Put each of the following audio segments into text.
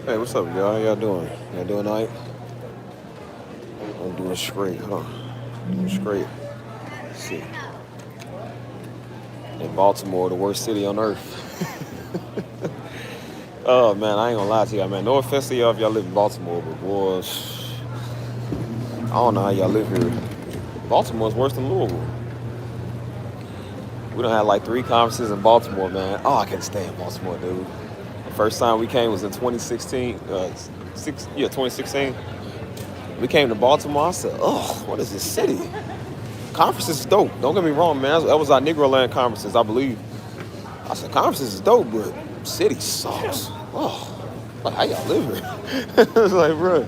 Hey, what's up, y'all? How y'all doing? Y'all doing all right? I'm doing straight. Hold on. Doing straight. Let's see. In Baltimore, the worst city on earth. Oh, man, I ain't gonna lie to y'all, man. No offense to y'all if y'all live in Baltimore, but boys, I don't know how y'all live here. Baltimore's worse than Louisville. We done had like three conferences in Baltimore, man. Oh, I can't stand Baltimore, dude. The first time we came was in 2016. 2016. We came to Baltimore. I said, "Oh, what is this city?" Conferences is dope. Don't get me wrong, man. That was our Negro Land conferences, I believe. I said conferences is dope, but city sucks. Oh, like how y'all live here? It's like, bro.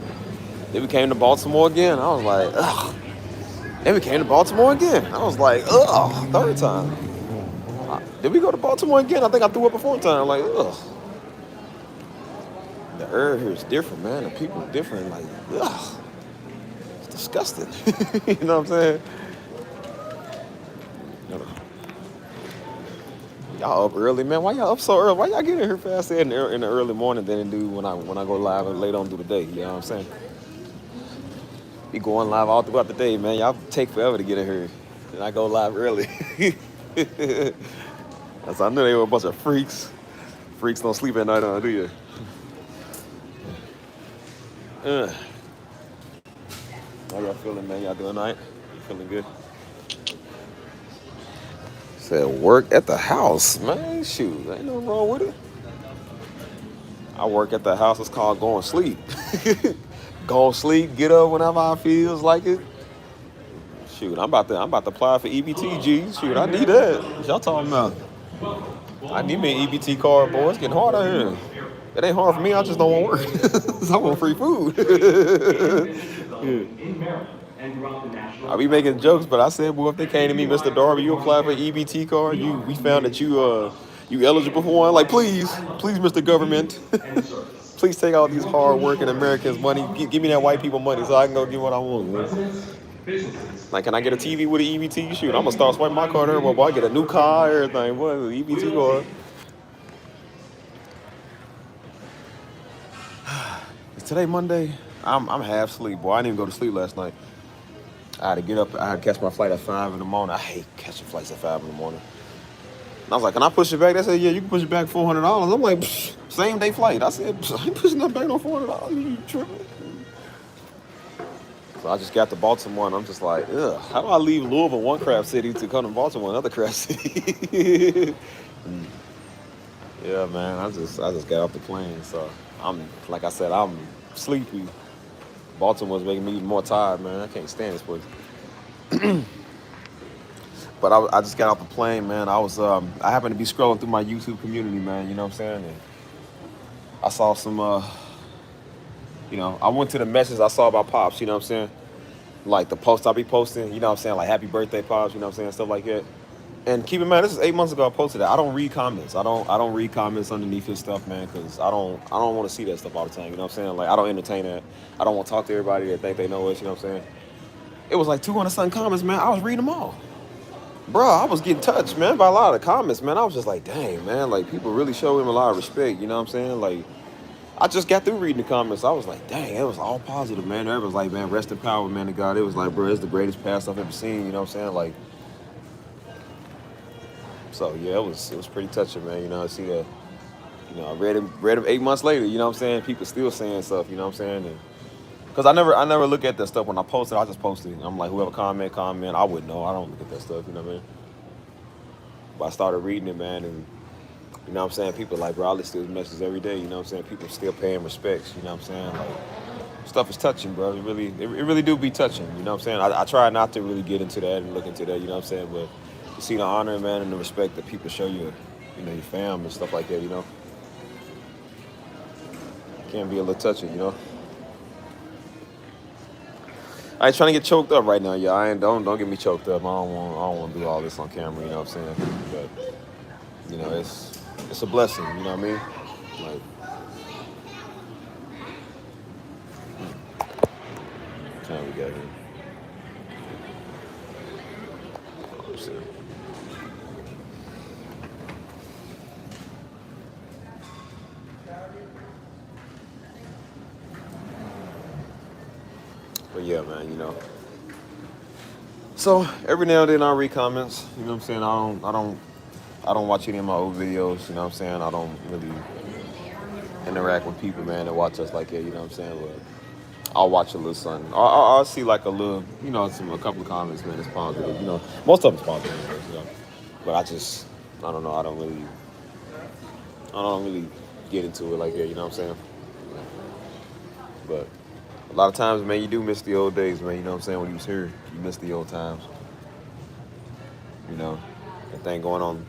Then we came to Baltimore again. I was like, ugh. Then we came to Baltimore again. I was like, ugh, third time. Did we go to Baltimore again? I think I threw up a fourth time. Like, ugh. The air here is different, man. The people are different. Like, ugh. It's disgusting. You know what I'm saying? Y'all up early, man. Why y'all up so early? Why y'all getting here faster in the early morning than it do when I go live and later on through the day? You know what I'm saying? Be going live all throughout the day, man. Y'all take forever to get in here, and I go live early. That's I knew they were a bunch of freaks. Freaks don't sleep at night, do you? Uh, how y'all feeling, man? Y'all doing all right? Feeling good? Said work at the house, man. Shoot, ain't nothing wrong with it. I work at the house. It's called going to sleep. Go to sleep, get up whenever I feels like it. Shoot, I'm about to apply for EBTG. Shoot, I need that. What y'all talking about? I need me an EBT card, boy. It's getting hard out here. It ain't hard for me. I just don't want work. I want free food. Yeah. I be making jokes, but I said, boy, if they came to me, Mr. Darby, you apply for EBT card. We found that you eligible for one. Like, please, Mr. Government, please take all these hard-working Americans' money. Give me that white people money so I can go get what I want. Like, can I get a TV with an EBT? Shoot, I'm gonna start swiping my card everywhere. Boy, I get a new car, everything. What an EBT card? Is today Monday? I'm half asleep, boy. I didn't even go to sleep last night. I had to get up. I had to catch my flight at 5 in the morning. I hate catching flights at 5 in the morning. And I was like, can I push it back? They said, yeah, you can push it back $400. I'm like, same day flight. I said, I ain't pushing that back no $400. You tripping? So I just got to Baltimore and I'm just like, ugh, how do I leave Louisville, one crap city, to come to Baltimore, another crap city? Yeah, man. I just got off the plane. So I'm like I said, I'm sleepy. Baltimore's making me even more tired, man. I can't stand this place. But I just got off the plane, man. I happened to be scrolling through my YouTube community, man. You know what I'm saying? And I saw some, I went to the message I saw about Pops. You know what I'm saying? Like the post I be posting. You know what I'm saying? Like happy birthday, Pops. You know what I'm saying? Stuff like that. And keep in mind, this is 8 months ago I posted that. I don't read comments. I don't read comments underneath his stuff, man, because I don't want to see that stuff all the time. You know what I'm saying? Like I don't entertain that. I don't want to talk to everybody that think they know us. You know what I'm saying? It was like 200 something comments, man. I was reading them all. Bro, I was getting touched, man, by a lot of the comments, man. I was just like, dang, man, like people really show him a lot of respect, you know what I'm saying? Like, I just got through reading the comments. I was like, dang, it was all positive, man. Everybody was like, man, rest in power, man, to God. It was like, bro, it's the greatest pass I've ever seen, you know what I'm saying? Like, so yeah, it was pretty touching, man. You know, I see that, I read him 8 months later, you know what I'm saying? People still saying stuff, you know what I'm saying? And because I never look at that stuff when I post it, I just post it. I'm like, whoever comment, I wouldn't know. I don't look at that stuff, you know what I mean? But I started reading it, man, and you know what I'm saying? People like, bro, I listen to his messages every day, you know what I'm saying? People still paying respects, you know what I'm saying? Like, stuff is touching, bro. It really do be touching, you know what I'm saying? I try not to really get into that and look into that, you know what I'm saying? But to see the honor, man, and the respect that people show you, your fam and stuff like that, can be a little touching, I ain't trying to get choked up right now, y'all. Don't get me choked up. I don't want to do all this on camera, you know what I'm saying? But it's a blessing, you know what I mean? Like, what time we got here? Let's see. But yeah, man, So every now and then I read comments. You know what I'm saying? I don't watch any of my old videos. You know what I'm saying? I don't really interact with people, man, that watch us like that. You know what I'm saying? But I'll watch a little something. I'll see like a little, a couple of comments, man. It's positive. Most of it's positive, But I don't know. I don't really get into it like that. You know what I'm saying? But a lot of times, man, you do miss the old days, man. You know what I'm saying? When you was here, you miss the old times. You know, that thing going on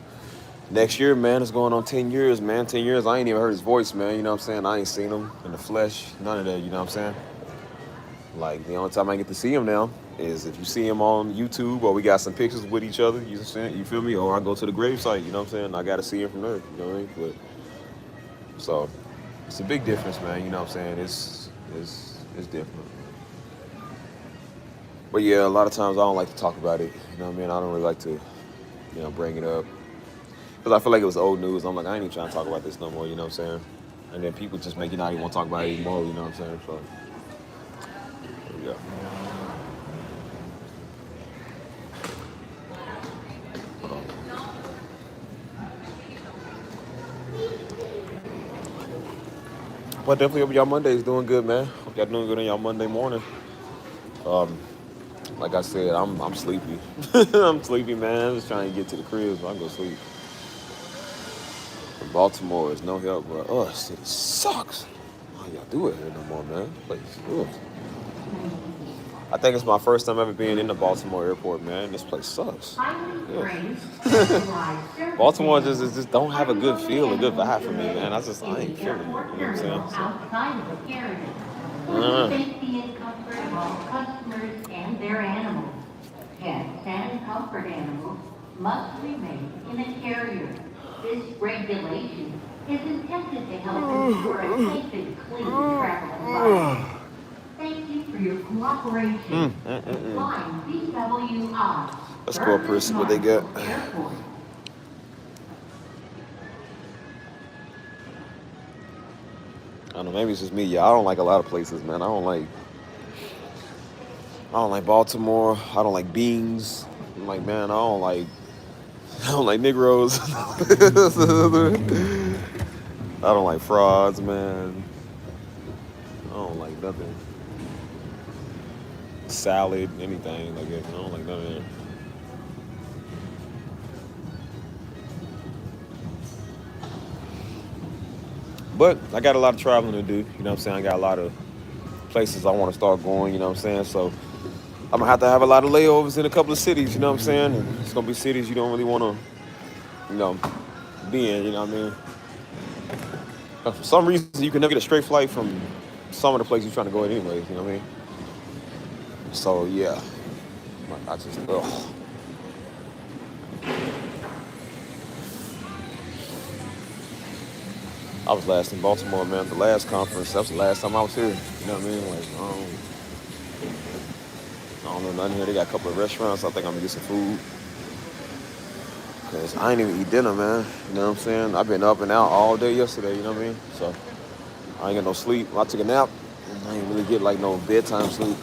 next year, man. It's going on 10 years, man. 10 years. I ain't even heard his voice, man. You know what I'm saying? I ain't seen him in the flesh. None of that. You know what I'm saying? Like, the only time I get to see him now is if you see him on YouTube or we got some pictures with each other. You feel me? Or I go to the gravesite. You know what I'm saying? I got to see him from there. You know what I mean? So it's a big difference, man. You know what I'm saying? It's different. But yeah, a lot of times I don't like to talk about it. You know what I mean? I don't really like to, bring it up. Because I feel like it was old news. I'm like, I ain't even trying to talk about this no more, you know what I'm saying? And then people just make you not even want to talk about it anymore, you know what I'm saying? So, yeah. But definitely hope y'all Monday's doing good, man. Hope y'all doing good on y'all Monday morning. Um, like I said, I'm sleepy. I'm sleepy, man. I'm just trying to get to the crib so I can go sleep. And Baltimore is no help, bro. Oh, this city sucks. How y'all do it here no more, man? Place, ugh. I think it's my first time ever being in the Baltimore airport, man. This place sucks. Yeah. Baltimore just don't have a good feel, a good vibe for me, man. I ain't feeling it. You know what I'm saying? Safety and comfort of all customers and their animals. Pets and comfort animals must remain in a carrier. This regulation is intended to help ensure a safe and clean travel environment. Thank you for your cooperation. Flying BWI. Let's go up here and see what they got. Airport. I don't know, maybe it's just me. Yeah, I don't like a lot of places, man. I don't like Baltimore. I don't like beans. I'm like, man, I don't like Negroes. I don't like frauds, man. I don't like nothing. Salad, anything like that. I don't like none of that. But I got a lot of traveling to do. You know what I'm saying? I got a lot of places I want to start going. You know what I'm saying? So I'm gonna have a lot of layovers in a couple of cities. You know what I'm saying? And it's gonna be cities you don't really want to, be in. You know what I mean? But for some reason, you can never get a straight flight from some of the places you're trying to go in, anyways. You know what I mean? So yeah, I just ugh. I was last in Baltimore, man. The last conference. That was the last time I was here. You know what I mean? Like, I don't know nothing here. They got a couple of restaurants. I think I'm gonna get some food. Cause I ain't even eat dinner, man. You know what I'm saying? I've been up and out all day yesterday. You know what I mean? So I ain't got no sleep. I took a nap. I ain't really get like no bedtime sleep.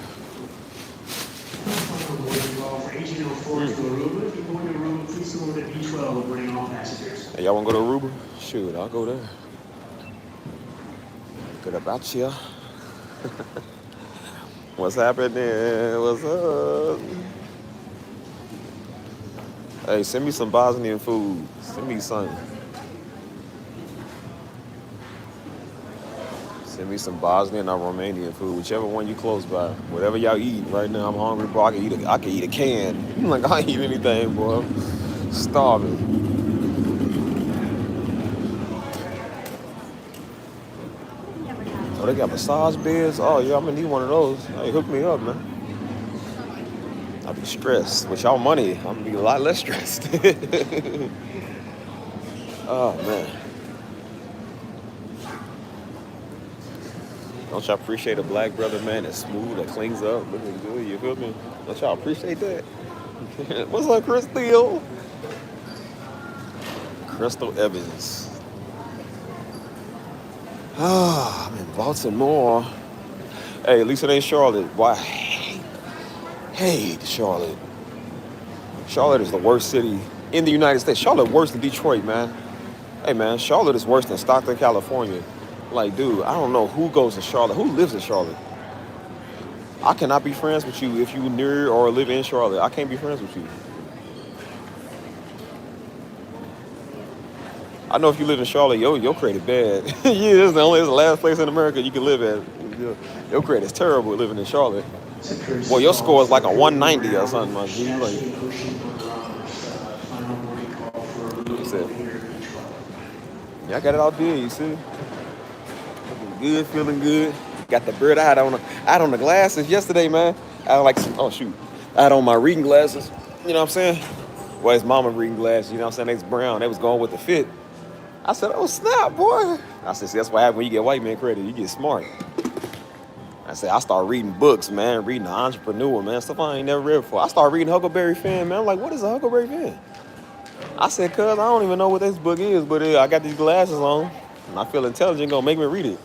Hey, y'all wanna go to Aruba? Shoot, I'll go there. Good about ya. What's happening? What's up? Hey, send me some Bosnian food. Send me some. Send me some Bosnian or Romanian food, whichever one you close by. Whatever y'all eat right now, I'm hungry, bro. I can eat a can. Like, I ain't eat anything, bro. I'm starving. Oh, they got massage beds? Oh, yeah, I'm gonna need one of those. Hey, hook me up, man. I'll be stressed. With y'all money, I'm gonna be a lot less stressed. Oh, man. Don't y'all appreciate a black brother, man, that's smooth, that cleans up, looking good, you feel me? Don't y'all appreciate that? What's up, Chris Steele? Crystal Evans. Ah, I'm in Baltimore. Hey, at least it ain't Charlotte. Why? hate Charlotte. Charlotte is the worst city in the United States. Charlotte worse than Detroit, man. Hey, man, Charlotte is worse than Stockton, California. Like, dude, I don't know who goes to Charlotte. Who lives in Charlotte? I cannot be friends with you if you near or live in Charlotte. I can't be friends with you. I know if you live in Charlotte, your credit bad. Yeah, it's the last place in America you can live at. Your credit is terrible living in Charlotte. Well, your score is like a 190 or something, man. You said, yeah, I got it all good, you see. Looking good, feeling good. Got the bird. I had on the glasses yesterday, man. I had oh shoot. I had on my reading glasses. You know what I'm saying? Well, it's mama reading glasses, you know what I'm saying? They's brown. They was going with the fit. I said, oh snap, boy. I said, see, that's what happens when you get white man credit. You get smart. I said, I start reading books, man, reading The Entrepreneur, man, stuff I ain't never read before. I started reading Huckleberry Finn, man. I'm like, what is a Huckleberry Finn? I said, cuz, I don't even know what this book is, but I got these glasses on, and I feel intelligent, gonna make me read it.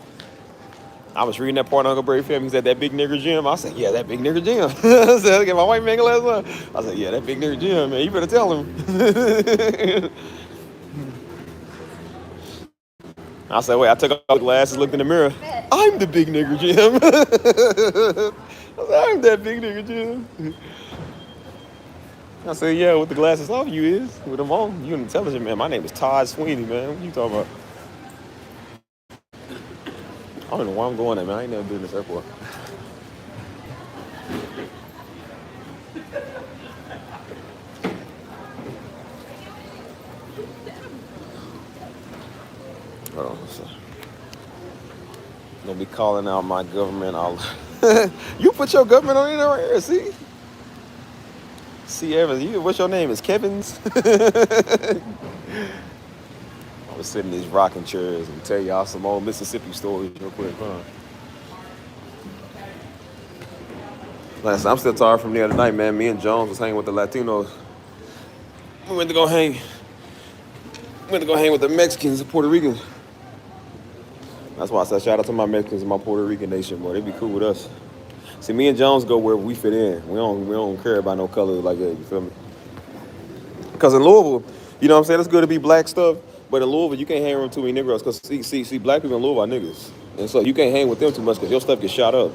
I was reading that part of Huckleberry Finn. He said, that big nigger Jim. I said, yeah, that big nigger Jim. I said, I get my white man glasses on. I said, yeah, that big nigger Jim, man. You better tell him. I said, wait, I took off the glasses, looked in the mirror. I'm the big nigger Jim. I said, I'm that big nigger Jim. I said, yeah, with the glasses off, you is. With them on, you an intelligent man. My name is Todd Sweeney, man. What you talking about? I don't know where I'm going at, man. I ain't never been in this airport. Hold on. Don't be calling out my government. You put your government on there right here, see? See, Evans, what's your name? Is Kevin's? I was sitting in these rocking chairs and tell y'all some old Mississippi stories real quick, huh? Listen, I'm still tired from the other night, man. Me and Jones was hanging with the Latinos. We went to go hang with the Mexicans and Puerto Ricans. That's why I said shout out to my Mexicans and my Puerto Rican nation, boy. They be cool with us. See, me and Jones go where we fit in. We don't care about no color like that, you feel me? Because in Louisville, you know what I'm saying? It's good to be black stuff, but in Louisville, you can't hang around too many Negroes because, see, black people in Louisville are niggas. And so you can't hang with them too much because your stuff gets shot up.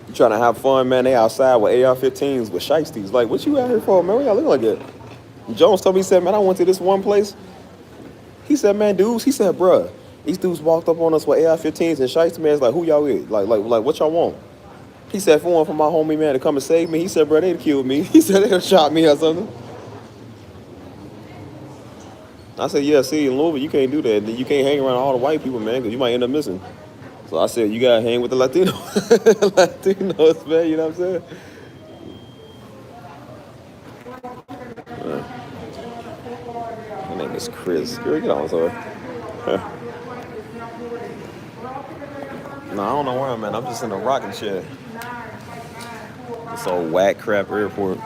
You trying to have fun, man, they outside with AR-15s, with shiesties. Like, what you out here for, man? Why y'all looking like that? And Jones told me, he said, man, I went to this one place. He said, man, dudes, he said, bruh, these dudes walked up on us with AR-15s and shiesty, man. It's like, who y'all with? Like, what y'all want? He said, for one, for my homie, man, to come and save me. He said, bro, they'd killed me. He said, they'd shot me or something. I said, yeah, see, in Louisville, you can't do that. You can't hang around all the white people, man, because you might end up missing. So I said, you got to hang with the Latinos. Latinos, man, you know what I'm saying? My name is Chris. Girl, get on, sorry. No, I don't know where I'm at. I'm just in a rocking chair. This old whack crap airport.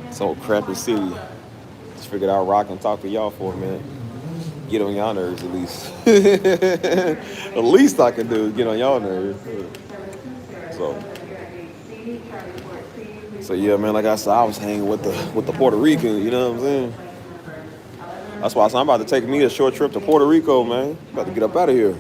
This old crappy city. Just figured I'd rock and talk to y'all for a minute. Get on y'all nerves at least. The least I can do is get on y'all nerves. So yeah, man, like I said, I was hanging with the Puerto Rican, you know what I'm saying? That's why I said I'm about to take me a short trip to Puerto Rico, man. About to get up out of here.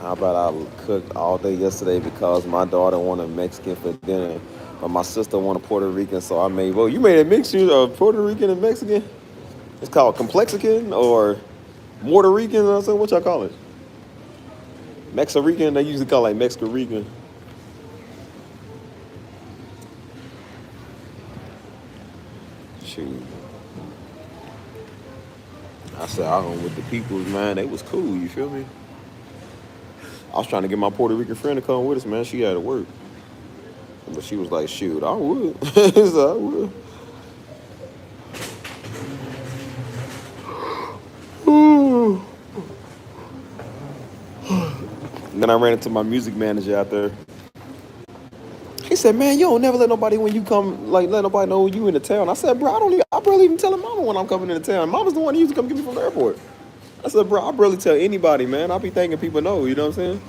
How about I cooked all day yesterday because my daughter wanted Mexican for dinner, but my sister wanted Puerto Rican, so I made, well, you made a mixture of Puerto Rican and Mexican? It's called Complexican or Puerto Rican or something? What y'all call it? Mexican? They usually call it like Mexican. Shoot. I said I hung with the peoples, man. They was cool, you feel me? I was trying to get my Puerto Rican friend to come with us, man. She had to work. But she was like, shoot, I would. So I would. And then I ran into my music manager out there. He said, man, you don't never let nobody when you come, like, let nobody know you in the town. I said, bro, I barely even tell mama when I'm coming into town. Mama's the one who used to come get me from the airport. I said, bro, I barely tell anybody, man. I be thinking people know, you know what I'm saying?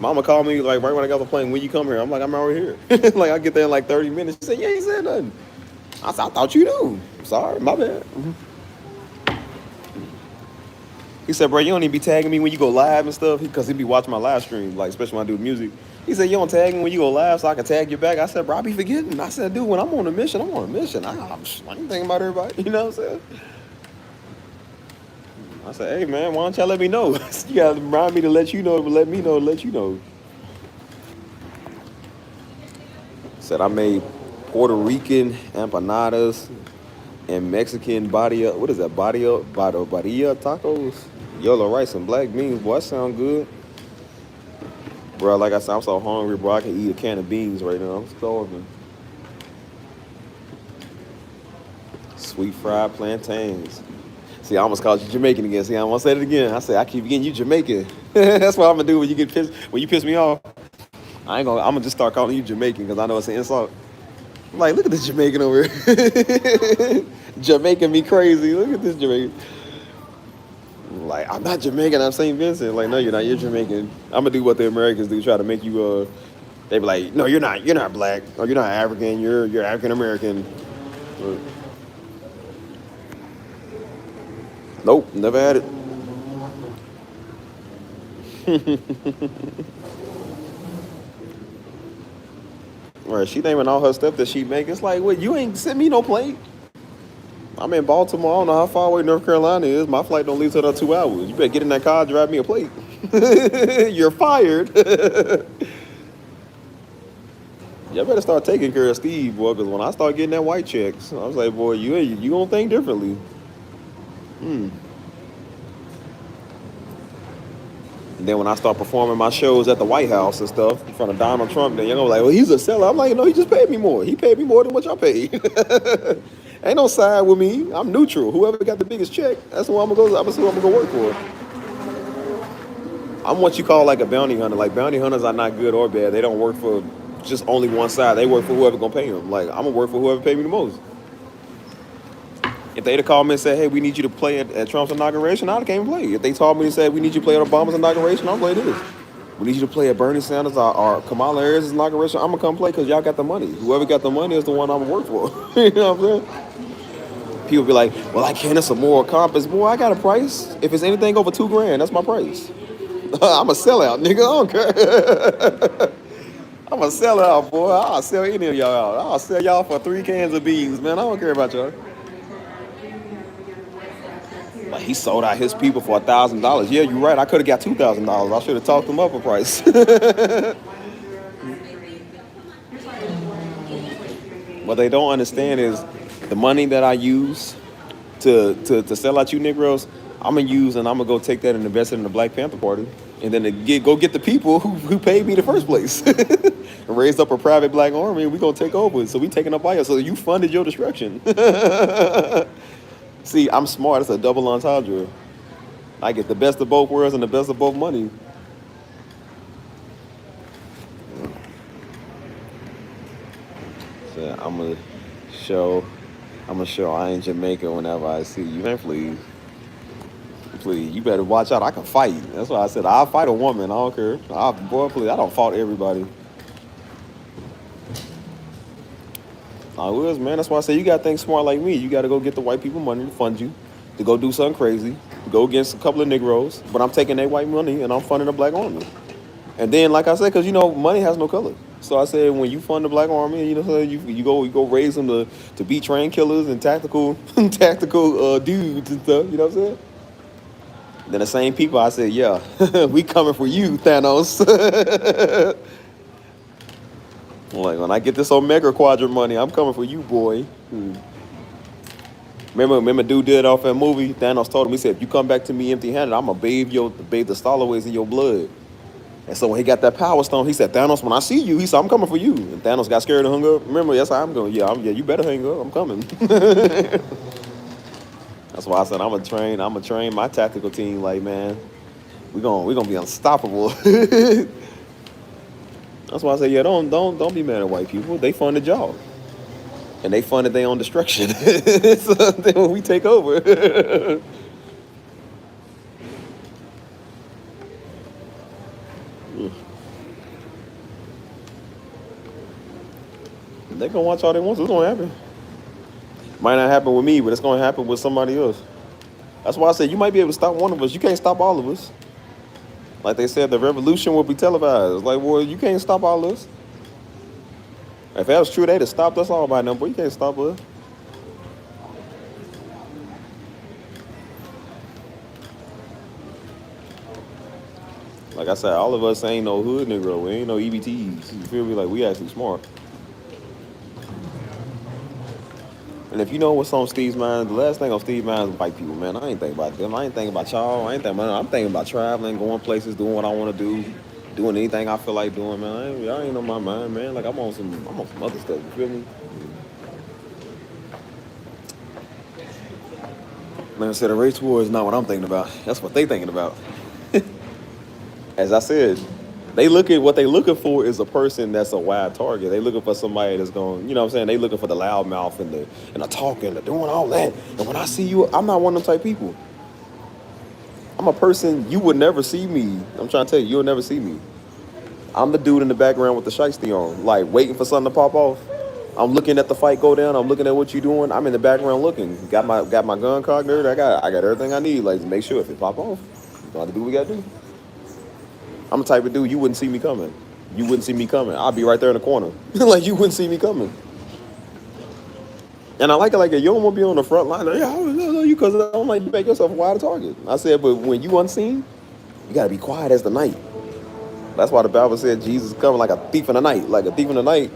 Mama called me like right when I got off the plane. When you come here, I'm like, I'm already here. Like I get there in like 30 minutes. She said, you ain't said nothing. I said, I thought you knew. Sorry, my bad. He said, bro, you don't even be tagging me when you go live and stuff, because he be watching my live stream, like especially when I do music. He said, you don't tag me when you go live so I can tag you back. I said, bro, I be forgetting. I said, dude, when I'm on a mission, I'm on a mission. I ain't thinking about everybody. You know what I'm saying? I said, hey, man, why don't y'all let me know? You got to remind me to let you know, but let me know to let you know. Said I made Puerto Rican empanadas and Mexican barilla. What is that? Barilla tacos? Yellow rice and black beans. Boy, that sound good. Bro, like I said, I'm so hungry, bro. I can eat a can of beans right now. I'm starving. Sweet fried plantains. See, I almost called you Jamaican again. See, I almost said it again. I said, I keep getting you Jamaican. That's what I'm gonna do when you get pissed. When you piss me off, I'm gonna just start calling you Jamaican because I know it's an insult. I'm like, look at this Jamaican over here. Jamaican me crazy. Look at this Jamaican. Like, I'm not Jamaican, I'm St. Vincent. Like, no, you're not. You're Jamaican. I'm gonna do what the Americans do, try to make you. They be like, no, you're not. You're not black. Or you're not African. You're African American. Nope, never had it. Right, she naming all her stuff that she make. It's like, what? You ain't sent me no plate. I'm in Baltimore. I don't know how far away North Carolina is. My flight don't leave till about 2 hours. You better get in that car, drive me a plate. You're fired. Y'all better start taking care of Steve, boy, because when I start getting that white checks, I was like, boy, you gonna think differently. And then when I start performing my shows at the White House and stuff in front of Donald Trump, then you're gonna be like, well, he's a seller. I'm like, no, he just paid me more. He paid me more than what y'all paid. Ain't no side with me. I'm neutral. Whoever got the biggest check, that's who I'm gonna go. I'm gonna go work for. I'm what you call like a bounty hunter. Like bounty hunters are not good or bad. They don't work for just only one side. They work for whoever gonna pay them. Like I'm gonna work for whoever pay me the most. If they'd have called me and said, hey, we need you to play at Trump's inauguration, I'd have came and played. If they told me and said, we need you to play at Obama's inauguration, I'll play this. We need you to play at Bernie Sanders or Kamala Harris' inauguration, I'm going to come play because y'all got the money. Whoever got the money is the one I'm going to work for. You know what I'm saying? People be like, well, I can't. It's a moral compass. Boy, I got a price. If it's anything over $2,000, that's my price. I'm a sellout, nigga. I don't care. I'm a sellout, boy. I'll sell any of y'all out. I'll sell y'all for 3 cans of beans, man. I don't care about y'all. Like he sold out his people for $1,000. Yeah, you're right. I could have got $2,000. I should have talked them up a price. What they don't understand is the money that I use to sell out you Negroes. I'm gonna use and I'm gonna go take that and invest it in the Black Panther Party, and then go get the people who paid me in the first place, and raised up a private black army. And we gonna take over. So we taking up by you. So you funded your destruction. See, I'm smart. It's a double entendre. I get the best of both worlds and the best of both money. So I'm gonna show I ain't Jamaican whenever I see you. Man, please. Please, you better watch out. I can fight. That's why I said I'll fight a woman. I don't care. Boy, please, I don't fought everybody. I was, man. That's why I say you gotta think smart like me. You gotta go get the white people money to fund you, to go do something crazy, to go against a couple of Negroes. But I'm taking their white money and I'm funding the black army. And then, like I said, because money has no color. So I said, when you fund the black army, you go raise them to be trained killers and tactical dudes and stuff. You know what I'm saying? Then the same people, I said, yeah, we coming for you, Thanos. Like, when I get this Omega Quadrant money, I'm coming for you, boy. Remember dude did off that movie? Thanos told him, he said, if you come back to me empty-handed, I'm going to bathe the Stolaways in your blood. And so when he got that power stone, he said, Thanos, when I see you, he said, I'm coming for you. And Thanos got scared and hung up. Remember, yes, I'm going. Yeah, you better hang up. I'm coming. That's why I said I'm gonna train my tactical team. Like, man, we're gonna be unstoppable. That's why I say, yeah, don't be mad at white people. They funded y'all, and they funded their own destruction. So then when we take over, They gonna watch all they want. So it's gonna happen. Might not happen with me, but it's gonna happen with somebody else. That's why I said you might be able to stop one of us. You can't stop all of us. Like they said, the revolution will be televised. Like, well, you can't stop all of us. If that was true, they'd have stopped us all by now, but you can't stop us. Like I said, all of us ain't no hood Negro. We ain't no EBTs. You feel me? Like, we actually smart. And if you know what's on Steve's mind, the last thing on Steve's mind is white people, man. I ain't thinking about them. I ain't thinking about y'all. I ain't thinking about I'm thinking about traveling, going places, doing what I want to do, doing anything I feel like doing, man. Y'all ain't on my mind, man. Like, I'm on some other stuff, you feel me? Man, I said the race war is not what I'm thinking about. That's what they thinking about. As I said, they look at what they looking for is a person that's a wide target. They looking for somebody that's going, you know what I'm saying? They looking for the loudmouth and the talking, the doing all that. And when I see you, I'm not one of them type people. I'm a person you would never see me. I'm trying to tell you, you'll never see me. I'm the dude in the background with the shiesty on, like waiting for something to pop off. I'm looking at the fight go down. I'm looking at what you're doing. I'm in the background looking. Got my gun cocked there. I got everything I need. Like, to make sure if it pop off, you got to do what we got to do. I'm the type of dude you wouldn't see me coming. You wouldn't see me coming. I'll be right there in the corner. Like, you wouldn't see me coming. And I like it like you don't want to be on the front line. Like, yeah, I know you because I don't like to make yourself a wide target. I said, but when you unseen, you got to be quiet as the night. That's why the Bible said Jesus is coming like a thief in the night. Like a thief in the night.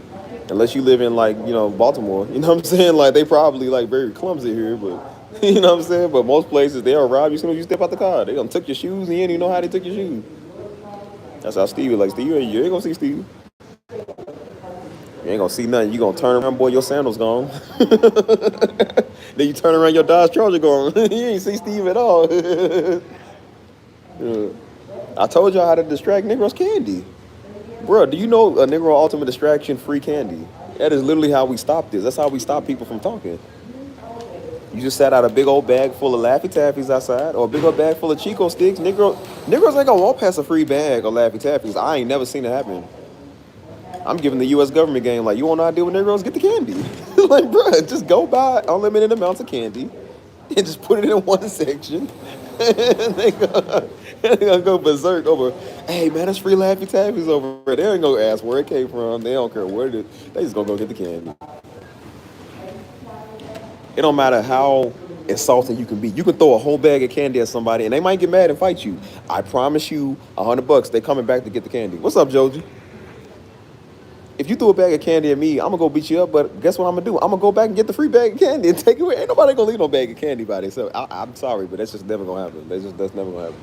Unless you live in, like, you know, Baltimore. You know what I'm saying? Like, they probably, like, very clumsy here. But, you know what I'm saying? But most places, they'll rob you as soon as you step out the car. They gonna took your shoes and you didn't even know how they took your shoes. That's how Steve is. Like, Steve, you ain't gonna see Steve. You ain't gonna see nothing. You gonna turn around, boy, your sandals gone. Then you turn around, your Dodge Charger gone. You ain't see Steve at all. Yeah. I told y'all how to distract Negroes candy. Bro, do you know a Negro ultimate distraction free candy? That is literally how we stop this. That's how we stop people from talking. You just sat out a big old bag full of Laffy Taffies outside, or a big old bag full of Chico sticks. Negroes ain't gonna walk past a free bag of Laffy Taffies. I ain't never seen it happen. I'm giving the U.S. government game, like, you want to deal with Negroes? Get the candy. Like, bro, just go buy unlimited amounts of candy and just put it in one section. And they gonna go berserk over, hey, man, it's free Laffy Taffies over there. They ain't gonna ask where it came from. They don't care where it is. They just gonna go get the candy. It don't matter how insulting you can be. You can throw a whole bag of candy at somebody, and they might get mad and fight you. I promise you, $100, they coming back to get the candy. What's up, Joji? If you threw a bag of candy at me, I'm gonna go beat you up. But guess what I'm gonna do? I'm gonna go back and get the free bag of candy and take it away. Ain't nobody gonna leave no bag of candy by themselves. I'm sorry, but that's just never gonna happen. That's never gonna happen.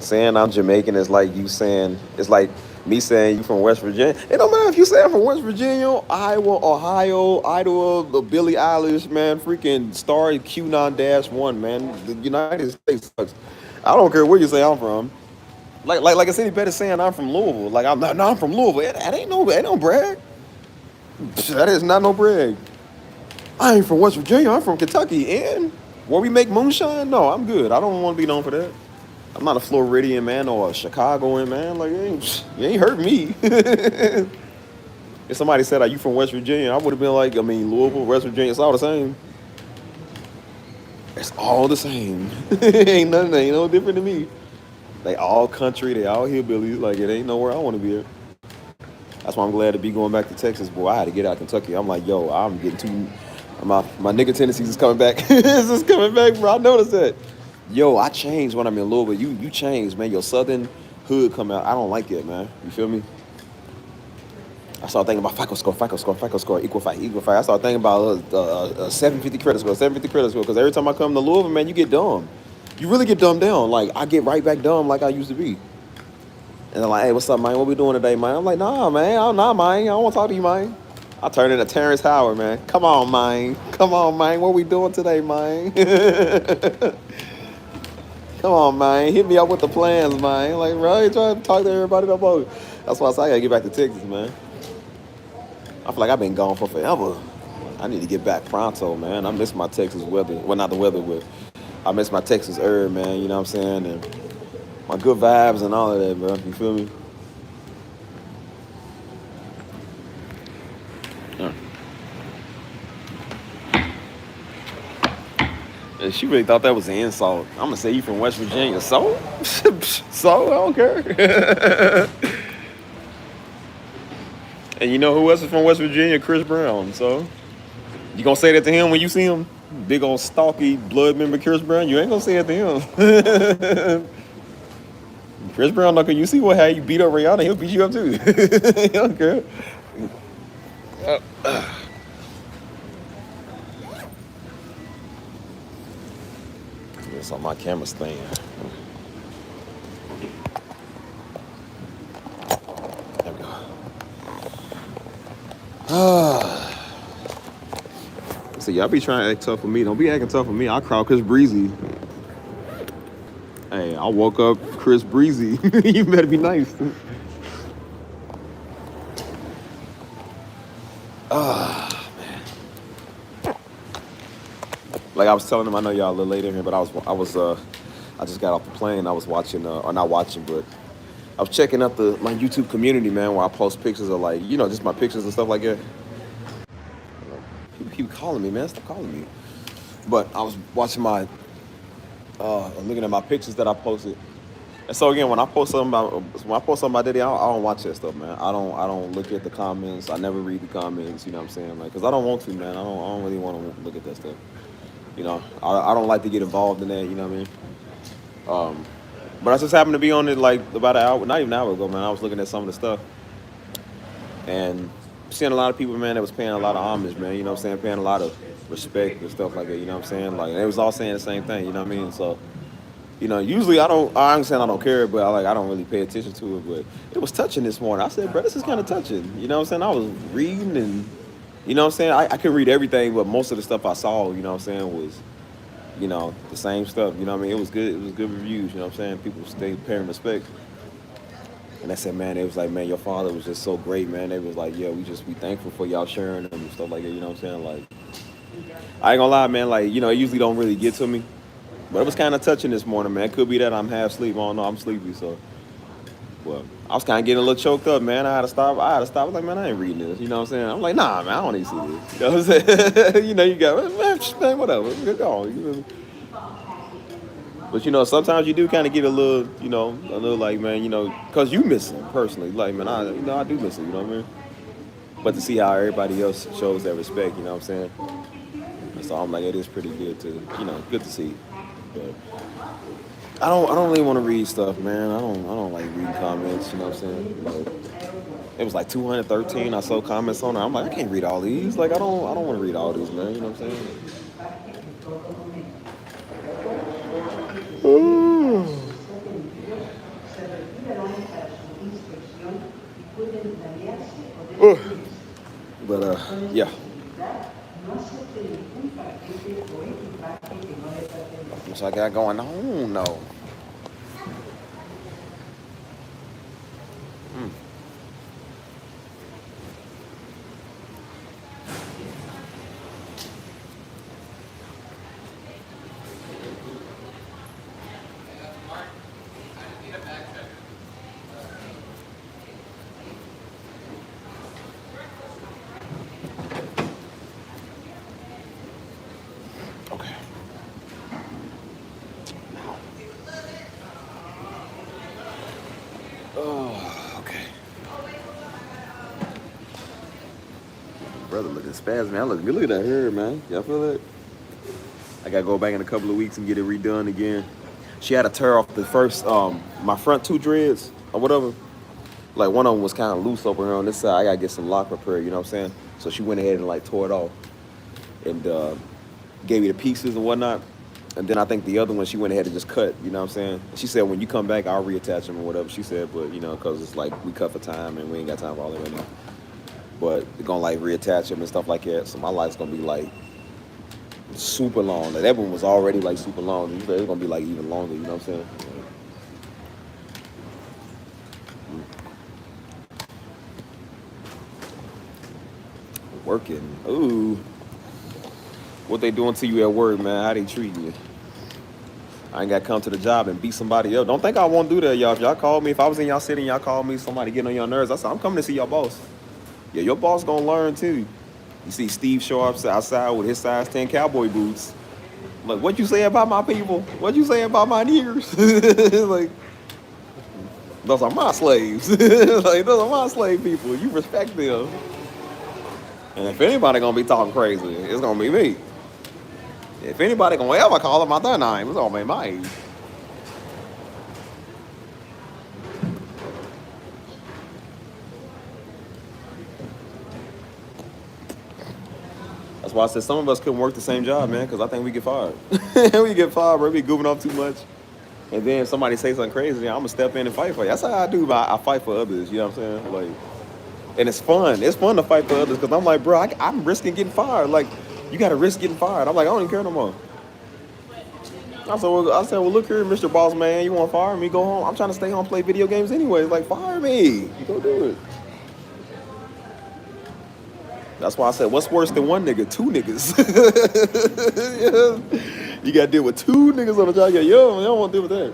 Saying I'm Jamaican is like you saying, it's like me saying you from West Virginia. It don't matter if you say I'm from West Virginia, Iowa, Ohio, Idaho, Billie Eilish, man, freaking star Q9-1, man. The United States sucks. I don't care where you say I'm from. Like I said, better saying I'm from Louisville. Like, I'm from Louisville. That ain't no brag. That is not no brag. I ain't from West Virginia. I'm from Kentucky. And where we make moonshine? No, I'm good. I don't want to be known for that. I'm not a Floridian, man, or a Chicagoan, man. Like, you ain't hurt me. If somebody said, are you from West Virginia? I would have been like, I mean, Louisville, West Virginia, it's all the same. It's all the same. Ain't no different to me. They all country, they all hillbillies. Like, it ain't nowhere I want to be at. That's why I'm glad to be going back to Texas, boy. I had to get out of Kentucky. I'm like, yo, I'm getting too. My nigga tendencies is coming back. This is coming back, bro. I noticed that. Yo, I changed when I'm in Louisville. You changed, man. Your southern hood come out. I don't like it, man. You feel me? I started thinking about FICO score, equal fight. I started thinking about 750 credit score, 750 credit score. Because every time I come to Louisville, man, you get dumb. You really get dumbed down. Like, I get right back dumb like I used to be. And they're like, hey, what's up, man? What we doing today, man? I'm like, nah, man. I'm not, man. I don't want to talk to you, man. I turned into Terrence Howard, man. Come on, man. Come on, man. What we doing today, man? Come on, man. Hit me up with the plans, man. Like, bro, I ain't trying to talk to everybody no more. That's why I say I got to get back to Texas, man. I feel like I've been gone for forever. I need to get back pronto, man. I miss my Texas weather. Well, not the weather, but I miss my Texas herb, man. You know what I'm saying? And my good vibes and all of that, bro. You feel me? Uh, and she really thought that was an insult. I'm gonna say you from West Virginia, so so I don't care. And you know who else is from West Virginia? Chris Brown. So you gonna say that to him when you see him? Big old stalky blood member Chris Brown. You ain't gonna say it to him. Chris Brown, like you see what how you beat up Rihanna, he'll beat you up too. He don't care. It's on my camera stand. There we go. So y'all be trying to act tough with me. Don't be acting tough with me. I'll crowd Chris Breezy. Hey, I woke up Chris Breezy. You better be nice. Like I was telling him, I know y'all a little late in here, but I just got off the plane. I was watching, or not watching, but I was checking out my YouTube community, man, where I post pictures of like, just my pictures and stuff like that. People keep calling me, man. Stop calling me. But I was watching looking at my pictures that I posted. And so again, when I post something about Diddy, I don't watch that stuff, man. I don't look at the comments. I never read the comments. You know what I'm saying? Like, cause I don't want to, man. I don't really want to look at that stuff. I don't like to get involved in that. You know what I mean? But I just happened to be on it like about an hour, not even an hour ago, man. I was looking at some of the stuff and seeing a lot of people, man, that was paying a lot of homage, man. You know what I'm saying? Paying a lot of respect and stuff like that. You know what I'm saying? Like they was all saying the same thing. You know what I mean? So. Usually I understand I don't care, but I don't really pay attention to it. But it was touching this morning. I said, bro, this is kind of touching. You know what I'm saying? I was reading and, you know what I'm saying? I couldn't read everything, but most of the stuff I saw, you know what I'm saying, was, the same stuff. You know what I mean? It was good. It was good reviews. You know what I'm saying? People stayed paying respect. And I said, man, it was like, man, your father was just so great, man. They was like, yeah, we thankful for y'all sharing them and stuff like that. You know what I'm saying? Like, I ain't gonna lie, man. Like, it usually don't really get to me. But it was kind of touching this morning, man. It could be that I'm half asleep. I don't know. I'm sleepy, so. Well, I was kind of getting a little choked up, man. I had to stop. I was like, man, I ain't reading this. You know what I'm saying? I'm like, nah, man, I don't need to see this. You know what I'm saying? You got, man, whatever. Good call. But, sometimes you do kind of get a little like, man, because you miss him personally. Like, man, I do miss him, you know what I mean? But to see how everybody else shows that respect, you know what I'm saying? So I'm like, it is pretty good good to see. But I don't really want to read stuff, man. I don't like reading comments, you know what I'm saying? It was like 213 I saw comments on it. I'm like, I can't read all these. Like I don't want to read all these, man, you know what I'm saying? But yeah. What's I got going on? No. Okay. Oh, okay. Brother looking spaz, man. Look at that hair, man. Y'all feel that? I gotta go back in a couple of weeks and get it redone again. She had to tear off the first, my front two dreads or whatever. Like one of them was kind of loose over here on this side. I gotta get some lock repair, you know what I'm saying? So she went ahead and like tore it off and gave me the pieces and whatnot. And then I think the other one she went ahead and just cut, you know what I'm saying? She said when you come back, I'll reattach them or whatever. She said, but because it's like we cut for time and we ain't got time for all that right now. But they're gonna like reattach them and stuff like that. So my life's gonna be like super long. Like, that one was already like super long. It's gonna be like even longer, you know what I'm saying? Working. Ooh. What they doing to you at work, man? How they treating you? I ain't got to come to the job and beat somebody up. Don't think I won't do that, y'all. If y'all call me, if I was in y'all city and y'all called me, somebody getting on your nerves, I said, I'm coming to see your boss. Yeah, your boss gonna learn too. You see Steve show up outside with his size 10 cowboy boots. Like, what you say about my people? What you say about my niggers? Like, those are my slaves. Like, those are my slave people. You respect them. And if anybody gonna be talking crazy, it's gonna be me. If anybody gonna ever call them out their name, it's gonna be mine. That's why I said some of us couldn't work the same job, man, because I think we get fired. We get fired, bro. We goofing off too much. And then somebody say something crazy, I'm gonna step in and fight for you. That's how I do, but I fight for others, you know what I'm saying? Like, and it's fun. It's fun to fight for others, because I'm like, bro, I'm risking getting fired. Like, you gotta risk getting fired. I'm like, I don't even care no more. I said, well, look here, Mr. Boss Man, you want to fire me? Go home. I'm trying to stay home, play video games anyway. Like, fire me. Go do it. That's why I said, what's worse than one nigga? Two niggas. Yeah. You got to deal with two niggas on the job. Yo, I don't want to deal with that.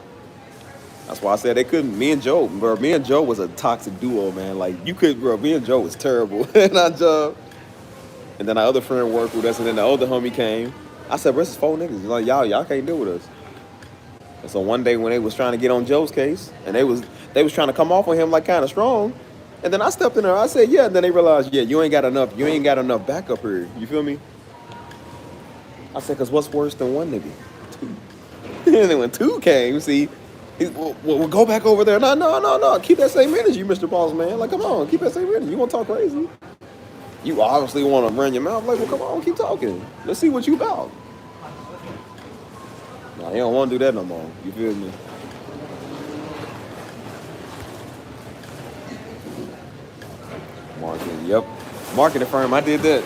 That's why I said they couldn't. Me and Joe, bro. Me and Joe was a toxic duo, man. Like, you could, bro. Me and Joe was terrible in our job. And then our other friend worked with us, and then the older homie came. I said, bro, this is four niggas. He's like, y'all can't deal with us. And so one day when they was trying to get on Joe's case, and they was trying to come off on him like kind of strong, and then I stepped in there. I said, yeah. And then they realized, yeah, you ain't got enough backup here. You feel me? I said, cause what's worse than one nigga? Two. And then when two came, see, we'll go back over there. No. Keep that same energy, Mr. Boss Man. Like, come on, keep that same energy. You want to talk crazy? You obviously want to run your mouth. Like, well, come on, keep talking. Let's see what you about. Nah, you don't want to do that no more. You feel me? Marketing, yep. Marketing firm, I did that.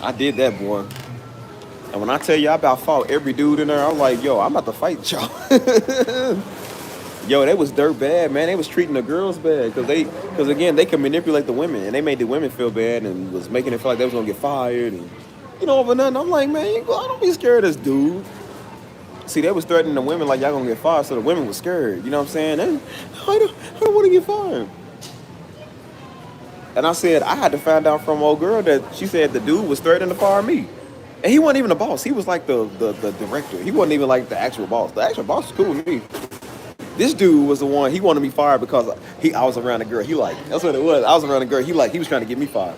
I did that, boy. And when I tell you I about fought every dude in there, I'm like, yo, I'm about to fight y'all. Yo, they was dirt bad, man. They was treating the girls bad because again, they could manipulate the women, and they made the women feel bad and was making it feel like they was gonna get fired, and over nothing. I'm like, man, I don't be scared of this dude. See, they was threatening the women like y'all gonna get fired, so the women was scared. You know what I'm saying? I don't want to get fired. And I said I had to find out from old girl that she said the dude was threatening to fire me, and he wasn't even the boss. He was like the director. He wasn't even like the actual boss. The actual boss was cool with me. This dude was the one, he wanted me fired because I was around a girl he liked. That's what it was. I was around a girl he liked. He was trying to get me fired.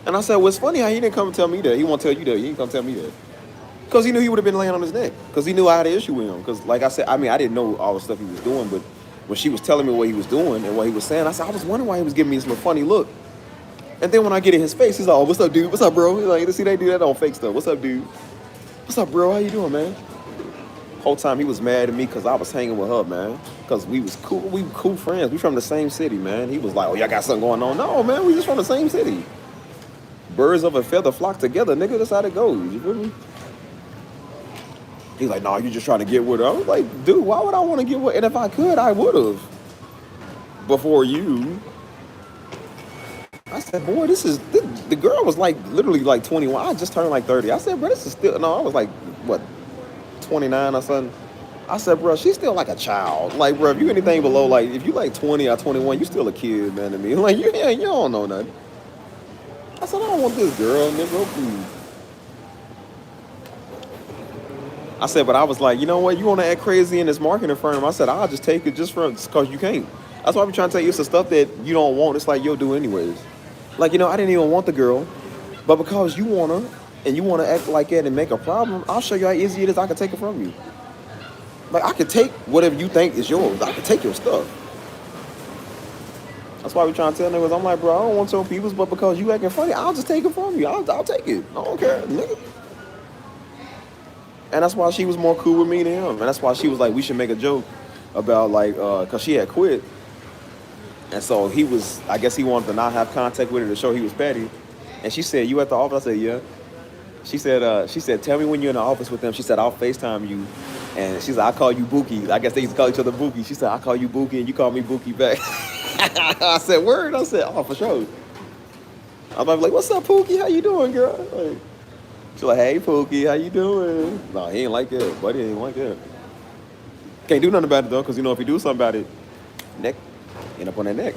And I said, well, it's funny how he didn't come and tell me that. He won't tell you that. He didn't come tell me that. Because he knew he would have been laying on his neck. Because he knew I had an issue with him. Because, like I said, I didn't know all the stuff he was doing. But when she was telling me what he was doing and what he was saying, I said, I was wondering why he was giving me this little funny look. And then when I get in his face, he's like, oh, what's up, dude? What's up, bro? He's like, see, they do that on fake stuff. What's up, dude? What's up, bro? How you doing, man? Whole time he was mad at me because I was hanging with her, man. Because we was cool. We were cool friends. We from the same city, man. He was like, oh, y'all got something going on. No, man, we just from the same city. Birds of a feather flock together, nigga. That's how it goes. You feel me? He's like, no, you just trying to get with her. I was like, dude, why would I want to get with her? And if I could, I would have. Before you. I said, boy, the girl was like literally like 21. I just turned like 30. I said, bro, this is still, no, I was like, what, 29 or something. I said, bro, she's still like a child. Like, bro, if you anything below, like, if you like 20 or 21, you still a kid, man, to me. Like, you don't know nothing. I said, I don't want this girl, nigga, please. I said, but I was like, you know what? You want to act crazy in this marketing firm? I said, I'll just take it just because you can't. That's why I'm trying to tell you, it's the stuff that you don't want. It's like you'll do anyways. Like, I didn't even want the girl, but because you want her and you want to act like that and make a problem, I'll show you how easy it is. I can take it from you. Like, I can take whatever you think is yours. I can take your stuff. That's why we trying to tell niggas, I'm like, bro, I don't want your peoples, but because you acting funny, I'll just take it from you. I'll take it. I don't care, nigga. And that's why she was more cool with me than him. And that's why she was like, we should make a joke about, like, because she had quit. And so I guess he wanted to not have contact with her to show he was petty. And she said, you at the office? I said, yeah. She said, tell me when you're in the office with them. She said, I'll FaceTime you. And she said, I'll call you Bookie. I guess they used to call each other Bookie. She said, I'll call you Bookie and you call me Bookie back. I said, word? I said, oh, for sure. I'm like, what's up, Pookie? How you doing, girl? Like, she's like, hey, Pookie, how you doing? No, he ain't like that. Buddy ain't like that. Can't do nothing about it, though, because, if you do something about it, neck, end up on that neck.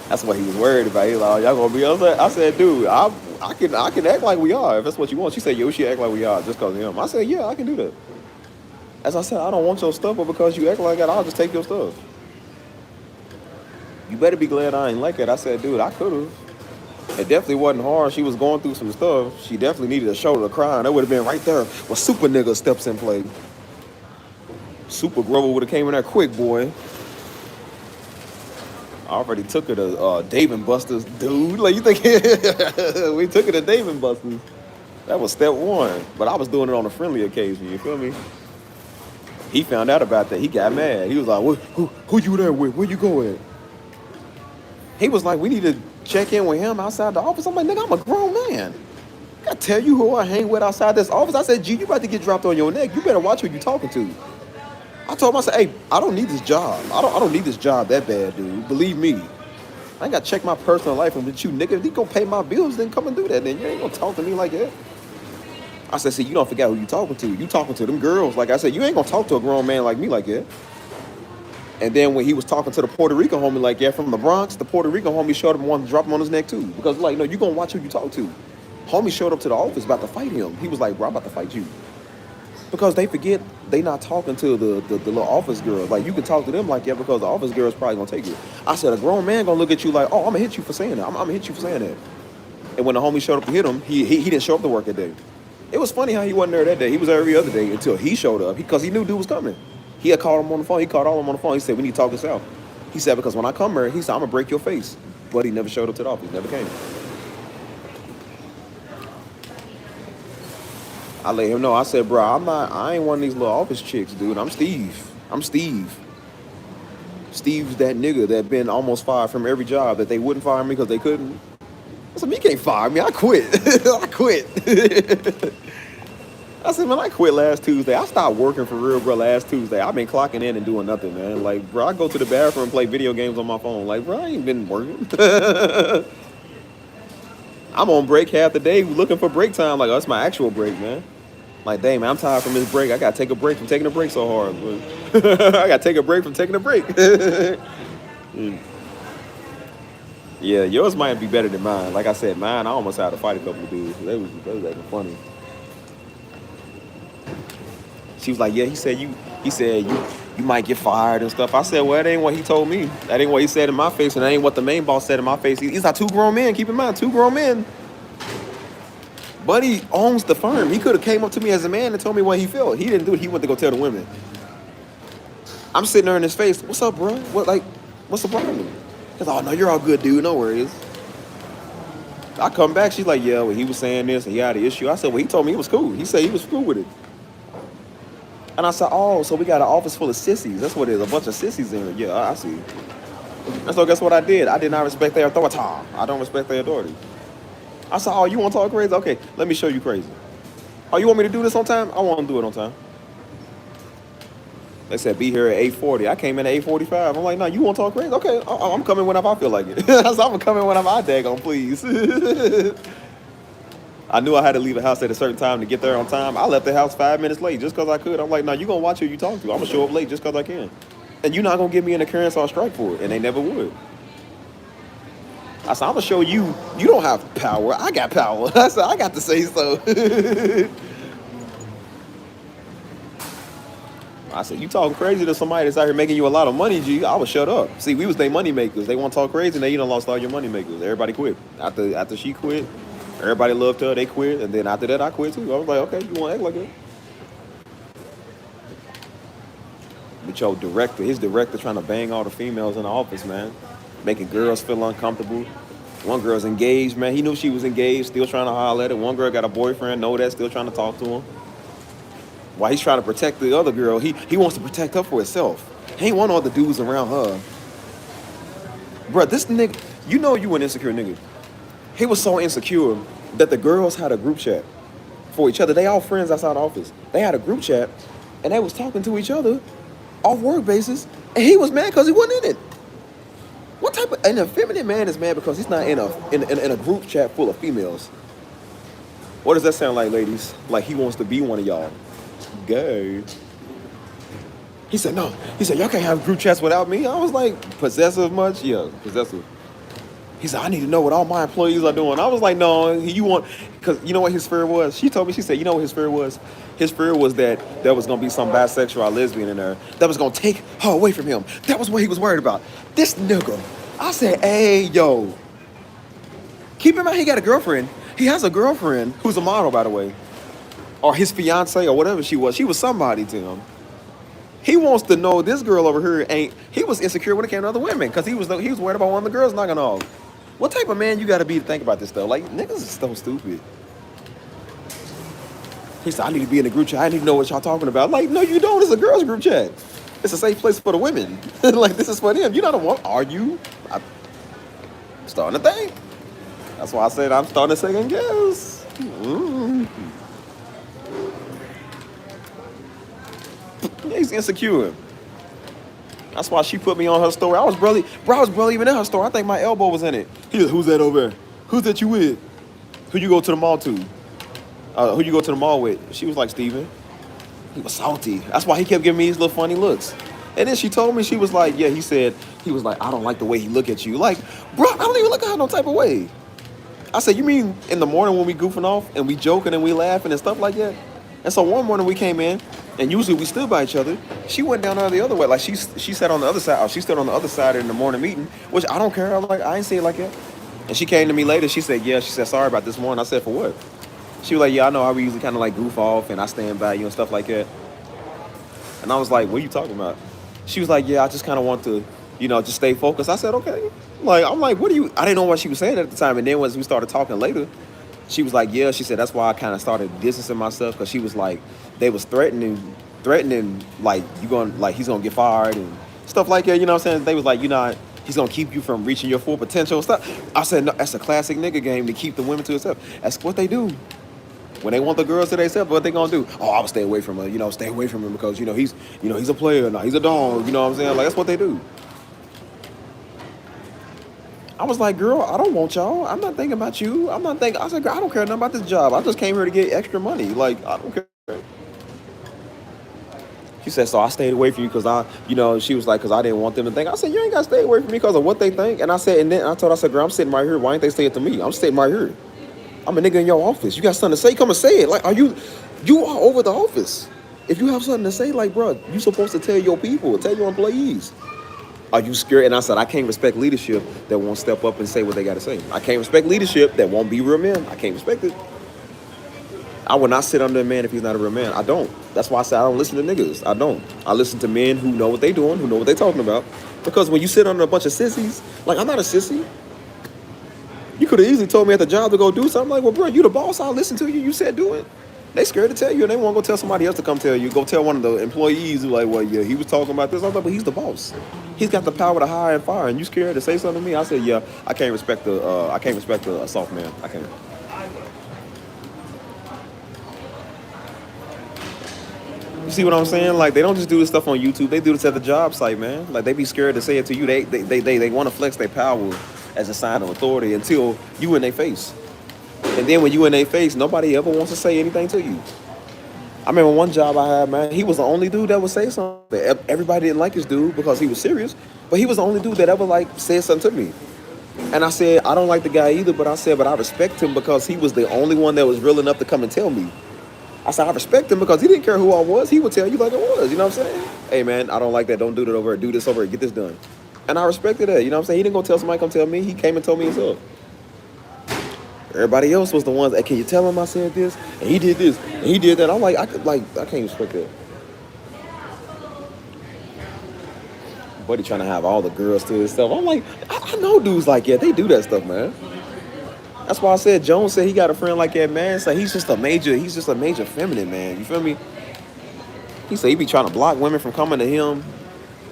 That's what he was worried about. He was like, oh, y'all gonna be upset. I said, dude, I can act like we are if that's what you want. She said, yeah, we should act like we are just because of him. I said, yeah, I can do that. As I said, I don't want your stuff, but because you act like that, I'll just take your stuff. You better be glad I ain't like that. I said, dude, I could have. It definitely wasn't hard. She was going through some stuff. She definitely needed a shoulder to cry, and that would have been right there when Super Nigga steps in play. Super Grover would have came in there quick, boy. I already took her to Dave and Buster's, dude. Like, you think we took her to Dave and Buster's? That was step one. But I was doing it on a friendly occasion, you feel me? He found out about that. He got mad. He was like, who you there with? Where you going? He was like, we need to check in with him outside the office. I'm like, nigga, I'm a grown man. I gotta tell you who I hang with outside this office. I said, G, you about to get dropped on your neck. You better watch who you talking to. I told him, I said, hey, I don't need this job. I don't need this job that bad, dude. Believe me. I ain't gotta check my personal life with you, nigga. If he gonna pay my bills, then come and do that. Then you ain't gonna talk to me like that. I said, see, you don't forget who you talking to. You talking to them girls. Like I said, you ain't gonna talk to a grown man like me like that. And then when he was talking to the Puerto Rican homie like that from the Bronx, the Puerto Rican homie showed up and wanted to drop him on his neck too. Because like, no, you gonna watch who you talk to. Homie showed up to the office about to fight him. He was like, bro, I'm about to fight you. Because they forget they not talking to the little office girl. Like, you can talk to them like that because the office girl is probably gonna take it. I said, a grown man gonna look at you like, oh, I'm gonna hit you for saying that. I'm gonna hit you for saying that. And when the homie showed up to hit him, he didn't show up to work that day. It was funny how he wasn't there that day. He was there every other day until he showed up because he knew dude was coming. He had called him on the phone. He called all of them on the phone. He said, we need to talk this out. He said, because when I come here, he said, I'm gonna break your face. But he never showed up to the office. Never came. I let him know. I said, bro, I ain't one of these little office chicks, dude. I'm Steve. I'm Steve. Steve's that nigga that been almost fired from every job that they wouldn't fire me because they couldn't. I said, you can't fire me. I quit. I quit. I said, man, I quit last Tuesday. I stopped working for real, bro, last Tuesday. I've been clocking in and doing nothing, man. Like, bro, I go to the bathroom and play video games on my phone. Like, bro, I ain't been working. I'm on break half the day looking for break time. Like, oh, that's my actual break, man. Like, dang, man, I'm tired from this break. I got to take a break from taking a break so hard. I got to take a break from taking a break. Yeah, yours might be better than mine. Like I said, mine, I almost had to fight a couple of dudes. They was acting funny. She was like, yeah, he said you might get fired and stuff. I said, well, that ain't what he told me. That ain't what he said in my face, and that ain't what the main boss said in my face. He's not two grown men. Keep in mind, two grown men. Buddy owns the firm. He could have came up to me as a man and told me what he felt. He didn't do it. He went to go tell the women. I'm sitting there in his face. What's up, bro? What's the problem? He's like, oh, no, you're all good, dude. No worries. I come back. She's like, yeah, well, he was saying this and he had an issue. I said, well, he told me it was cool. He said he was cool with it. And I said, oh, so we got an office full of sissies. That's what it is, a bunch of sissies in here. Yeah, I see. And so guess what I did? I did not respect their authority. I don't respect their authority. I said, oh, you want to talk crazy? Okay, let me show you crazy. Oh, you want me to do this on time? I want to do it on time. They said, be here at 8:40. I came in at 8:45. I'm like, no, you want to talk crazy? Okay, I'm coming whenever I feel like it. I said, I'm coming whenever I daggone, please. I knew I had to leave the house at a certain time to get there on time. I left the house 5 minutes late just because I could. I'm like, no, you going to watch who you talk to. I'm going to show up late just because I can. And you're not going to give me an occurrence or a strike for it. And they never would. I said, I'm going to show you, you don't have power. I got power. I said, I got to say so. I said, you talking crazy to somebody that's out here making you a lot of money, G, I would shut up. See, we was their money makers. They want to talk crazy, and then you done lost all your money makers. Everybody quit. After she quit, everybody loved her, they quit, and then after that, I quit too. I was like, okay, you want to act like that? But his director trying to bang all the females in the office, man. Making girls feel uncomfortable. One girl's engaged, man. He knew she was engaged, still trying to holler at her. One girl got a boyfriend, know that, still trying to talk to him. While he's trying to protect the other girl, he wants to protect her for himself. He ain't want all the dudes around her. Bruh, this nigga, you know you an insecure nigga. He was so insecure that the girls had a group chat for each other. They all friends outside the office. They had a group chat, and they was talking to each other off work basis, and he was mad because he wasn't in it. What type of an effeminate man is mad because he's not in a group chat full of females? What does that sound like, ladies? Like he wants to be one of y'all. Gay. He said, no. He said, y'all can't have group chats without me. I was like, possessive much? Yeah, possessive. He said, I need to know what all my employees are doing. I was like, no, you want, because you know what his fear was? She told me, she said, you know what his fear was? His fear was that there was going to be some bisexual or lesbian in there that was going to take her away from him. That was what he was worried about. This nigga. I said, hey, yo. Keep in mind, he got a girlfriend. He has a girlfriend who's a model, by the way. Or his fiance or whatever she was. She was somebody to him. He wants to know this girl over here ain't. He was insecure when it came to other women because he was worried about one of the girls knocking off. What type of man you got to be to think about this stuff? Like niggas is so stupid. He said, I need to be in the group chat. I need to know what y'all talking about. Like, no, you don't. It's a girls group chat. It's a safe place for the women. Like this is for them. You don't want. Are you? I'm starting to think. That's why I said I'm starting to second guess. Yeah, he's insecure. That's why she put me on her story. I was barely even in her story. I think my elbow was in it. Who's that over there? Who's that you with? Who you go to the mall to? Who you go to the mall with? She was like, Steven. He was salty. That's why he kept giving me these little funny looks. And then she told me, she was like, yeah, he was like, I don't like the way he look at you. Like, bro, I don't even look at her no type of way. I said, you mean in the morning when we goofing off and we joking and we laughing and stuff like that? And so one morning we came in, and usually we stood by each other. She went down the other way. Like she sat on the other side. She stood on the other side in the morning meeting, which I don't care. I'm like, I ain't say it like that. And she came to me later. She said, yeah. She said, sorry about this morning. I said, for what? She was like, yeah, I know how we usually kind of like goof off and I stand by you and stuff like that. And I was like, what are you talking about? She was like, yeah, I just kind of want to, just stay focused. I said, okay. Like, I'm like, what do you, I didn't know what she was saying at the time. And then once we started talking later, she was like, yeah, she said, that's why I kind of started distancing myself. Cause she was like, they was threatening, like, he's going to get fired and stuff like that. You know what I'm saying? They was like, he's going to keep you from reaching your full potential and stuff. I said, no, that's a classic nigga game to keep the women to itself. That's what they do. When they want the girls to themselves, what they gonna do? Oh, I would stay away from her. Stay away from him because he's a player now. He's a dog. You know what I'm saying? Like that's what they do. I was like, girl, I don't want y'all. I'm not thinking about you. I said, girl, I don't care nothing about this job. I just came here to get extra money. Like I don't care. She said, so I stayed away from you because she was like, because I didn't want them to think. I said, you ain't got to stay away from me because of what they think. And I said, and then I told her, I said, girl, I'm sitting right here. Why ain't they say it to me? I'm sitting right here. I'm a nigga in your office. You got something to say? Come and say it. Like, you are over the office. If you have something to say, like, bro, you supposed to tell your people, tell your employees. Are you scared? And I said, I can't respect leadership that won't step up and say what they got to say. I can't respect leadership that won't be real men. I can't respect it. I will not sit under a man if he's not a real man. I don't. That's why I said I don't listen to niggas. I don't. I listen to men who know what they doing, who know what they talking about. Because when you sit under a bunch of sissies, like, I'm not a sissy. You could have easily told me at the job to go do something. Like, well, bro, you the boss. I'll listen to you. You said do it. They scared to tell you, and they won't go tell somebody else to come tell you. Go tell one of the employees who like, well, yeah, he was talking about this. I was like, but he's the boss. He's got the power to hire and fire. And you scared to say something to me? I said, yeah, I can't respect the soft man. I can't. You see what I'm saying? Like, they don't just do this stuff on YouTube. They do this at the job site, man. Like, they be scared to say it to you. They want to flex their power as a sign of authority until you in their face. And then when you in their face, nobody ever wants to say anything to you. I remember one job I had, man, he was the only dude that would say something. Everybody didn't like this dude because he was serious, but he was the only dude that ever, like, said something to me. And I said, I don't like the guy either, but I said, but I respect him because he was the only one that was real enough to come and tell me. I said, I respect him because he didn't care who I was. He would tell you like it was, you know what I'm saying? Hey, man, I don't like that. Don't do that over here. Do this over here. Get this done. And I respected that, you know what I'm saying? He didn't go tell somebody, come tell me. He came and told me himself. Everybody else was the ones that, can you tell him I said this? And he did this, and he did that. I'm like, I can't respect that. Buddy trying to have all the girls to himself. I'm like, I know dudes like that. They do that stuff, man. That's why I said Jones said he got a friend like that, man. So he's just a major feminine, man. You feel me? He said he be trying to block women from coming to him.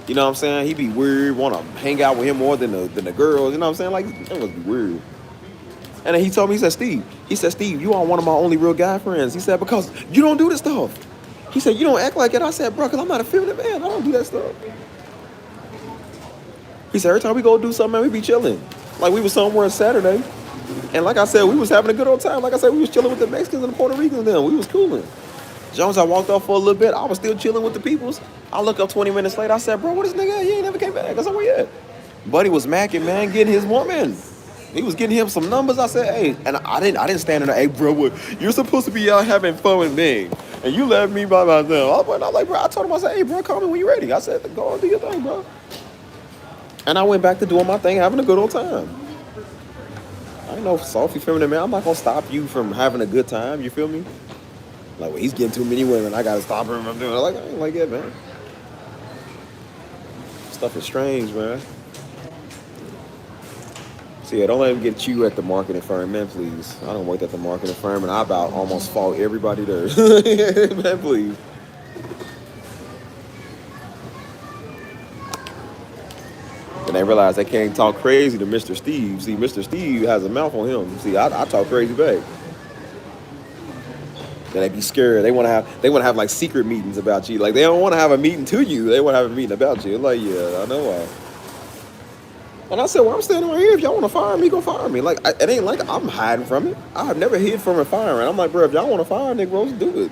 You know what I'm saying? He be weird, want to hang out with him more than the girls. You know what I'm saying? Like, that must be weird. And then he told me, he said, Steve, you are one of my only real guy friends. He said, because you don't do this stuff. He said, you don't act like it. I said, bro, because I'm not a feminine man. I don't do that stuff. He said, every time we go do something, man, we be chilling. Like, we was somewhere Saturday. And like I said, we was having a good old time. Like I said, we was chilling with the Mexicans and the Puerto Ricans and them. We was cooling. Jones, I walked off for a little bit. I was still chilling with the peoples. I look up 20 minutes later. I said, bro, what this nigga at? He ain't never came back. I said, where you at? Buddy was macking, man, getting his woman. He was getting him some numbers. I said, hey, and I didn't stand in there. Hey, bro, what, you're supposed to be out having fun with me, and you left me by myself. I was like, bro, I told him, I said, hey, bro, call me when you're ready. I said, go on, do your thing, bro. And I went back to doing my thing, having a good old time. I ain't no softly feminine man. I'm not gonna stop you from having a good time. You feel me? Like, well, he's getting too many women. I gotta stop him from doing it. Like, I ain't like that, man. Stuff is strange, man. So yeah, don't let him get you at the marketing firm, man, please. I don't work at the marketing firm, and I about almost fought everybody there. Man, please. And they realize they can't talk crazy to Mr. Steve. See, Mr. Steve has a mouth on him. See, I talk crazy back. And they be scared. They want to have like secret meetings about you. Like they don't want to have a meeting to you. They want to have a meeting about you. Like, yeah, I know why. And I said, well, I'm standing right here. If y'all want to fire me, go fire me. Like, it ain't like I'm hiding from it. I have never hid from a firing. I'm like, bro, if y'all want to fire niggas, do it.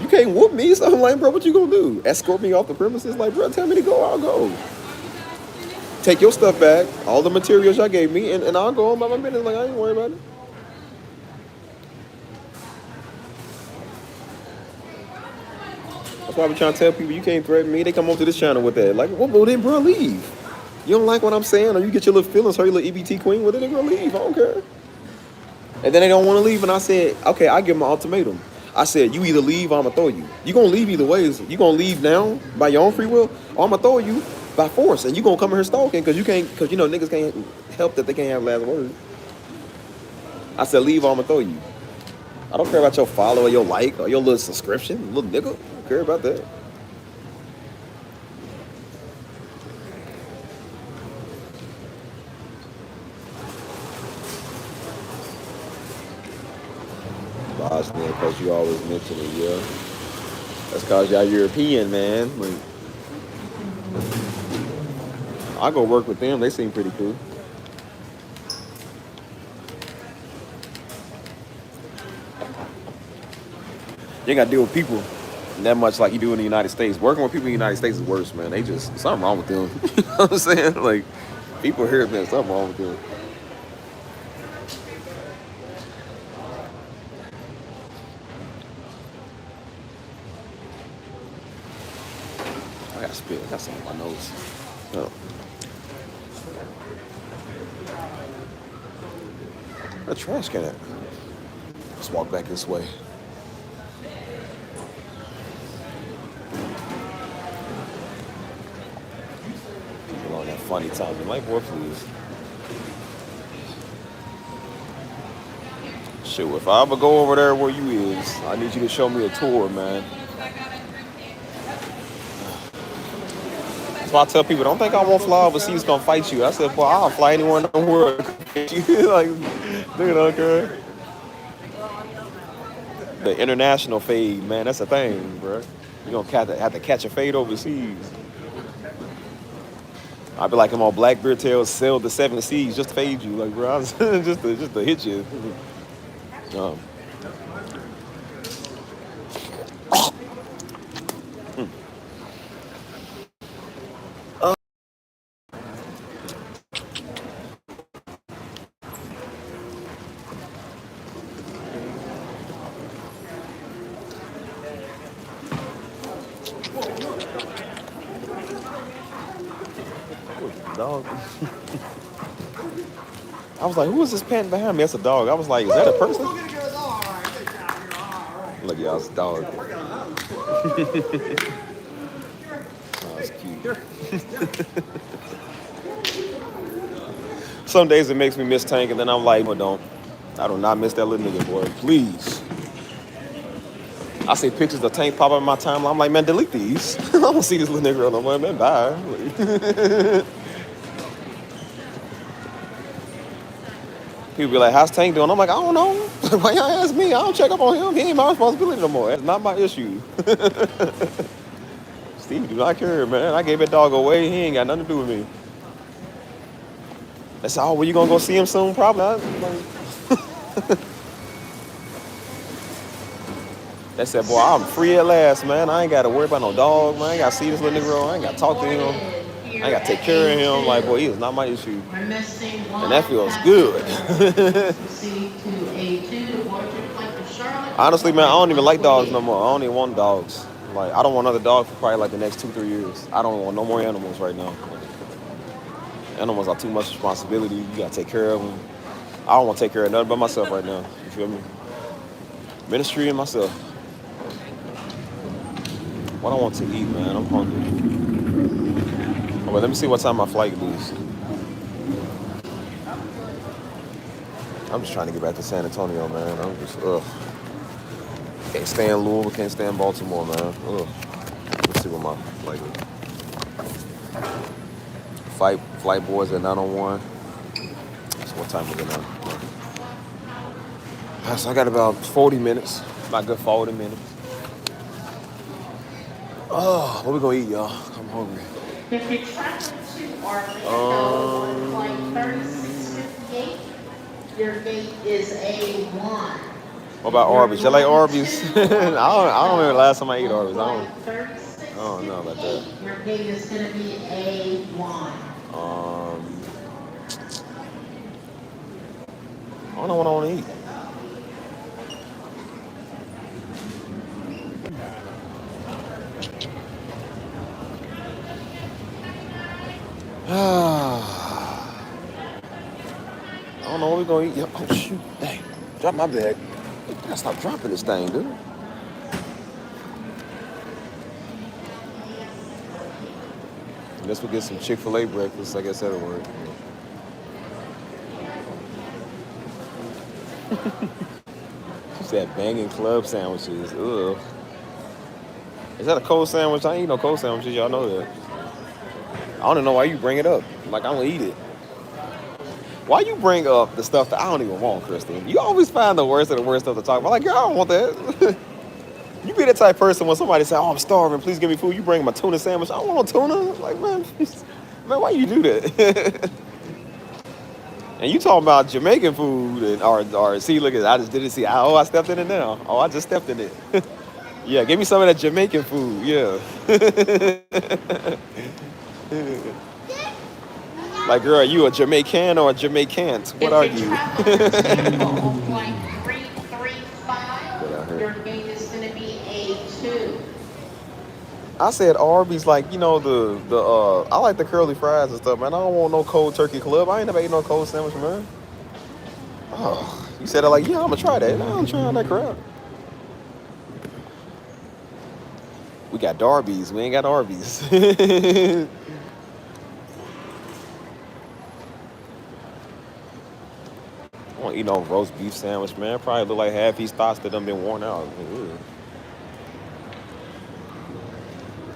You can't whoop me. So I'm like, bro, what you gonna do? Escort me off the premises? Like, bro, tell me to go, I'll go. Take your stuff back, all the materials y'all gave me, and I'll go on by my business. Like, I ain't worried about it. That's why I be trying to tell people you can't threaten me. They come over to this channel with that. Like, well then, bro, leave. You don't like what I'm saying, or you get your little feelings hurt, your little EBT queen, well, then they gonna leave. I don't care. And then they don't want to leave, and I said, okay, I give them an ultimatum. I said, you either leave or I'm gonna throw you. You gonna leave either ways. You gonna leave now by your own free will, or I'm gonna throw you by force, and you gonna come in here stalking because you know niggas can't help that they can't have last word. I said, leave or I'm gonna throw you. I don't care about your follow or your like or your little subscription, little nigga. I don't care about that. Bosnia, because you always mention it, yeah. That's because y'all European, man. Like, I go work with them. They seem pretty cool. You ain't got to deal with people that much like you do in the United States. Working with people in the United States is worse, man. They just, something wrong with them. You know what I'm saying? Like, people here, man, something wrong with them. I got spit. I got something on my nose. Oh. A trash can at? Let's walk back this way. People on that funny time. Like, boy, please. Shoot, if I ever go over there where you is, I need you to show me a tour, man. That's why I tell people, don't think I won't fly overseas gonna fight you. I said, boy, I'll fly anywhere in the world. Like, dude, okay. The international fade, man, that's a thing, bro. You gonna have to catch a fade overseas. I'd be like, I'm on Blackbeard Tails, sail the 7 seas, just to fade you, like, bro, just to hit you. Um, dog. I was like, who is this panting behind me? That's a dog. I was like, is that a person? Look, y'all, it's a dog. Oh, it's cute. Some days it makes me miss Tank, and then I'm like, I do not miss that little nigga, boy. Please. I see pictures of Tank pop up in my timeline. I'm like, man, delete these. I don't see this little nigga no more, man. Bye. People be like, how's Tank doing? I'm like, I don't know. Why y'all ask me? I don't check up on him. He ain't my responsibility no more. That's not my issue. Steve do not care, man. I gave that dog away. He ain't got nothing to do with me. They said, oh, well, you gonna go see him soon? Probably not. They said, boy, I'm free at last, man. I ain't got to worry about no dog, man. I ain't got to see this little nigga. I ain't got to talk to him. I here gotta take at care of him. Like, boy, he A2. is not my issue. We're missing And one that feels good. passenger. Please proceed to A2 to board your flight to Charlotte. Honestly, man, I don't even like dogs no 148. more. I don't even want dogs. Like, I don't want another dog for probably like the next 2, 3 years. I don't want no more animals right now. Animals are too much responsibility. You gotta take care of them. I don't want to take care of nothing but myself right now. You feel me? Ministry and myself. What I want to eat, man. I'm hungry. Oh, but let me see what time my flight leaves. I'm just trying to get back to San Antonio, man. I'm just, ugh. Can't stand Louisville, can't stand Baltimore, man. Ugh. Let's see what my flight is. Flight boys at 9:01. So what time is it now? So I got about 40 minutes. About good 40 minutes. Oh, what we gonna eat, y'all? I'm hungry. If you're traveling to Orlando on flight Um, 3658, your gate is A1. what about If you're Arby's? Y'all like going Arby's? to I don't remember the last time I ate Orlando Arby's. on flight I don't know about that. 3658, your gate is going to be A1. Um, I don't know what I want to eat. I don't know what we're gonna eat. Oh shoot! Dang, drop my bag. I gotta stop dropping this thing, dude. I guess we'll get some Chick-fil-A breakfast. I guess that'll work. She said banging club sandwiches. Ugh. Is that a cold sandwich? I ain't eat no cold sandwiches. Y'all know that. I don't even know why you bring it up. Like, I'm gonna eat it. Why you bring up the stuff that I don't even want, Kristen? You always find the worst of the worst stuff to talk about. Like, girl, I don't want that. You be the type of person when somebody say, "Oh, I'm starving. Please give me food." You bring them a tuna sandwich. I don't want no tuna. Like, man, man, why you do that? And you talking about Jamaican food and or see, look at I just didn't see. Oh, I stepped in it now. Oh, I just stepped in it. Yeah, give me some of that Jamaican food. Yeah. Like, girl, are you a Jamaican or a Jamaicant? What If are you're you? traveling to Tampa on flight 335, Get out your here. gate is going to be A2. I said Arby's, like, you know, I like the curly fries and stuff, man. I don't want no cold turkey club. I ain't never ate no cold sandwich, man. Oh, you said it like, yeah, I'm gonna try that. I'm trying that crap. We got Darby's. We ain't got Arby's. I want to eat no roast beef sandwich, man. Probably look like half these thoughts that done been worn out. Ugh.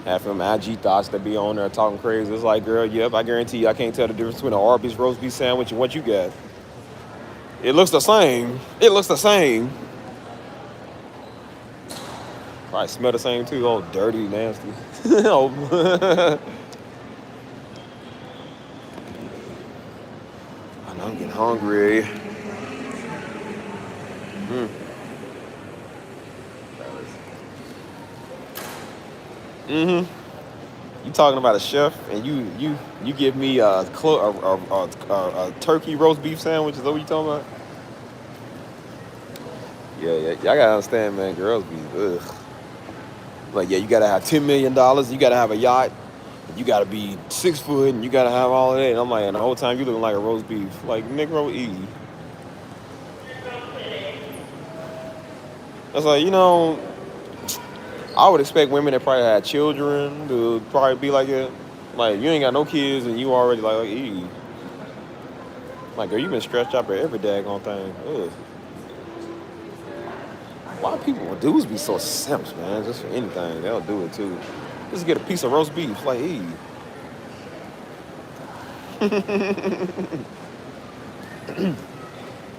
Half of them IG thoughts that be on there talking crazy. It's like, girl, yep, I guarantee you I can't tell the difference between an Arby's roast beef sandwich and what you got. It looks the same. It looks the same. Probably smell the same too. Oh, dirty, nasty. Oh. I know I'm getting hungry. Mm. You talking about a chef, and you give me a turkey roast beef sandwich? Is that what you talking about? Yeah, yeah. Y'all gotta understand, man. Girls be ugh. Like, yeah, you gotta have $10 million. You gotta have a yacht. You gotta be 6 foot, and you gotta have all of that. And I'm like, and the whole time you looking like a roast beef. Like, Negro E. It's like, I would expect women that probably had children to probably be like it. Like, you ain't got no kids, and you already like E. Like, girl, you been stretched out for every daggone thing. Ugh. Why people, dudes be so simps, man? Just for anything, they'll do it too. Just get a piece of roast beef, like, E.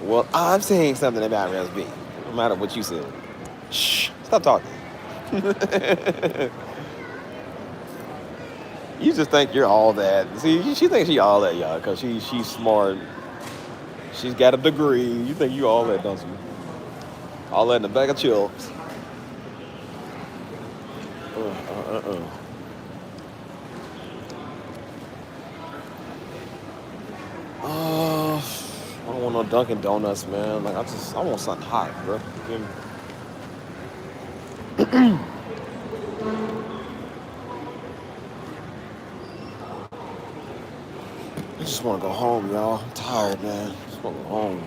Well, I'm saying something about roast beef. No matter what you said. Shh, stop talking. You just think you're all that. See, she thinks she all that, y'all, because she's smart. She's got a degree. You think you all that, don't you? All that in the bag of chips. want no Dunkin' Donuts, man. Like I want something hot, bro. You feel me? I just want to go home, y'all. I'm tired, man. Just want to go home.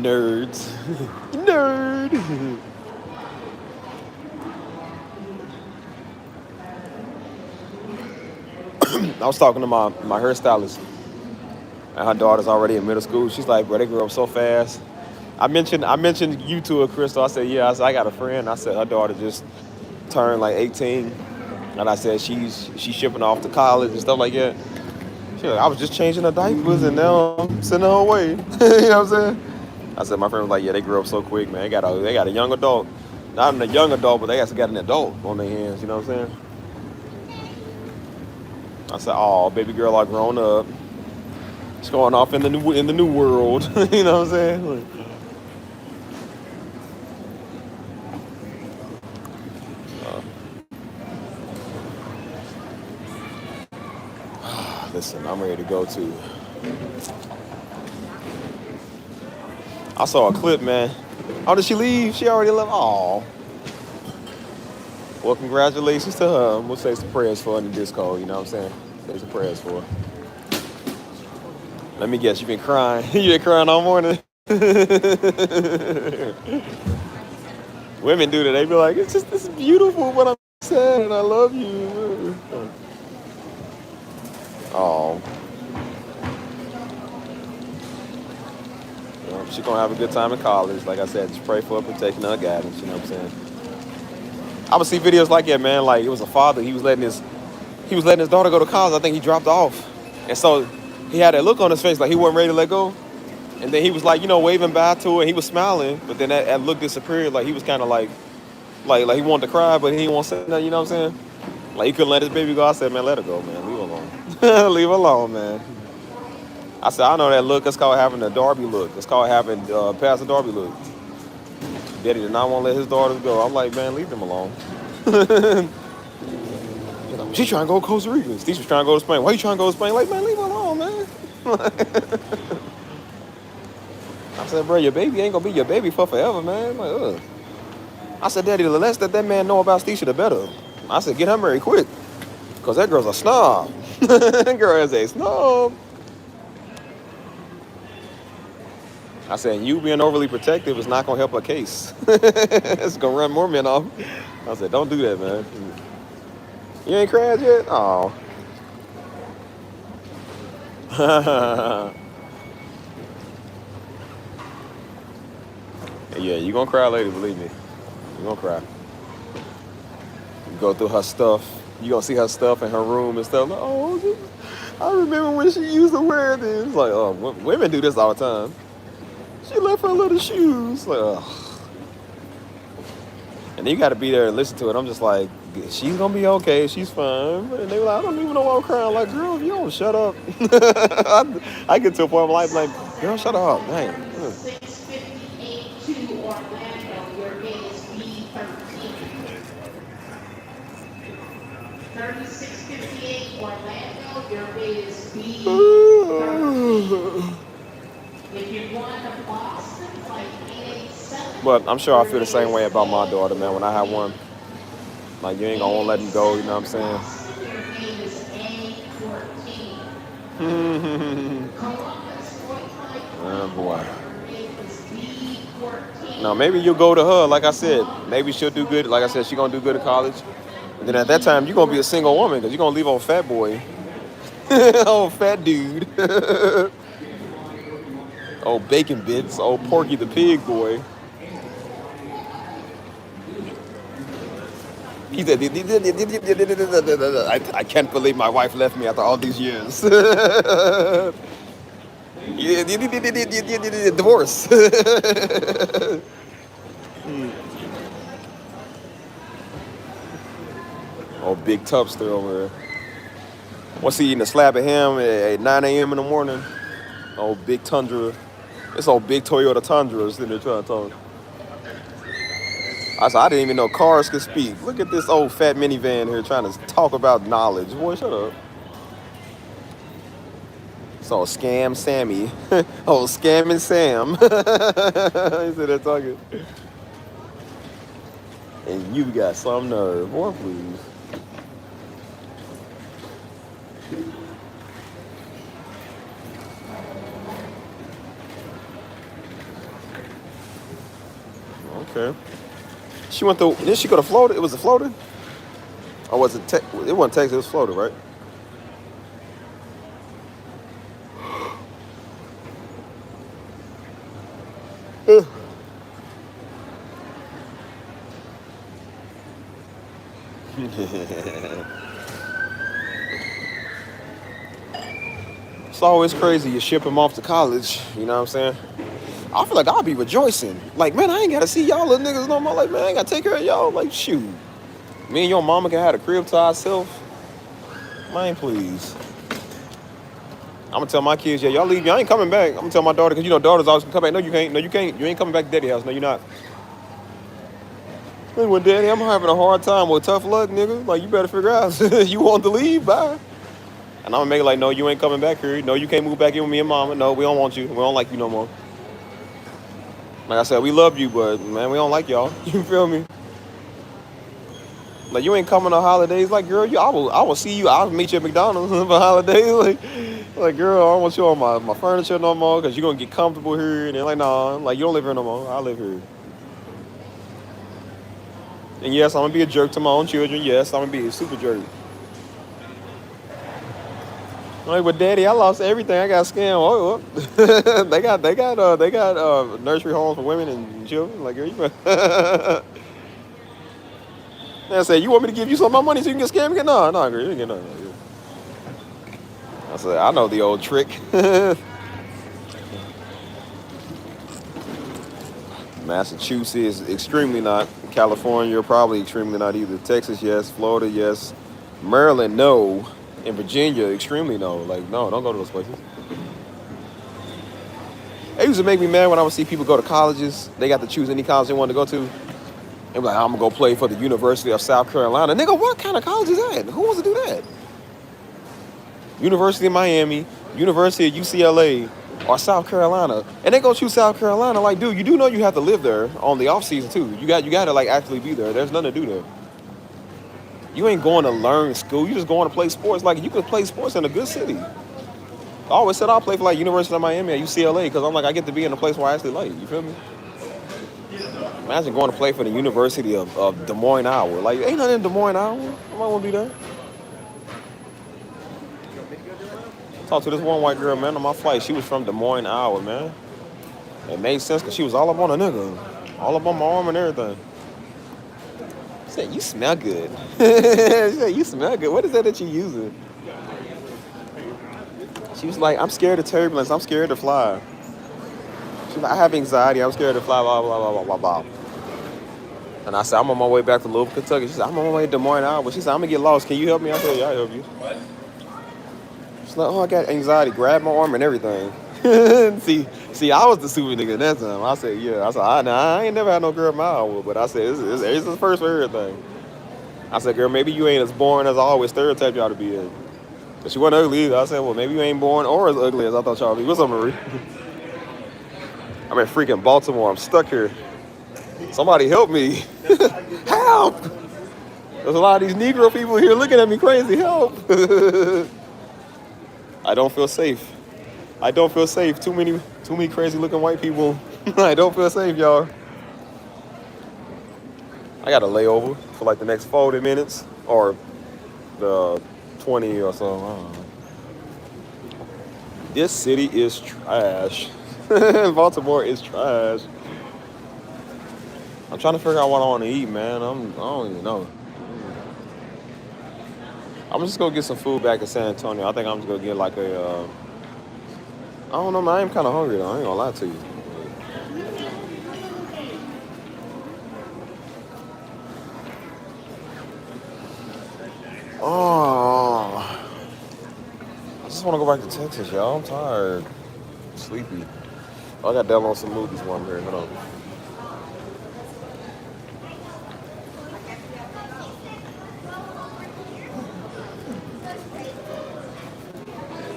Nerds. Nerd. I was talking to my hairstylist, and her daughter's already in middle school. She's like, bro, they grew up so fast. I mentioned you to her, Crystal. I said, yeah. I said, I got a friend. I said her daughter just turned like 18, and I said she's shipping off to college and stuff like that. She like, I was just changing her diapers, and now I'm sending her away. You know what I'm saying? I said my friend was like, yeah, they grew up so quick, man. They got a young adult, not a young adult, but they actually got an adult on their hands. You know what I'm saying? I said, oh, baby girl, are grown up. She's going off in the new world. You know what I'm saying? Like, listen, I'm ready to go to. I saw a clip, man. Oh, did she leave? She already left. Oh. Well, congratulations to her. We'll say some prayers for her in the Discord. You know what I'm saying? Say some prayers for her. Let me guess, you been crying. You been crying all morning. Women do that. They be like, it's beautiful, but I'm sad and I love you. Oh. Well, she's gonna have a good time in college. Like I said, just pray for her protection and her guidance. You know what I'm saying? I would see videos like that, man. Like it was a father. He was letting his daughter go to college. I think he dropped off, and so he had that look on his face like he wasn't ready to let go. And then he was like, waving bye to her. He was smiling, but then that look disappeared. Like he was kind of like he wanted to cry, but he didn't want to say nothing. You know what I'm saying? Like he couldn't let his baby go. I said, man, let her go, man. Leave her alone. Leave her alone, man. I said, I know that look. That's called having a Darby look. It's called having Pastor Darby look. Daddy did not want to let his daughters go. I'm like, man, leave them alone. She trying to go to Costa Rica. Steve was trying to go to Spain. Why you trying to go to Spain? Like, man, leave her alone, man. I said, bro, your baby ain't gonna be your baby for forever, man. Like, ugh. I said, Daddy, the less that man know about Stisha, the better. I said, get her married quick, cause that girl's a snob. That girl is a snob. I said, you being overly protective is not gonna help her case. It's gonna run more men off. I said, don't do that, man. You ain't cried yet? Oh. Yeah, you gonna cry later, believe me. You gonna cry. You go through her stuff. You gonna see her stuff in her room and stuff. Like, oh, I remember when she used to wear this. Like, oh, women do this all the time. She left her little shoes. Like, ugh. And then you gotta be there and listen to it. I'm just like, she's gonna be okay. She's fine. And they were like, I don't even know why I'm crying. Like, girl, if you don't shut up. I get to a point where I'm like, girl, shut up. Dang. 6:58 to Orlando. Your gate is B13. 36:58 Orlando. Your gate is B13. If you're going to Boston, like 887. But I'm sure I feel the same way about my daughter, man. When I have one, like you ain't gonna let him go. You know what I'm saying? Your gate is A14. Oh boy. Now maybe you'll go to her. Like I said, maybe she'll do good. Like I said, she's gonna do good in college. And then at that time, you're gonna be a single woman because you're gonna leave old fat boy, old fat dude, old bacon bits, old Porky the pig boy. He said, I can't believe my wife left me after all these years. Divorce. Oh, big tubster over there. What's he eating? A slab of ham at 9 a.m. in the morning? Oh, big Tundra. It's all big Toyota Tundra sitting there trying to talk. I said, I didn't even know cars could speak. Look at this old fat minivan here trying to talk about knowledge. Boy, shut up. So scam Sammy. Oh, scamming Sam. He said that talking. And you got some nerve. Boy, please. Okay. She went through, did she go to Florida? It was a Florida? Or was it, it wasn't Texas, it was Florida, right? It's always crazy. You ship him off to college. You know what I'm saying? I feel like I'll be rejoicing. Like, man, I ain't got to see y'all little niggas no more. Like, man, I ain't got to take care of y'all. Like, shoot. Me and your mama can have a crib to ourselves. Man, please. I'm going to tell my kids, yeah, y'all leave. Y'all ain't coming back. I'm going to tell my daughter, because, you know, daughters always can come back. No, you can't. No, you can't. You ain't coming back to daddy's house. No, you're not. When daddy, I'm having a hard time with tough luck, nigga. Like, you better figure out. You want to leave? Bye. And I'm going to make it like, no, you ain't coming back here. No, you can't move back in with me and mama. No, we don't want you. We don't like you no more. Like I said, we love you, but, man, we don't like y'all. You feel me? Like, you ain't coming on holidays. Like, girl, I will see you. I'll meet you at McDonald's for holidays. Like, girl, I don't want you on my furniture no more because you're going to get comfortable here. And they're like, nah, like, you don't live here no more. I live here. And yes, I'm going to be a jerk to my own children. Yes, I'm going to be a super jerk. Like, but daddy, I lost everything. I got scammed. Oh, they got nursery homes for women and children. Like, girl, you I said, you want me to give you some of my money so you can get scammed again? No, girl, you ain't get nothing. I said, I know the old trick. Massachusetts, extremely not. California, probably extremely not either. Texas, yes. Florida, yes. Maryland, no. And Virginia, extremely no. Like, no, don't go to those places. It used to make me mad when I would see people go to colleges. They got to choose any college they wanted to go to. They be like, I'm going to go play for the University of South Carolina. Nigga, what kind of college is that? Who wants to do that? University of Miami, University of UCLA, or South Carolina. And they go choose South Carolina. Like, dude, you do know you have to live there on the off season too. You got to like actually be there. There's nothing to do there. You ain't going to learn school. You just going to play sports. Like, you could play sports in a good city. I always said I'll play for like University of Miami or UCLA because I'm like, I get to be in a place where I actually like. You feel me? Imagine going to play for the University of Des Moines, Iowa. Like, ain't nothing in Des Moines, Iowa. I might want to be there. Talked to this one white girl, man, on my flight. She was from Des Moines, Iowa, man. It made sense because she was all up on a nigga. All up on my arm and everything. She said, you smell good. She said, you smell good. What is that you using? She was like, I'm scared of turbulence. I'm scared to fly. She's like, I have anxiety. I'm scared to fly, blah, blah, blah, blah, blah, blah. And I said, I'm on my way back to Louisville, Kentucky. She said, I'm on my way to Des Moines, Iowa. She said, I'm going to get lost. Can you help me? I said, yeah, I'll help you. What? She's like, oh, I got anxiety. Grab my arm and everything. see, I was the super nigga that time. I said, yeah. I said, I ain't never had no girl in my Iowa. But I said, it's the first for everything. I said, girl, maybe you ain't as boring as I always stereotyped y'all to be in. But she wasn't ugly either. I said, well, maybe you ain't born or as ugly as I thought y'all would be. What's up, Marie? I'm in freaking Baltimore. I'm stuck here. Somebody help me. Help! There's a lot of these Negro people here looking at me crazy. Help! I don't feel safe. I don't feel safe. Too many crazy looking white people. I don't feel safe, y'all. I got a layover for like the next 40 minutes or the 20 or so. I don't know. This city is trash. Baltimore is trash. I'm trying to figure out what I want to eat, man. I don't even know. I'm just gonna get some food back in San Antonio. I think I'm just gonna get like a. I don't know, man. I am kind of hungry though. I ain't gonna lie to you. Oh, I just want to go back to Texas, y'all. I'm tired. I'm sleepy. Oh, I got to download some movies while I'm here. Hold on.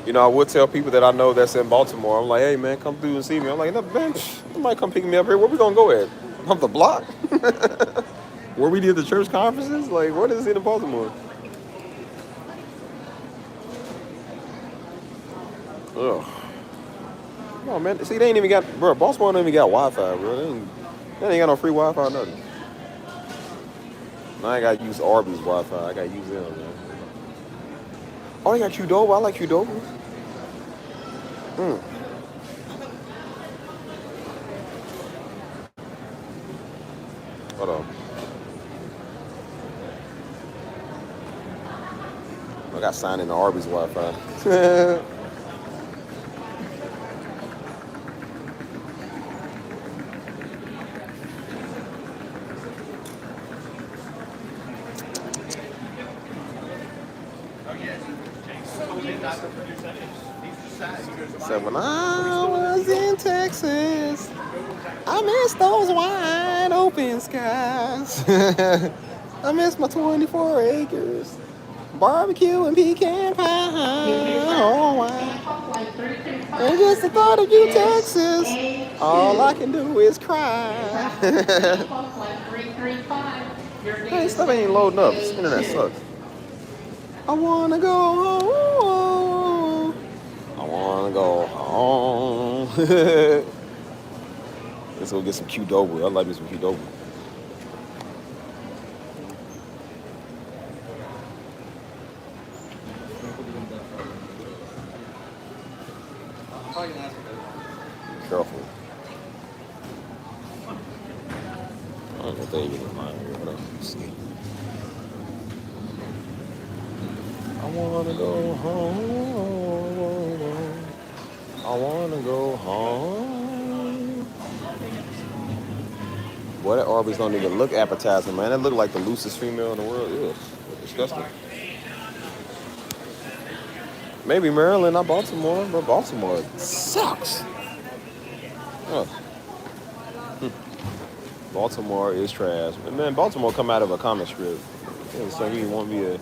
You know, I would tell people that I know that's in Baltimore. I'm like, hey man, come through and see me. I'm like, no, man, somebody come pick me up here. Where we gonna go at? Up the block? Where we did the church conferences? Like, what is it in Baltimore? Ugh. Come on, man. See, they ain't even got, bro. Baltimore don't even got Wi-Fi, bro. They ain't got no free Wi-Fi, nothing. Now I gotta use Arby's Wi-Fi. I gotta use them, man. Oh, they got Qdoba. I like Qdoba. Mm. Hold on. I got signed into Arby's Wi-Fi. So when I was in Texas, I miss those wide open skies. I miss my 24 acres, barbecue and pecan pie. Oh, wow. And just the thought of you, Texas, all I can do is cry. Hey, stuff ain't loading up. This internet sucks. I wanna go home. I wanna go home. Let's go get some Qdoba. I like me some Qdoba. Be careful. I don't know if they even mind here. Hold on. Let's see. I wanna go home. I wanna go home. Boy, that Arby's don't even look appetizing, man. That look like the loosest female in the world. Ew, disgusting. Maybe Maryland, not Baltimore, but Baltimore sucks. Huh. Baltimore is trash. And man, Baltimore come out of a comic strip. So he want me to.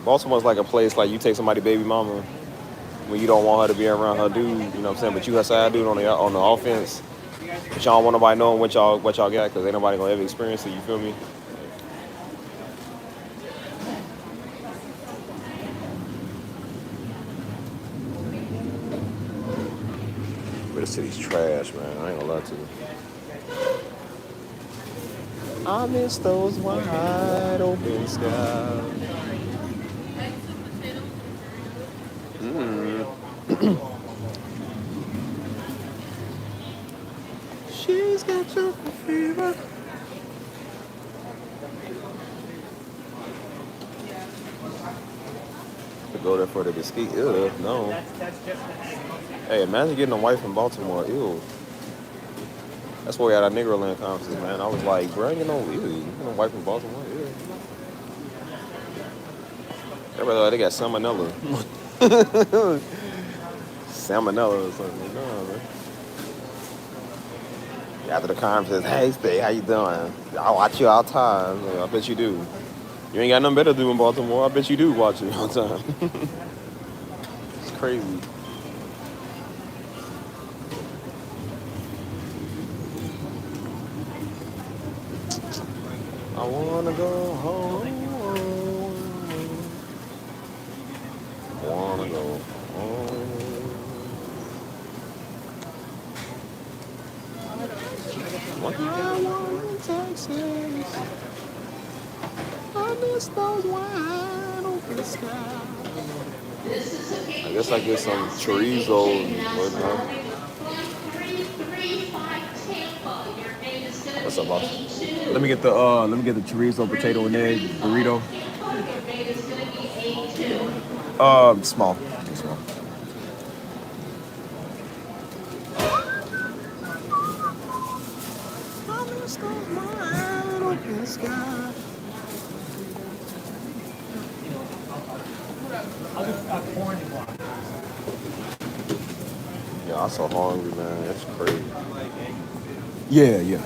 Baltimore's like a place like you take somebody baby mama when you don't want her to be around her dude, you know what I'm saying? But you her side dude on the offense. But y'all don't want nobody knowing what y'all got because ain't nobody gonna ever experience it, you feel me? But the city's trash, man. I ain't gonna lie to you. I miss those wide open skies. She's got chocolate fever. To go there for the biscuit. Ew, no. Hey, imagine getting a wife in Baltimore. Ew. That's why we had our Negro Land conferences, man. I was like, bro, you know, ew, you get a wife in Baltimore. Ew. Everybody like, they got salmonella. Salmonella or something. No, man. After the conference, hey, Stay, how you doing? I watch you all the time. Yeah, I bet you do. You ain't got nothing better to do in Baltimore. I bet you do watch it all the time. It's crazy. I wanna go home. I wanna go home. What I want in Texas. I miss those wide open skies. I guess I get some chorizo and whatnot. What's up, boss? Let me get the chorizo, potato, and egg burrito. Small. Small. I miss those wide open skies. Yeah, I'm so hungry, man. That's crazy. Yeah, yeah.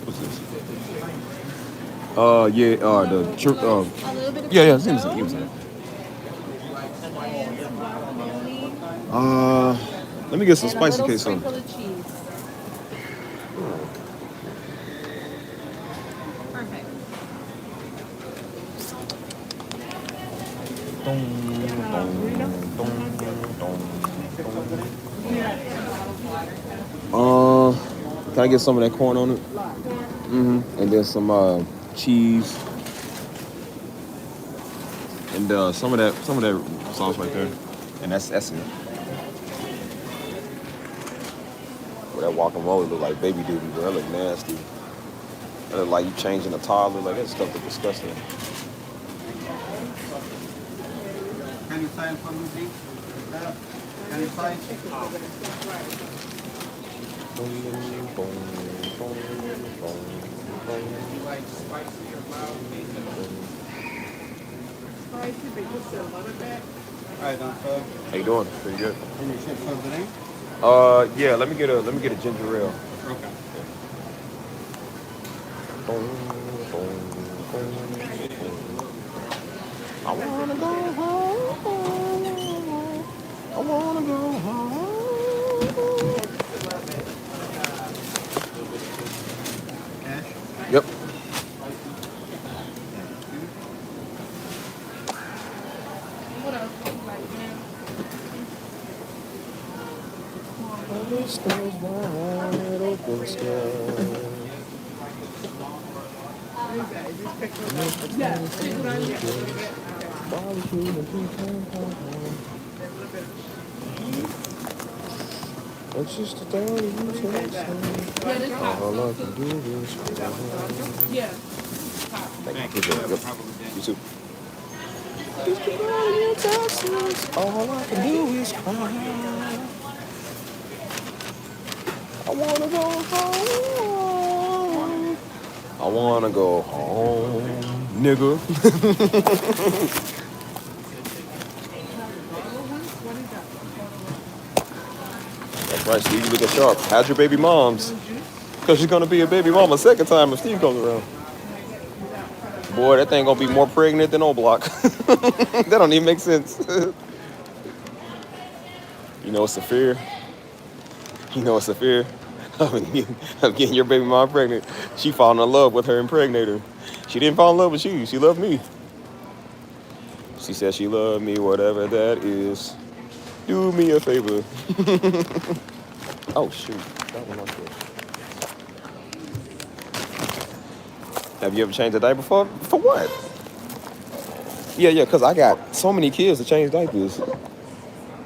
What's this? Yeah, the truth. A little bit of Yeah, yeah. chorizo Give me some. Give me some. and some guacamole Uh, let me get some and a spicy little queso. sprinkle of cheese. Perfect. Uh, can I get some of that corn on it? And then some cheese and some of that sauce right there. And that's it. Well, that guacamole look like baby duty, bro. That look nasty. That look like you changing a toddler. Like that stuff is disgusting. Can you sign for me, please? Can you sign? Spicy, but just a little bit. Right, answer. How you doing? Pretty good. Can you check for the name? Yeah. Let me get a ginger ale. Okay. I wanna go home. I wanna go home. Cash? Yep. What else? Like, yeah, stick it on there a little bit. It's just a thought of you Yeah, this hot all I sauce can too. do is cry. Yeah. Thank you. Yep. You too. Just get out of your Texas. All I can do is cry. I wanna go home. I wanna go home, nigga. That's right, Steve. You look at sharp. How's your baby mom's? Because she's gonna be a baby mom a second time if Steve comes around. Boy, that thing gonna be more pregnant than O Block. That don't even make sense. You know it's a fear. You know it's a fear of getting your baby mom pregnant. She falling in love with her impregnator. She didn't fall in love with you. She loved me. She said she loved me, whatever that is. Do me a favor. Oh shoot, that one up there. Have you ever changed a diaper for? For what? Yeah, yeah, cause I got so many kids to change diapers.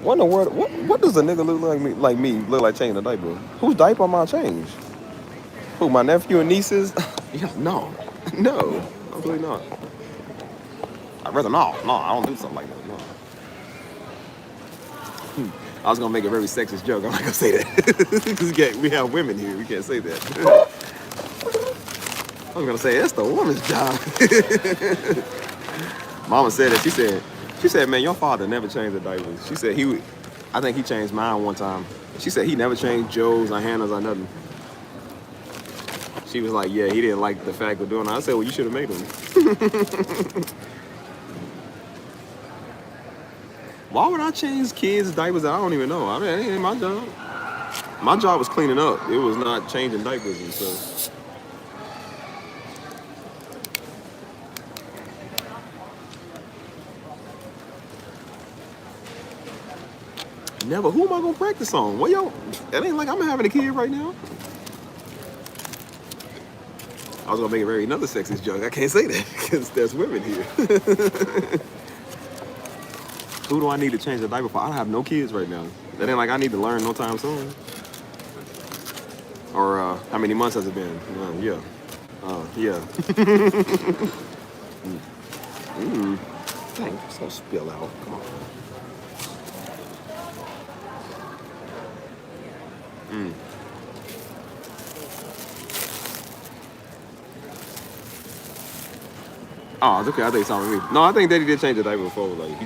What in the world? What does a nigga look like me look like changing a diaper? Whose diaper am I change? Who? My nephew and nieces? Yeah, no, no, absolutely not. I'd rather not. No, I don't do something like that. No. I was gonna make a very sexist joke. I'm not gonna say that because we have women here. We can't say that. I was gonna say it's the woman's job. Mama said it. She said, man, your father never changed the diapers. She said I think he changed mine one time. She said he never changed Joe's or Hannah's or nothing. She was like, yeah, he didn't like the fact of doing it. I said, well, you should have made him. Why would I change kids' diapers? I don't even know. I mean, it ain't my job. My job was cleaning up. It was not changing diapers and stuff. Never. Who am I gonna practice on? Well, yo, it ain't like I'm having a kid right now. I was gonna make a very another sexist joke. I can't say that because there's women here. Who do I need to change the diaper for? I don't have no kids right now. That ain't like I need to learn no time soon. Or how many months has it been? Yeah. Yeah. Dang, it's gonna spill out. Come on. Oh, it's okay. I think it's on me. No, I think Daddy did change the diaper before. Like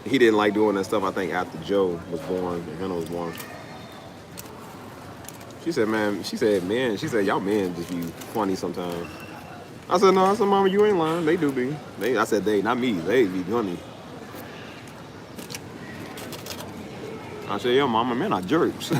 he didn't like doing that stuff. I think after Joe was born and Hannah was born. She said, man, man, she said, y'all men just be funny sometimes. I said, no, I said, Mama, you ain't lying. They do be. I said, they, not me. They be funny. I said, yo, Mama, man, I jerks.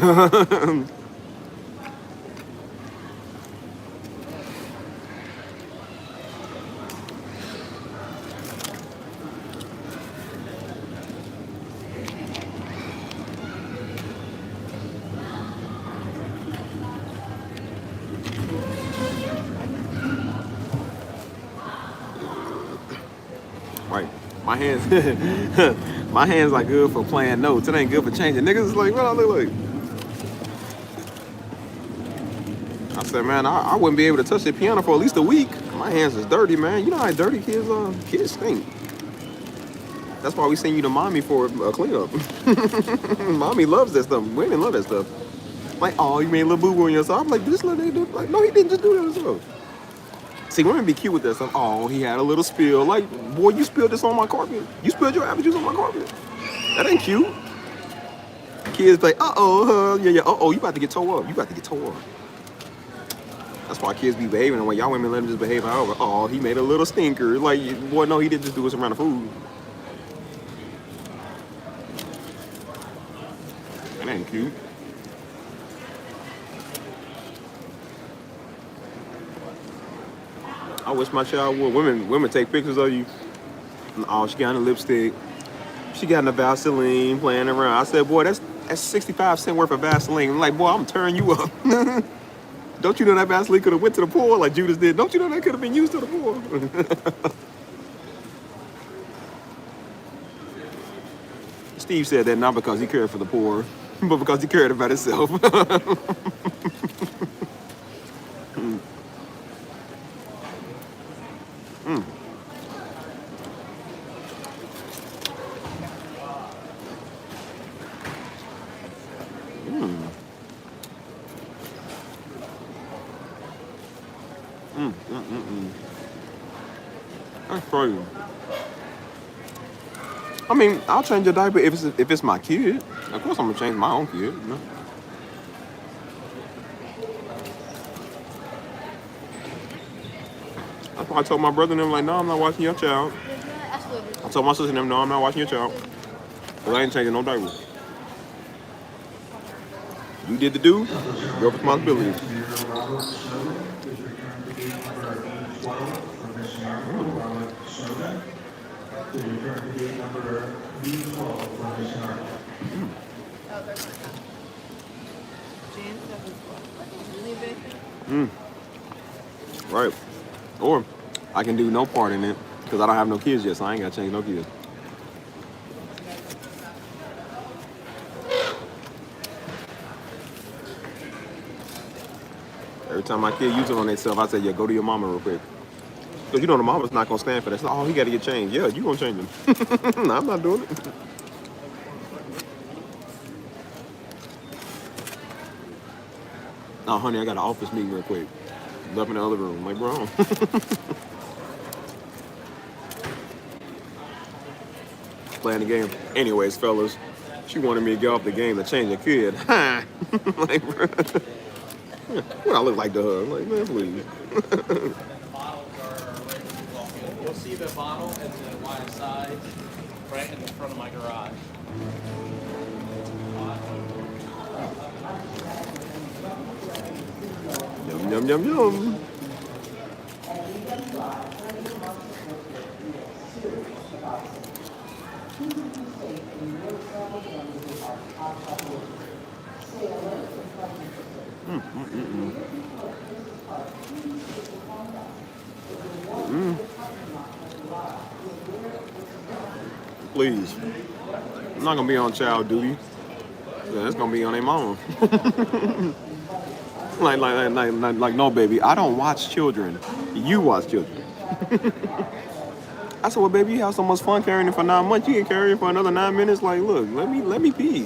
Right. My hands, my hands are good for playing notes. It ain't good for changing. Niggas is like, what I look like? I said, man, I wouldn't be able to touch the piano for at least a week. My hands is dirty, man. You know how dirty kids are? Kids stink. That's why we send you to mommy for a cleanup. Mommy loves that stuff. Women love that stuff. Like, oh, you made a little boo-boo on yourself. I'm like, this little nigga, like, no, he didn't just do that himself. See, women be cute with that stuff. Oh, he had a little spill. Like, boy, you spilled this on my carpet. You spilled your apple juice on my carpet. That ain't cute. Kids like, uh-oh, yeah, uh-oh, you about to get tore up. You about to get tore up. That's why kids be behaving the way y'all women let them just behave however. Oh, he made a little stinker. Like, boy, no, he didn't just do this around the food. That ain't cute. I wish my child would. Women take pictures of you. Oh, she got in the lipstick. She got in the Vaseline playing around. I said, boy, that's 65 cents worth of Vaseline. I'm like, boy, I'm turning you up. Don't you know that Vaseline could have went to the poor like Judas did? Don't you know that could have been used to the poor? Steve said that not because he cared for the poor, but because he cared about himself. That's crazy. I mean, I'll change a diaper if it's my kid. Of course, I'm gonna change my own kid. You know? That's why I told my brother and them, like, no, I'm not watching your child. I told my sister and them, no, I'm not watching your child. Because I ain't changing no diaper. You did the do, your responsibility. Right. Or I can do no part in it because I don't have no kids yet, so I ain't got to change no kids. Every time my kid uses it on themselves, I say, yeah, go to your mama real quick. Because you know the mama's not going to stand for that. So, oh, he got to get changed. Yeah, you going to change him. No, I'm not doing it. Oh, honey, I got an office meeting real quick. Left in the other room. I'm like, bro. Playing the game. Anyways, fellas, she wanted me to get off the game to change a kid. Like, bro. What I look like to her? I'm like, man, please. You'll see the bottle and the wine sides right in the front of my garage. Yum, yum, yum, yum. Please. I'm not gonna be on child duty. Yeah, it's gonna be on their mama. like, no, baby. I don't watch children. You watch children. I said, well, baby, you have so much fun carrying it for 9 months. You can carry it for another 9 minutes. Like, look, let me pee.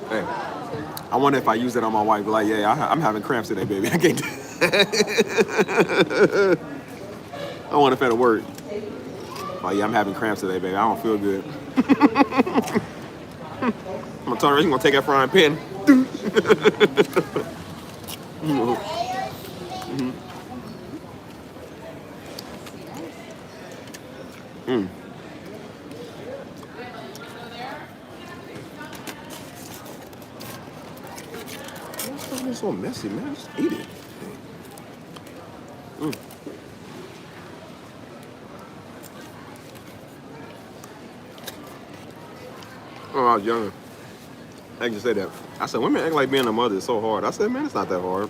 Hey, I wonder if I use it on my wife. Like, yeah, I'm having cramps today, baby. I can't. I wonder if that'll work. Like, yeah, I'm having cramps today, baby. I don't feel good. I'm gonna turn around. She's gonna take that frying pan. Why is this so messy, man? Just eat it. When I was younger, I can say that. I said, women act like being a mother is so hard. I said, man, it's not that hard.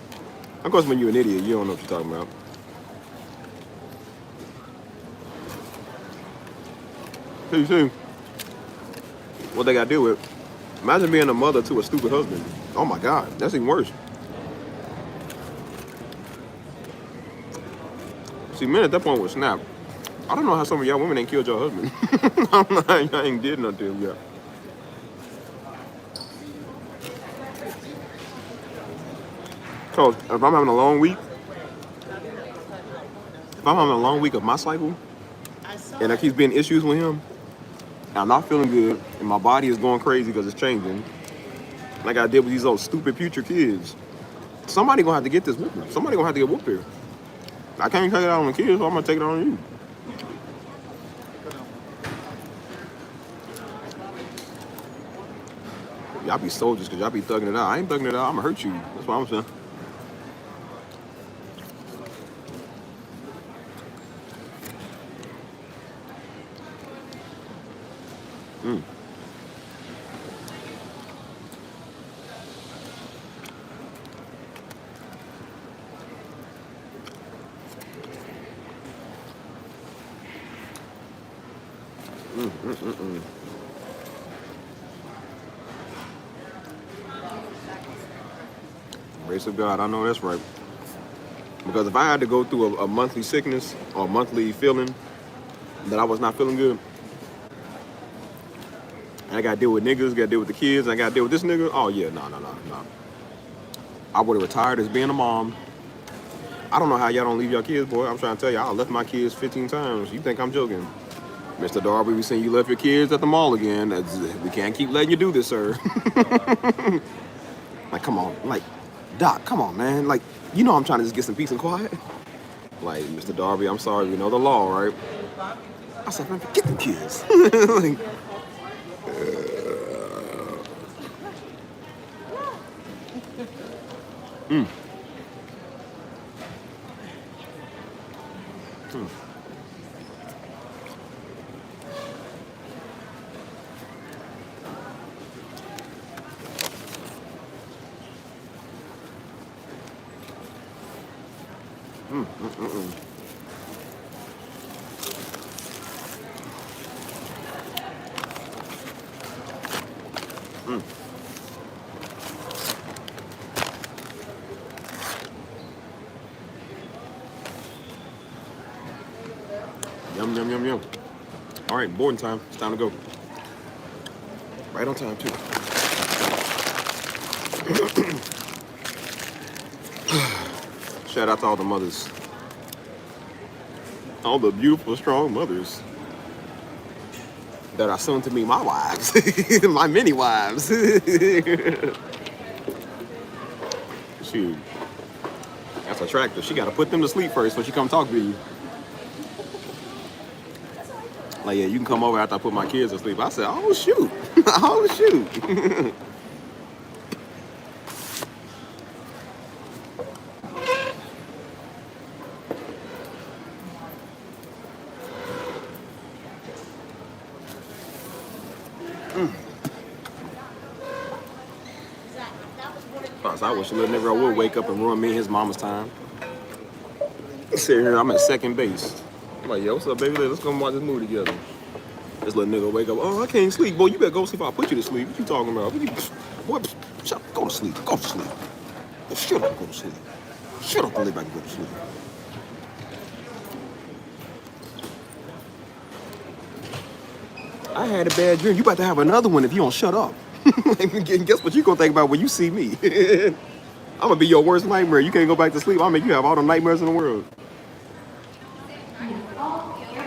Of course, when you're an idiot, you don't know what you're talking about. See, what they got to deal with. Imagine being a mother to a stupid husband. Oh my God, that's even worse. See, men at that point would snap. I don't know how some of y'all women ain't killed your husband. I ain't did nothing to him yet. So if I'm having a long week, of my cycle, and there keeps being issues with him, and I'm not feeling good, and my body is going crazy because it's changing, like I did with these old stupid future kids, somebody gonna have to get this whooping. Somebody gonna have to get whooped here. I can't take it out on the kids, so I'm gonna take it on you. Y'all be soldiers because y'all be thugging it out. I ain't thugging it out. I'm gonna hurt you. That's what I'm saying. Grace of God, I know that's right. Because if I had to go through a monthly sickness or a monthly feeling that I was not feeling good, and I gotta deal with niggas, gotta deal with the kids, and I gotta deal with this nigga, oh yeah, no. I would have retired as being a mom. I don't know how y'all don't leave your kids, boy. I'm trying to tell you, I left my kids 15 times. You think I'm joking? Mr. Darby, we seen you left your kids at the mall again. We can't keep letting you do this, sir. Like, come on. Like, Doc, come on, man. Like, you know I'm trying to just get some peace and quiet. Like, Mr. Darby, I'm sorry. You know the law, right? I said, man, forget the kids. Like, yum, yum, yum, yum. All right, boarding time. It's time to go. Right on time, too. Shout out to all the mothers. All the beautiful, strong mothers that are soon to be my wives. My mini wives. Shoot. That's attractive. She got to put them to sleep first when she come talk to you. Like, yeah, you can come over after I put my kids to sleep. I said, oh, shoot. Oh, shoot. I wish a little nigga would wake up and ruin me and his mama's time. Sitting here, I'm at second base. I'm like, yo, what's up, baby? Let's go watch this movie together. This little nigga wake up, oh, I can't sleep. Boy, you better go to sleep. I'll put you to sleep. What you talking about? Boy, shut up. Go to sleep. Go to sleep. Shut up, go to sleep. Shut up and lay back and go to sleep. I had a bad dream. You about to have another one if you don't shut up. Guess what you gonna think about when you see me? I'm gonna be your worst nightmare. You can't go back to sleep. I'll make you have all the nightmares in the world.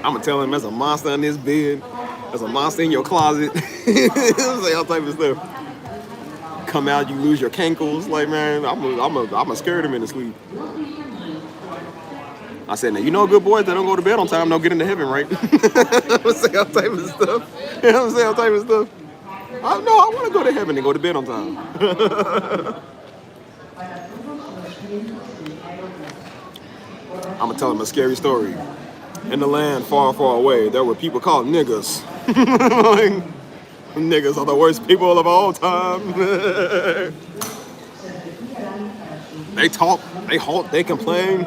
I'm gonna tell him there's a monster in this bed. There's a monster in your closet. Say all type of stuff. Come out, you lose your cankles. Like, man, I'm a scare him into sleep. I said, now, you know good boys that don't go to bed on time don't get into heaven, right? I'm gonna say all type of stuff. You know what I'm saying? All type of stuff. I want to go to heaven and go to bed on time. I'm gonna tell him a scary story. In the land far, far away, there were people called niggas. Like, niggas are the worst people of all time. They talk, they halt, they complain,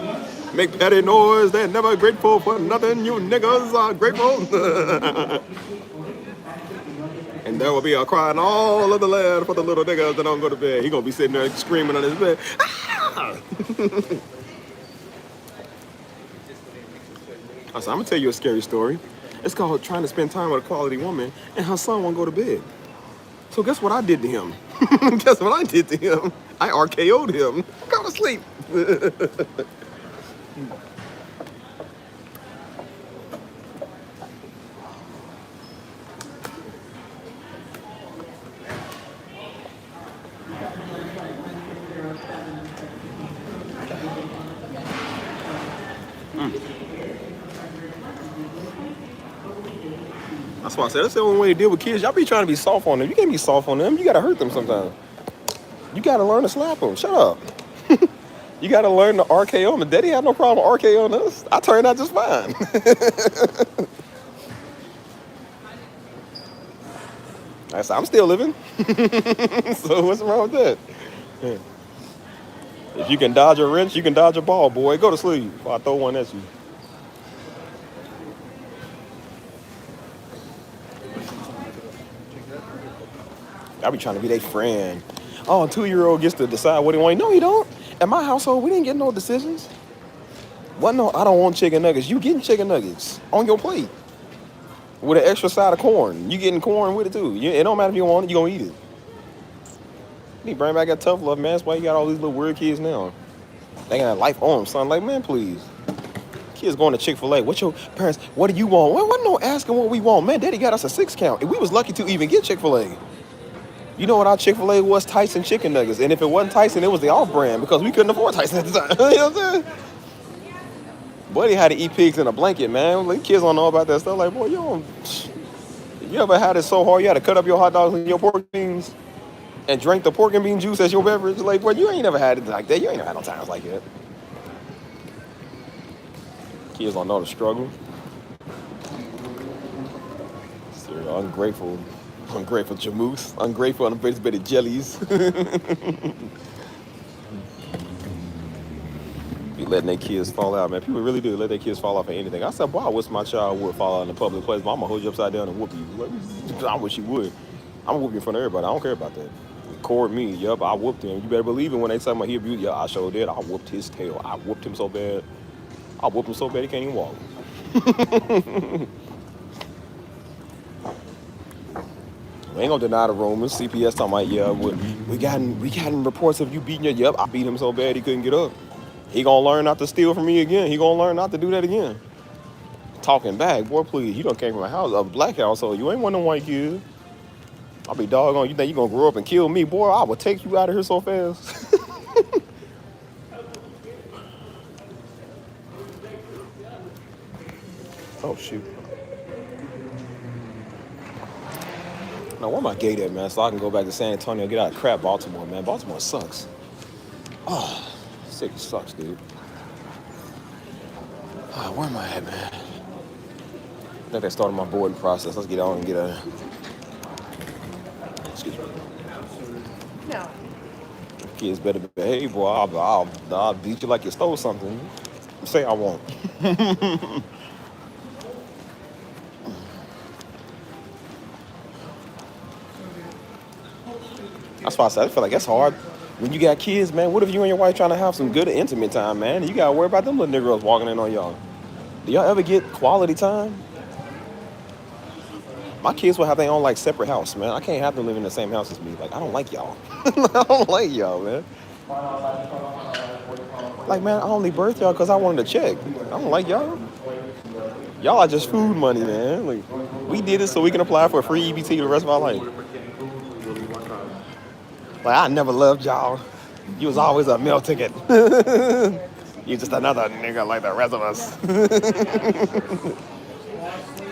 make petty noise. They're never grateful for nothing. You niggas are grateful. And there will be a crying all of the land for the little niggas that don't go to bed. He gonna be sitting there screaming on his bed. Ah! I said, I'm gonna tell you a scary story. It's called trying to spend time with a quality woman and her son won't go to bed. So guess what I did to him? Guess what I did to him? I RKO'd him. Go to sleep. That's why I said that's the only way to deal with kids. Y'all be trying to be soft on them. You can't be soft on them. You gotta hurt them sometimes. You gotta learn to slap them. Shut up. You gotta learn to RKO them. Daddy had no problem RKOing us. I turned out just fine. I said, I'm still living. So what's wrong with that? Yeah. If you can dodge a wrench, you can dodge a ball, boy. Go to sleep. Or I throw one at you. I be trying to be their friend. Oh, a 2-year-old gets to decide what he wants. No, he don't. In my household, we didn't get no decisions. What? No, I don't want chicken nuggets. You getting chicken nuggets on your plate with an extra side of corn. You getting corn with it too. It don't matter if you want it, you gonna eat it. You need to bring back that tough love, man. That's why you got all these little weird kids now. They got life on them, son. Like, man, please. Kids going to Chick-fil-A. What your parents? What do you want? Well, wasn't no asking what we want, man. Daddy got us a 6 count, and we was lucky to even get Chick-fil-A. You know what our Chick-fil-A was? Tyson chicken nuggets. And if it wasn't Tyson, it was the off-brand because we couldn't afford Tyson at the time. You know what I'm saying? Buddy had to eat pigs in a blanket, man. Like, kids don't know about that stuff. Like, boy, you ever had it so hard you had to cut up your hot dogs and your pork beans and drink the pork and bean juice as your beverage? Like, boy, you ain't never had it like that. You ain't never had no times like that. Kids don't know the struggle. They're ungrateful. Ungrateful jamoose. Ungrateful on the bit of jellies. Be letting their kids fall out, man. People really do let their kids fall out for anything. I said, boy, I wish my child would fall out in a public place, but I'm gonna hold you upside down and whoop you. I wish you would. I'm gonna whoop you in front of everybody. I don't care about that. Record me. Yup, I whooped him. You better believe it when they say my he abused. Yeah, I sure did. I whooped his tail. I whooped him so bad. I whooped him so bad he can't even walk. We ain't gonna deny the rumors. CPS talking about, yeah, we gotten reports of you beating your. Yep, I beat him so bad he couldn't get up. He gonna learn not to steal from me again. He gonna learn not to do that again. Talking back, boy, please. You done came from a house, a black household. You ain't one of them white kids. I'll be doggone. You think you gonna grow up and kill me, boy? I will take you out of here so fast. Oh shoot. Now, where am I gate at, man? So I can go back to San Antonio, get out of crap Baltimore, man. Baltimore sucks. Oh, city sucks, dude. Where am I at, man? I think they started my boarding process. Let's get on and get a... Excuse me. No. Kids better behave, boy. I'll beat you like you stole something. Say I won't. That's why I said I feel like that's hard. When you got kids, man, what if you and your wife trying to have some good intimate time, man? You gotta worry about them little niggas walking in on y'all. Do y'all ever get quality time? My kids will have their own like separate house, man. I can't have them live in the same house as me. Like I don't like y'all. I don't like y'all, man. Like man, I only birthed y'all because I wanted to check. I don't like y'all. Y'all are just food money, man. Like we did it so we can apply for a free EBT the rest of our life. Like I never loved y'all. You was always a meal ticket. You just another nigga like the rest of us.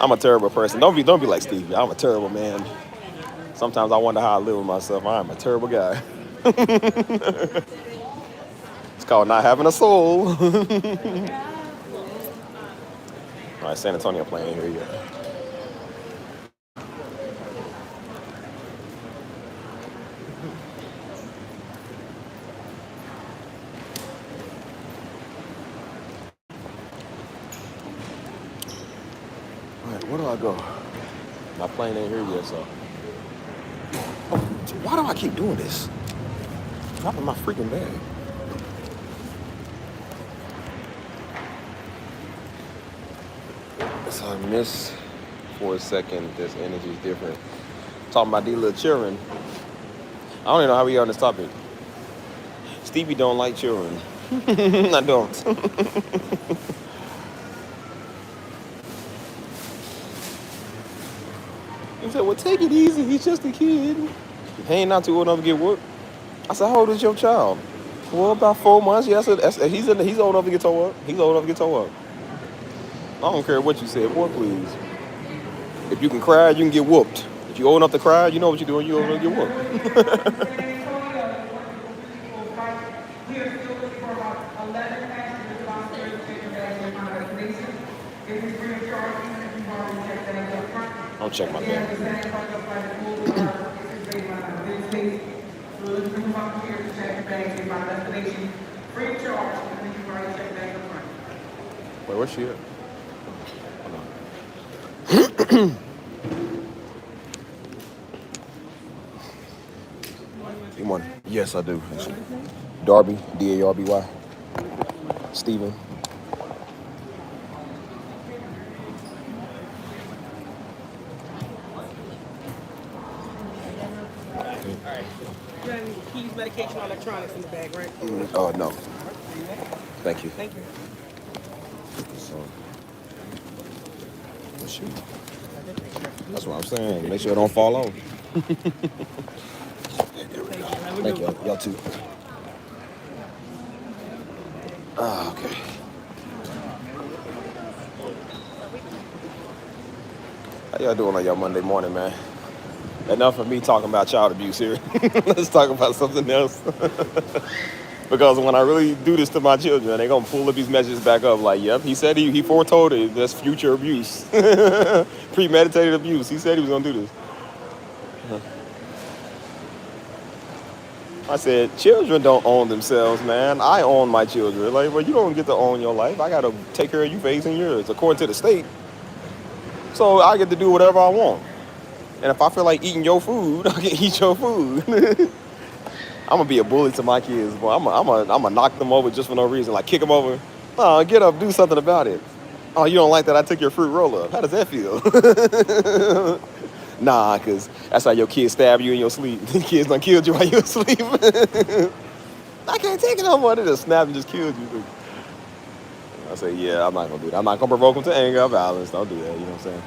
I'm a terrible person. Don't be like Stevie. I'm a terrible man. Sometimes I wonder how I live with myself. I'm a terrible guy. It's called not having a soul. All right, San Antonio playing here. Yeah. All right, where do I go? My plane ain't here yet, so. Oh, why do I keep doing this? Dropping my freaking bag. So I missed for a second. This energy is different. Talking about these little children. I don't even know how we got on this topic. Stevie don't like children. I don't. He said, well, take it easy. He's just a kid. He ain't not too old enough to get whooped. I said, how old is your child? Well, about 4 months. Yeah, I said, he's old enough to get towed up. He's old enough to get towed up. I don't care what you said. Boy, please. If you can cry, you can get whooped. If you're old enough to cry, you know what you're doing. You're old enough to get whooped. Don't check my bag. Wait, where's she at? Good morning. Yes, I do. Darby, D-A-R-B-Y. Steven. You have any keys, medication, or electronics in the bag, right? Oh, no. Thank you. Thank you. So, well, shoot. That's what I'm saying. Make sure it don't fall off. Thank you. Y'all too. Ah, okay. How y'all doing on y'all Monday morning, man? Enough of me talking about child abuse here. Let's talk about something else. Because when I really do this to my children, they're going to pull up these messages back up like, yep, he said he foretold it. That's future abuse. Premeditated abuse. He said he was going to do this. I said, children don't own themselves, man. I own my children. Like, well, you don't get to own your life. I got to take care of you for 18 years, according to the state. So I get to do whatever I want. And if I feel like eating your food, I can eat your food. I'm going to be a bully to my kids, boy. I'm gonna knock them over just for no reason. Like, kick them over. Oh, get up, do something about it. Oh, you don't like that I took your fruit roll up. How does that feel? Nah, because that's how your kids stab you in your sleep. Kids done killed you while you were asleep. I can't take it no more. They just snapped and just killed you. I say, yeah, I'm not going to do that. I'm not going to provoke them to anger or violence. Don't do that, you know what I'm saying?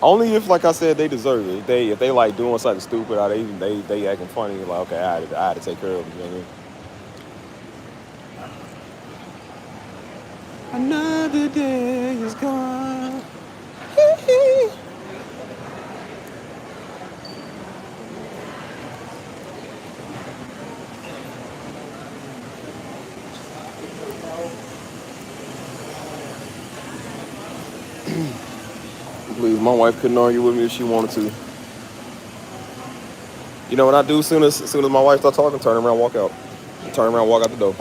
Only if, like I said, they deserve it. If they like doing something stupid or they acting funny, like, okay, I had to take care of them, you know what I mean? Another day is gone. Please, my wife couldn't argue with me if she wanted to. You know what I do as soon as my wife starts talking, turn around, walk out. Turn around, walk out the door.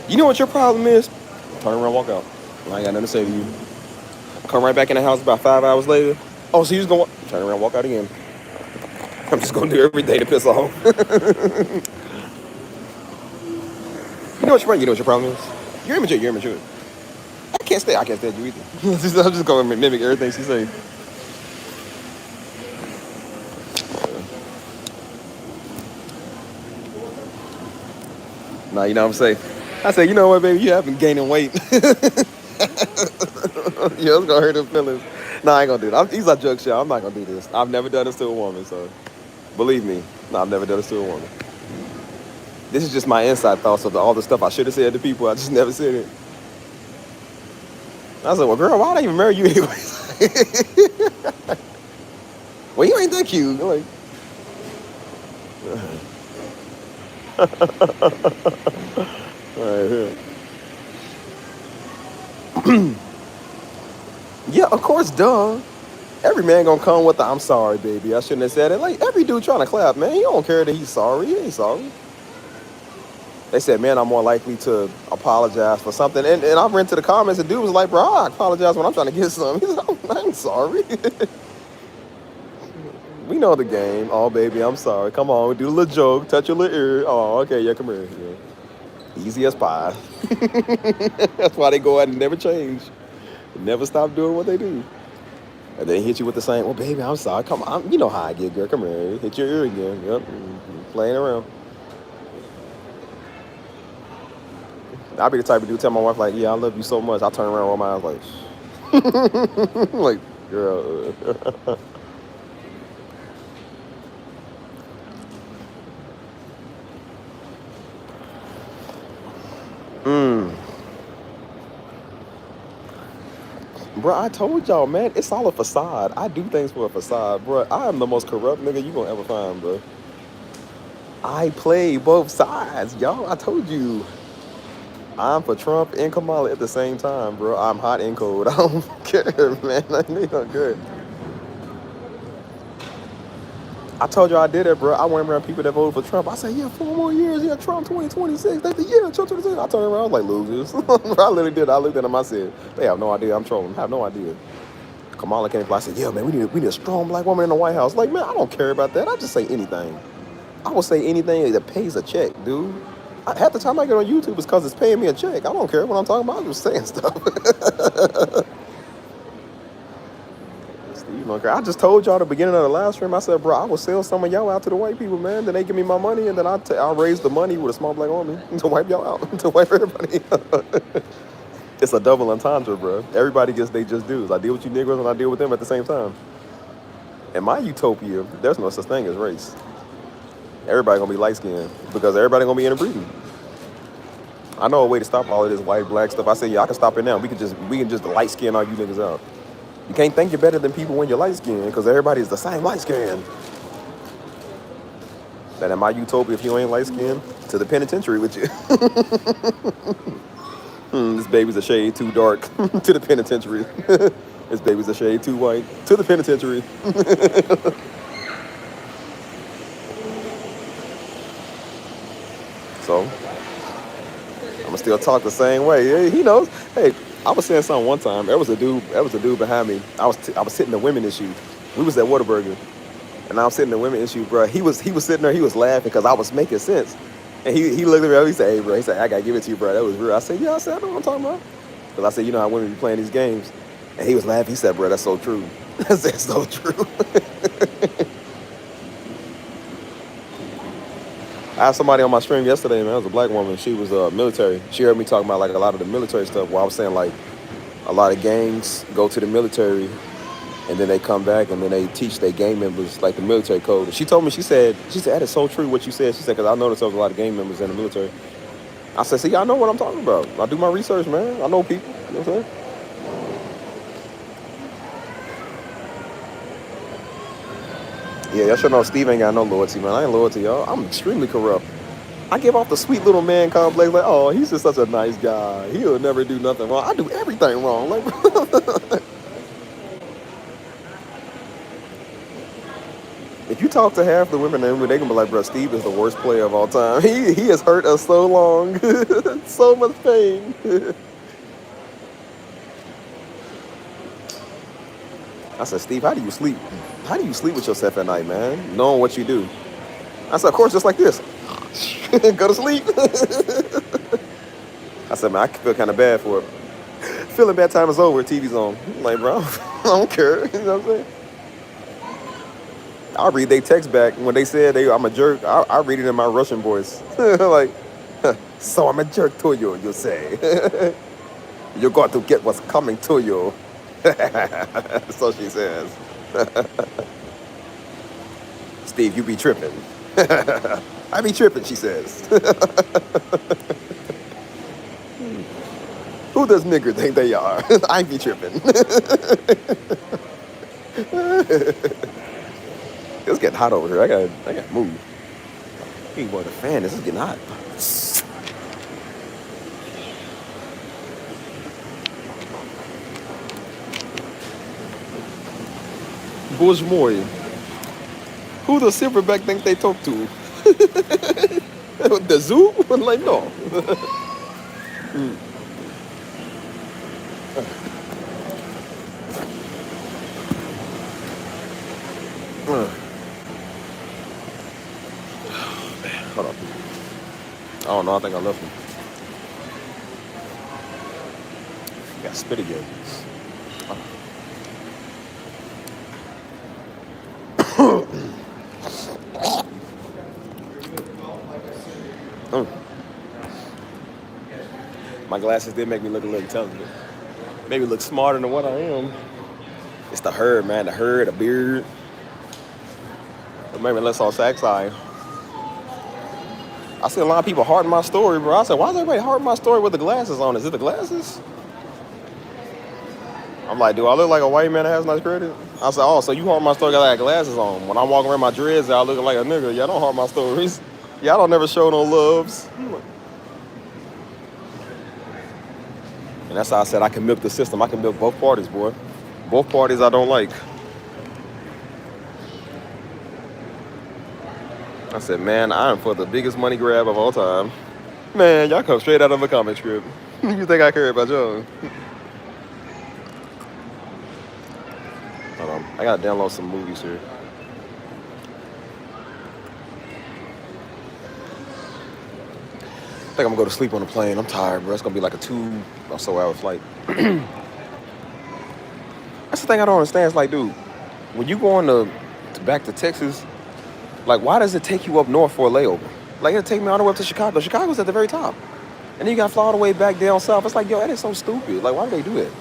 You know what your problem is? Turn around, walk out. I ain't got nothing to say to you. Come right back in the house about 5 hours later. Oh, so you just gonna turn around, walk out again. I'm just gonna do every day to piss off. You know what your problem is? You're immature. I can't stand you either. I'm just gonna mimic everything she say. Nah, you know what I'm saying? I said, you know what, baby, you have been gaining weight. Yeah, it's gonna hurt his feelings. Nah, I ain't gonna do that. He's a joke shot. I'm not gonna do this. I've never done this to a woman, so believe me, no, I've never done this to a woman. This is just my inside thoughts of all the stuff I should have said to people. I just never said it. I said, well, girl, why'd I even marry you anyways? Well, you ain't that cute. I'm like, all right, yeah. Yeah, of course, duh. Every man gonna come with the I'm sorry, baby. I shouldn't have said it. Like every dude trying to clap, man. He don't care that he's sorry. He ain't sorry. They said, man, I'm more likely to apologize for something. And I went to the comments and dude was like, bro, I apologize when I'm trying to get something. He's like, I'm sorry. We know the game. Oh, baby, I'm sorry. Come on, do a little joke, touch your little ear. Oh, okay, yeah, come here. Yeah. Easy as pie. That's why they go out and never change. Never stop doing what they do. And they hit you with the same, well, baby, I'm sorry. Come on. You know how I get, girl. Come here. Hit your ear again. Yep. Playing around. I'll be the type of dude tell my wife, like, yeah, I love you so much. I turn around with my eyes like, like, girl. Bro, I told y'all, man, it's all a facade. I do things for a facade, bro. I am the most corrupt nigga you gonna ever find, bro. I play both sides, y'all. I told you. I'm for Trump and Kamala at the same time, bro. I'm hot and cold. I don't care, man. I think I'm good. I told you I did it, bro. I went around people that voted for Trump. I said, yeah, 4 more years. Yeah, Trump 2026. They said, yeah, Trump 2026. I turned around. I was like, losers. I literally did. I looked at them. I said, they have no idea I'm trolling. Have no idea. Kamala came. I said, yeah, man, we need a strong black woman in the White House. Like, man, I don't care about that. I just say anything. I will say anything that pays a check, dude. Half the time I get on YouTube is because it's paying me a check. I don't care what I'm talking about. I'm just saying stuff. Steve don't care. I just told y'all at the beginning of the live stream, I said, bro, I will sell some of y'all out to the white people, man. Then they give me my money, and then I'll raise the money with a small black army to wipe y'all out, to wipe everybody out. It's a double entendre, bro. Everybody gets they just dues. I deal with you Negroes, and I deal with them at the same time. In my utopia, there's no such thing as race. Everybody gonna be light skinned because everybody gonna be interbreeding. I know a way to stop all of this white, black stuff. I say, yeah, I can stop it now. We can just light skin all you niggas out. You can't think you're better than people when you're light skinned because everybody's the same light skin. That in my utopia, if you ain't light skinned, to the penitentiary with you. This baby's a shade too dark to the penitentiary. This baby's a shade too white to the penitentiary. So I'm gonna still talk the same way. Yeah, he knows. Hey, I was saying something one time. There was a dude behind me. I was sitting the women issue. We was at Whataburger, and I was sitting the women issue, bro. He was sitting there. He was laughing because I was making sense. And he looked at me. He said, "Hey, bro." He said, "I gotta give it to you, bro. That was real." I said, "Yeah." I said, "I know what I'm talking about." Because I said, "You know how women be playing these games." And he was laughing. He said, "Bro, that's so true." I said, "So true." I had somebody on my stream yesterday, man. It was a black woman. She was military. She heard me talking about like a lot of the military stuff. Where I was saying like a lot of gangs go to the military, and then they come back and then they teach their gang members like the military code. And she told me, she said that is so true what you said. She said because I noticed there was a lot of gang members in the military. I said, see, I know what I'm talking about. I do my research, man. I know people. You know what I'm saying? Yeah, y'all should know Steve ain't got no loyalty, man. I ain't loyal to y'all. I'm extremely corrupt. I give off the sweet little man complex, like, oh, he's just such a nice guy. He'll never do nothing wrong. I do everything wrong. Like, if you talk to half the women, they gonna be like, bro, Steve is the worst player of all time. He has hurt us so long, so much pain. I said, Steve, how do you sleep? How do you sleep with yourself at night, man? Knowing what you do. I said, of course, just like this. Go to sleep. I said, man, I feel kind of bad for it. Feeling bad time is over, TV's on. I'm like, bro, I don't care. You know what I'm saying? I read they text back when they said I'm a jerk. I read it in my Russian voice. Like, So I'm a jerk to you, you say. You got to get what's coming to you. So she says. Steve, you be tripping. I be tripping, she says. Who does nigger think they are? I be tripping. It's getting hot over here. I gotta move. Hey, boy, the fan. This is getting hot. Bush Moy. Who does Silverback think they talk to? The zoo? Like, no. Hold on. I don't know. I think I left him. Got spit again. Mm. My glasses did make me look a little intelligent. Maybe look smarter than what I am. It's the herd, man. The herd, the beard. But maybe less on sack side. I see a lot of people hearting my story, bro. I said, why is everybody hearting my story with the glasses on? Is it the glasses? I'm like, do I look like a white man that has nice credit? I said, oh, so you heart my story got like glasses on. When I'm walking around my dreads, I look like a nigga. Y'all don't heart my stories. Y'all don't never show no loves. And that's how I said I can milk the system. I can milk both parties, boy. Both parties I don't like. I said, man, I am for the biggest money grab of all time. Man, y'all come straight out of a comic strip. You think I care about y'all? Hold on. I gotta download some movies here. I think I'm gonna go to sleep on the plane. I'm tired, bro. It's gonna be like a 2 or so hour flight. That's the thing I don't understand. It's like, dude, when you going to back to Texas, like, why does it take you up north for a layover? Like, it'll take me all the way up to Chicago. Chicago's at the very top. And then you gotta fly all the way back down south. It's like, yo, that is so stupid. Like, why do they do that?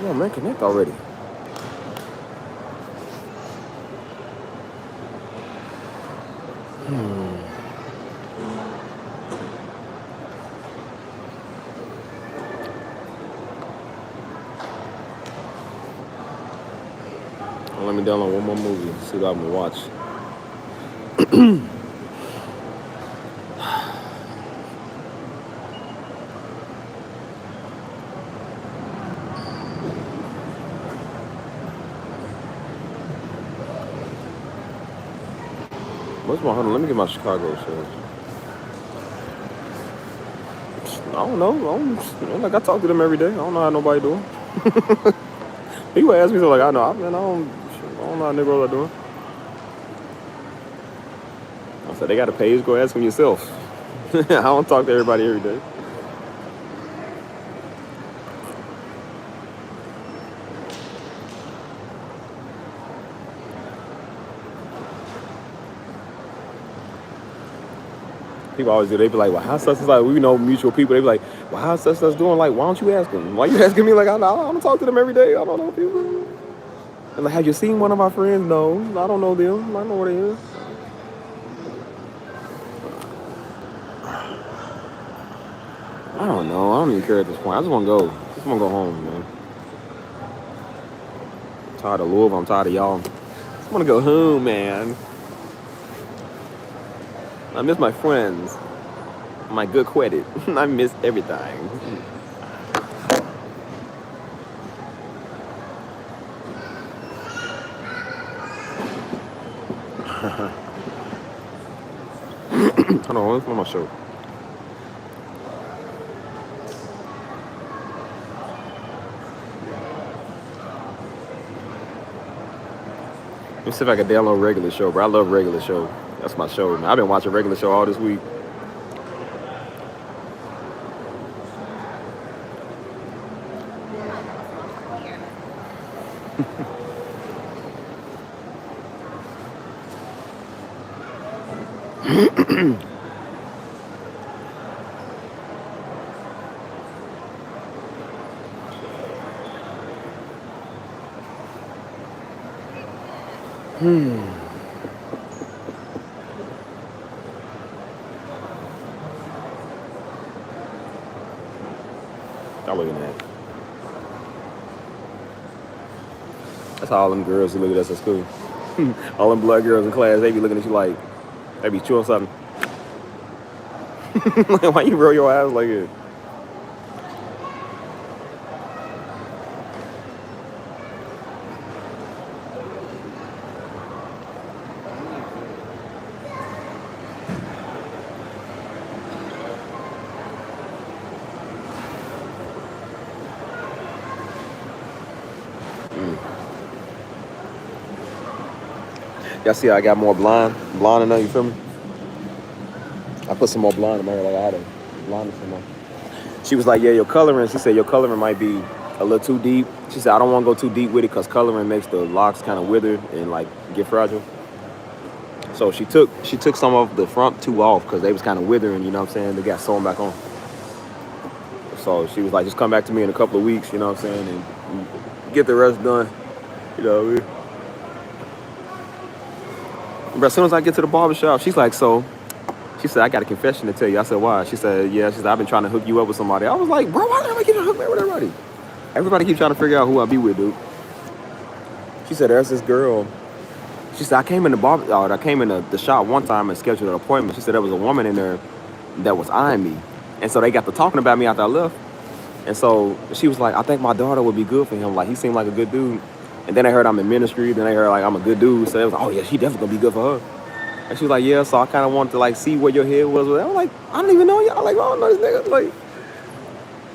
Yo, man, connect already. Well, let me download one more movie. See what I'm gonna watch. What's my hundred? Let me get my Chicago show. I don't know. Like I talk to them every day. I don't know how nobody doing. People ask me so like I know. I don't know how niggas are doing. I said they got a page. Go ask them yourself. I don't talk to everybody every day. People always do. They be like, "Well, how's such?" Like we know mutual people. They be like, "Well, how's such doing?" Like, why don't you ask them? Why you asking me? Like, I don't talk to them every day. I don't know people. And like, have you seen one of my friends? No, I don't know them. I don't know where they is. I don't know. I don't even care at this point. I just want to go. I just want to go home, man. I'm tired of Louisville. I'm tired of y'all. I just want to go home, man. I miss my friends. My good credit. I miss everything. Hold on, what's on my show? Let me see if I can download Regular Show, bro. I love Regular Show. That's my show, man. I've been watching Regular Show all this week. Y'all looking at. That's how all them girls who look at us at school. All them blood girls in class, they be looking at you like, they be chewing something. Like, why you roll your eyes like it? Y'all see how I got more blonde in there, you feel me? I put some more blonde in my hair, like I had a blonde some more. She was like, yeah, your coloring, she said your coloring might be a little too deep. She said, I don't want to go too deep with it because coloring makes the locks kind of wither and like get fragile. So she took some of the front two off because they was kind of withering, you know what I'm saying? They got sewn back on. So she was like, just come back to me in a couple of weeks, you know what I'm saying? And get the rest done, you know what I mean? But as soon as I get to the barbershop, she's like, so, she said, I got a confession to tell you. I said, why? She said, yeah, she said, I've been trying to hook you up with somebody. I was like, bro, why do I keep trying to hook me up with everybody? Everybody keep trying to figure out who I be with, dude. She said, there's this girl. She said, I came in the shop one time and scheduled an appointment. She said there was a woman in there that was eyeing me. And so they got to talking about me after I left. And so she was like, I think my daughter would be good for him. Like, he seemed like a good dude. And then they heard I'm in ministry. Then they heard, like, I'm a good dude. So they was like, oh, yeah, she definitely going to be good for her. And she was like, yeah, so I kind of wanted to, like, see where your head was with it. I was like, I don't even know y'all. Like, I don't know this nigga. Like,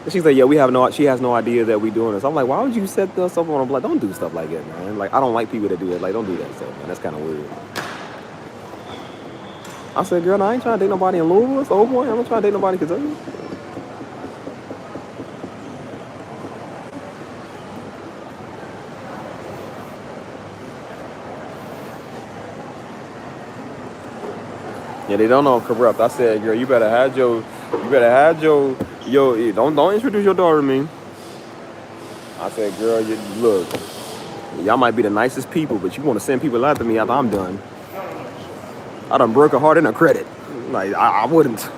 and she's like, yeah, she has no idea that we doing this. I'm like, why would you set us up on a, like, don't do stuff like that, man. Like, I don't like people that do that. Like, don't do that stuff, man. That's kind of weird. I said, girl, I ain't trying to date nobody in Louisville. It's the whole point. I'm not trying to date nobody in Kentucky. Yeah, they don't know I'm corrupt. I said, girl, you better have your, don't introduce your daughter to me. I said, girl, look, y'all might be the nicest people, but you want to send people after me after I'm done. I done broke her heart and her credit. Like, I wouldn't.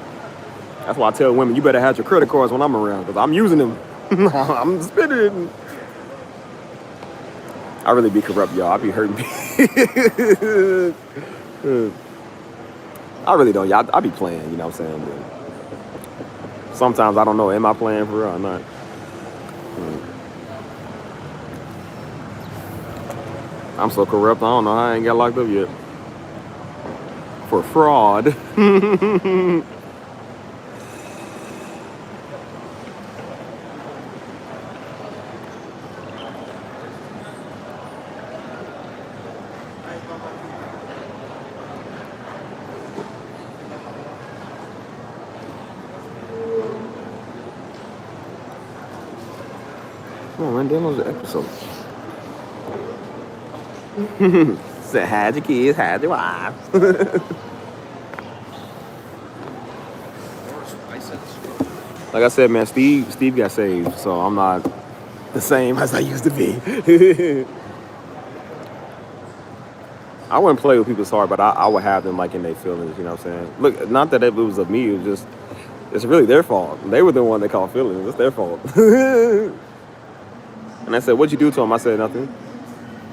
That's why I tell women, you better have your credit cards when I'm around, because I'm using them. I'm spending it. I really be corrupt, y'all. I be hurting people. I really don't. Y'all, I be playing, you know what I'm saying? But sometimes I don't know, am I playing for real or not? I'm so corrupt, I don't know how I ain't got locked up yet. For fraud. Come on, man, download the episode. Said, hide your kids, hide your wives. Like I said, man, Steve got saved, so I'm not the same as I used to be. I wouldn't play with people's heart, but I would have them like in their feelings, you know what I'm saying? Look, not that it was of me, it was just, it's really their fault. They were the one that called feelings, it's their fault. And I said, what'd you do to him? I said, nothing.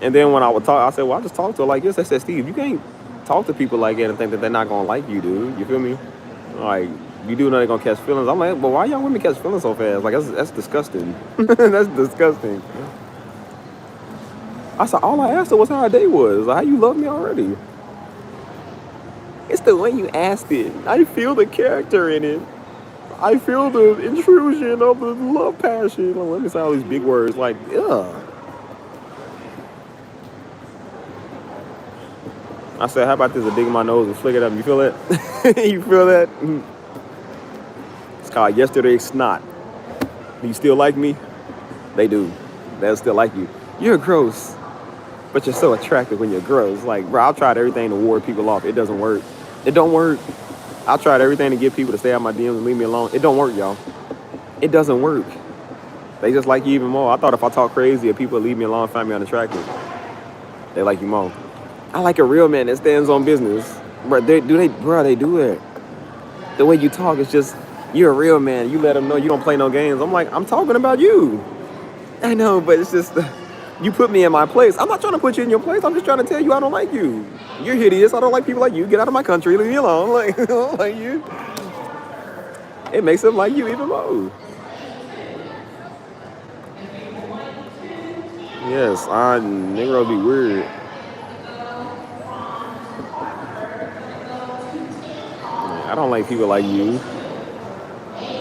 And then when I would talk, I said, well, I just talked to her like this. I said, Steve, you can't talk to people like that and think that they're not gonna like you, dude. You feel me? Like, you do know they're gonna catch feelings. I'm like, but why y'all women catch feelings so fast? Like, that's disgusting. That's disgusting. I said, all I asked her was how her day was. Like, how you love me already? It's the way you asked it. I feel the character in it. I feel the intrusion of the love passion. Well, let me say all these big words like, ugh. I said, how about this? I dig in my nose and flick it up. You feel that? You feel that? It's called Yesterday's Snot. Do you still like me? They do. They'll still like you. You're gross, but you're so attractive when you're gross. Like, bro, I've tried everything to ward people off. It doesn't work. It don't work. I tried everything to get people to stay out my DMs and leave me alone. It don't work, y'all. It doesn't work. They just like you even more. I thought if I talk crazy, if people leave me alone and find me unattractive, they like you more. I like a real man that stands on business. Bro, they do it. The way you talk is just, you're a real man. You let them know you don't play no games. I'm like, I'm talking about you. I know, but it's just, you put me in my place. I'm not trying to put you in your place. I'm just trying to tell you I don't like you. You're hideous. I don't like people like you. Get out of my country. Leave me alone. Like, I don't like you. It makes them like you even more. Yes, nigga be weird. I don't like people like you.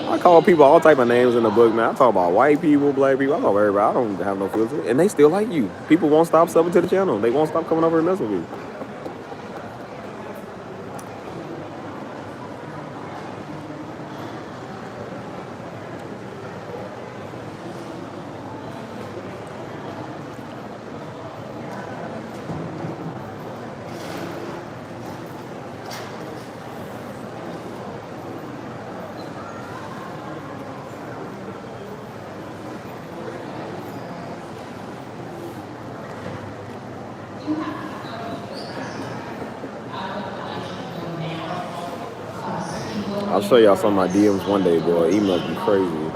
I call people all type of names in the book, man. I talk about white people, black people. I talk about everybody. I don't have no filter. And they still like you. People won't stop subbing to the channel. They won't stop coming over and messing with you. I'll show y'all some of my DMs one day, boy. Emails be crazy.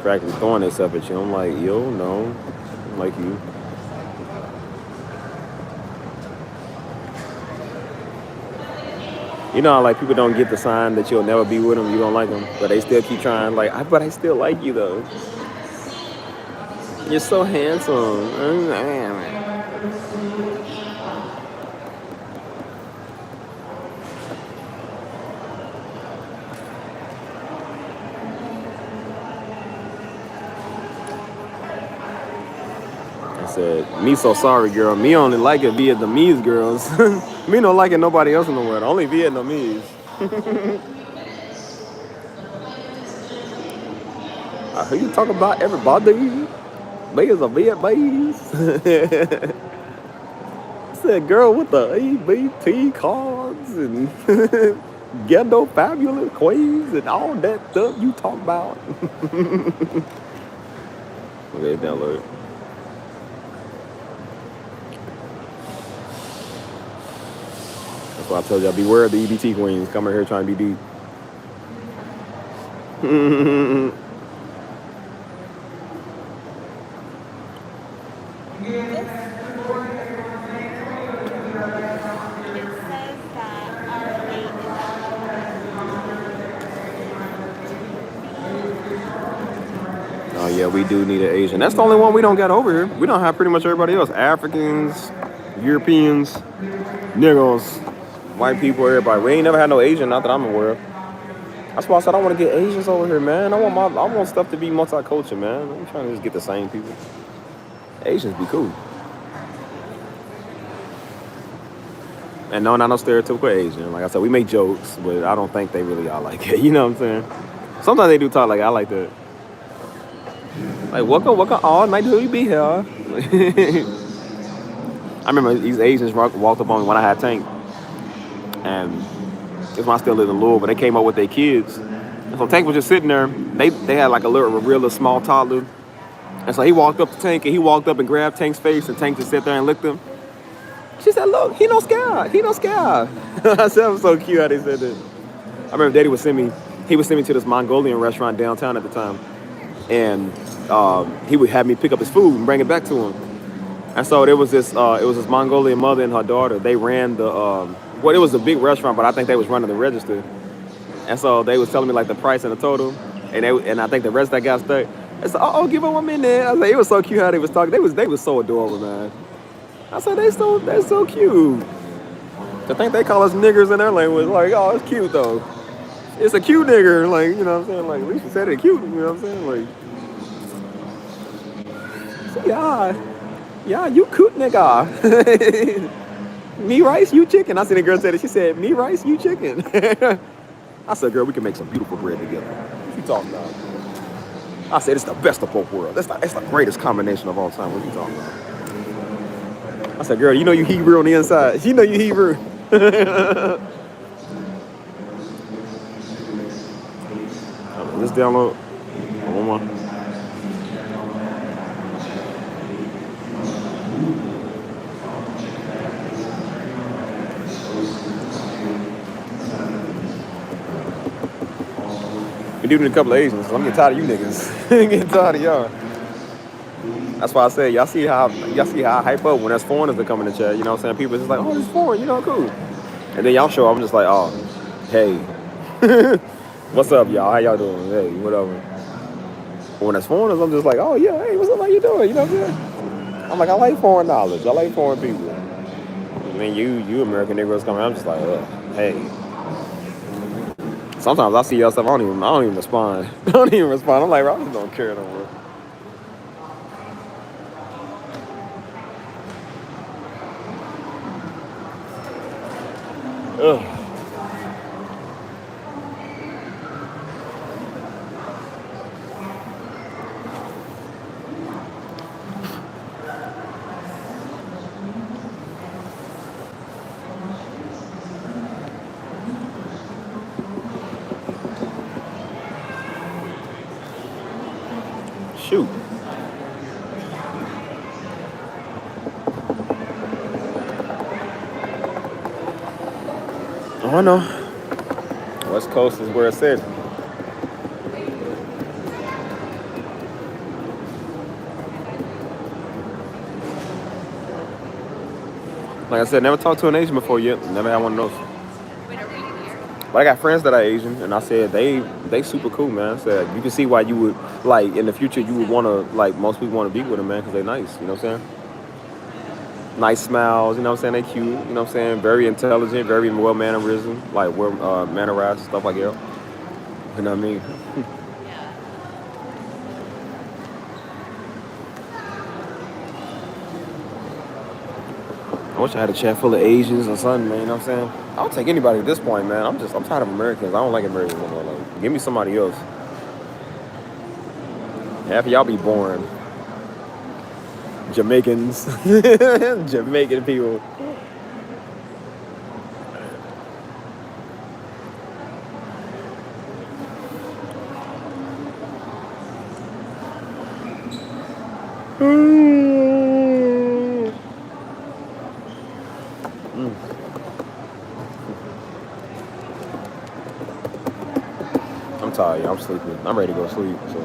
Practically throwing themselves at you. I'm like, yo, no. I'm like you. You know how like people don't get the sign that you'll never be with them, you don't like them, but they still keep trying. Like, but I still like you though. You're so handsome. I said, me so sorry, girl. Me only like it Vietnamese girls. Me don't like it nobody else in the world. Only Vietnamese. I hear you talk about everybody. Me is a Vietnamese. I said, girl, with the EBT cards and ghetto fabulous queens and all that stuff you talk about. Okay, download it. That's why I told y'all, beware of the EBT queens coming here trying to be deep. Oh yeah, we do need an Asian. That's the only one we don't got over here. We don't have pretty much everybody else. Africans, Europeans, niggers, white people, everybody. We ain't never had no Asian, not that I'm aware of. That's why I said I want to get Asians over here, man. I want stuff to be multicultural, man. I'm trying to just get the same people. Asians be cool. And no, not no stereotypical Asian. Like I said, we make jokes, but I don't think they really are like it. You know what I'm saying? Sometimes they do talk like I like that. Like, welcome, oh, nice to you be here. I remember these Asians walked up on me when I had Tank. And it's when I still lived in Louisville, but they came up with their kids. And so Tank was just sitting there. They had like a real small toddler. And so he walked up to Tank, and he walked up and grabbed Tank's face, and Tank just sat there and licked him. She said, look, he no scared. He no scared. I said, it was so cute how they said that. I remember Daddy would send me to this Mongolian restaurant downtown at the time. And he would have me pick up his food and bring it back to him. And so there was this Mongolian mother and her daughter. They ran it was a big restaurant, but I think they was running the register. And so they was telling me like the price and the total. And I think the rest that got stuck. I said, give her 1 minute. I said, it was so cute how they was talking. They was so adorable, man. I said, they're so cute. I think they call us niggers in their language. Like, oh, it's cute though. It's a cute nigger. Like, you know what I'm saying? Like, at least you said it cute. You know what I'm saying? Like, yeah, you cute nigga. Me rice, you chicken. I seen a girl say that. She said, me rice, you chicken. I said, girl, we can make some beautiful bread together. What you talking about? I said, it's the best of both worlds. It's the greatest combination of all time. What you talking about? I said, girl, you know you Hebrew on the inside. You know you Hebrew. Let's download. One more. We do need a couple of Asians. I'm getting tired of you niggas. I'm getting tired of y'all. That's why I say y'all see how I hype up when there's foreigners that come in the chat. You know what I'm saying? People just like, oh, it's foreign. You know, cool. And then y'all show up. I'm just like, oh, hey. What's up, y'all? How y'all doing? Hey, whatever. But when it's foreigners, I'm just like, oh, yeah, hey, what's up? How you doing? You know what I'm saying? I'm like, I like foreign knowledge. I like foreign people. I mean, you American Negroes coming, I'm just like, hey. Sometimes I see y'all stuff, I don't even respond. I don't even respond. I'm like, bro, I just don't care no more. Ugh. Shoot. Oh, I know. West Coast is where it's at. Like I said, never talked to an Asian before yet. Never had one of those. But I got friends that are Asian, and I said they super cool, man. I said you can see why you would, like, in the future you would want to, like, most people want to be with them, man, because they're nice. You know what I'm saying? Nice smiles. You know what I'm saying? They cute. You know what I'm saying? Very intelligent, very well mannerism, like well mannerized, stuff like that. You know what I mean? I wish I had a chat full of Asians or something, man. You know what I'm saying? I'll take anybody at this point, man. I'm tired of Americans. I don't like Americans no more. Like, give me somebody else. Half of y'all be boring. Jamaicans. Jamaican people. I'm tired, I'm sleeping. I'm ready to go to sleep. So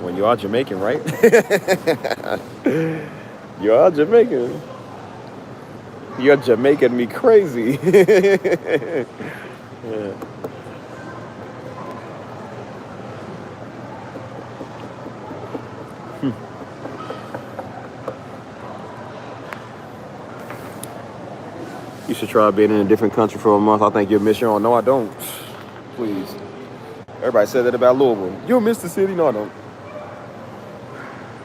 when you are Jamaican, right? You are Jamaican. You're Jamaican me crazy. Yeah. You should try being in a different country for a month. I think you'll miss your own. No, I don't. Please. Everybody said that about Louisville. You'll miss the city. No, I don't.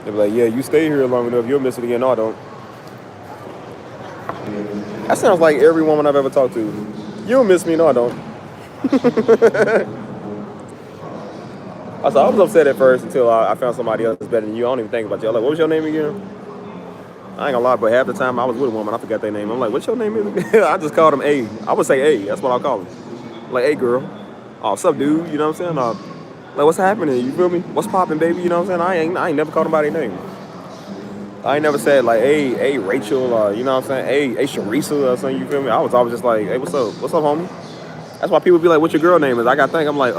They'll be like, yeah, you stay here long enough. You'll miss it again. No, I don't. That sounds like every woman I've ever talked to. You'll miss me. No, I don't. I was upset at first until I found somebody else that's better than you. I don't even think about you. I'm like, what was your name again? I ain't gonna lie, but half the time I was with a woman, I forgot their name. I'm like, what's your name? I just called them A. I would say A. That's what I'll call them. Like, hey, girl. Oh, what's up, dude? You know what I'm saying? Like, what's happening? You feel me? What's popping, baby? You know what I'm saying? I ain't never called them by their name. I ain't never said, like, hey, Rachel, or, you know what I'm saying? Hey, Sharisa, or something, you feel me? I was always just like, hey, what's up? What's up, homie? That's why people be like, what's your girl name is? I gotta think. I'm like,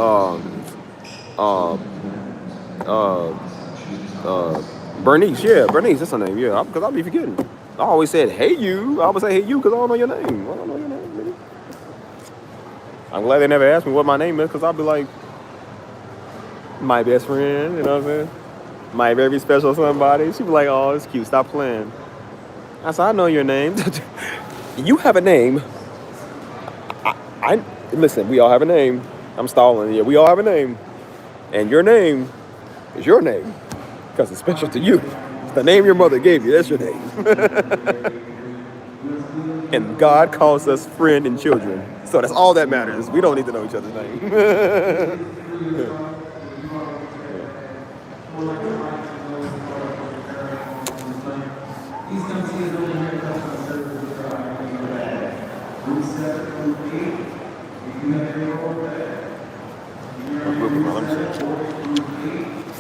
Bernice, yeah, Bernice, that's her name, yeah, because I'll be forgetting. I always said, hey, you. I would say, hey, you, because I don't know your name. I don't know your name, nigga. I'm glad they never asked me what my name is, because I'll be like, my best friend, you know what I'm saying? My very special somebody. She be like, oh, it's cute, stop playing. I said, I know your name. You have a name. I listen. We all have a name. I'm stalling. Yeah, we all have a name, and your name is your name because it's special to you. It's the name your mother gave you. That's your name. And God calls us friend and children. So that's all that matters. We don't need to know each other's name.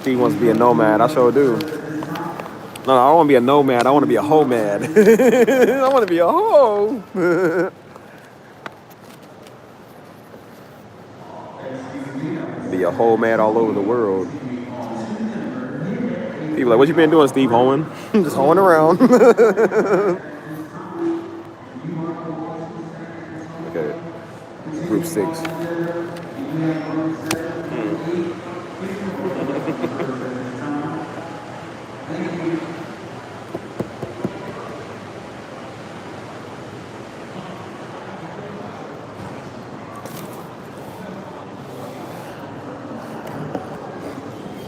Steve wants to be a nomad. I sure do. No, I don't want to be a nomad. I want to be a hoe-mad. I want to be a hoe. Be a hoe mad all over the world. People like, what you been doing, Steve? Hoeing? Just hoeing around. Okay. Group 6.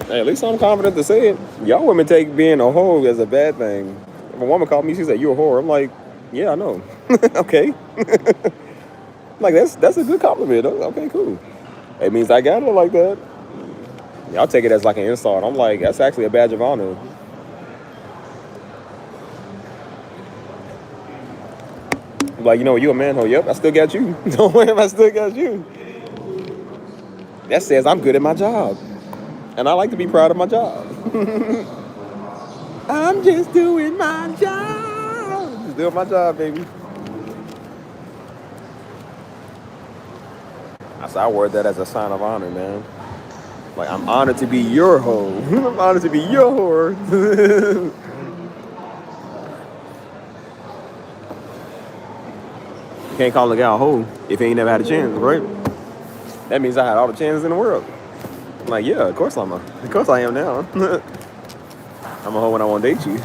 Hey, at least I'm confident to say it. Y'all women take being a hoe as a bad thing. If a woman called me, she said, you a whore. I'm like, yeah, I know. Okay. Like, that's a good compliment. Okay, cool. It means I got it like that. Y'all take it as like an insult. I'm like, that's actually a badge of honor. I'm like, you know, you a man hoe. Yep, I still got you. Don't worry, I still got you. That says I'm good at my job. And I like to be proud of my job. I'm just doing my job. Just doing my job, baby. I word that as a sign of honor, man. Like, I'm honored to be your hoe. I'm honored to be your whore. You can't call a guy a hoe if he ain't never had a chance, right? That means I had all the chances in the world. I'm like, yeah, of course of course I am now. I'm a hoe when I won't date you.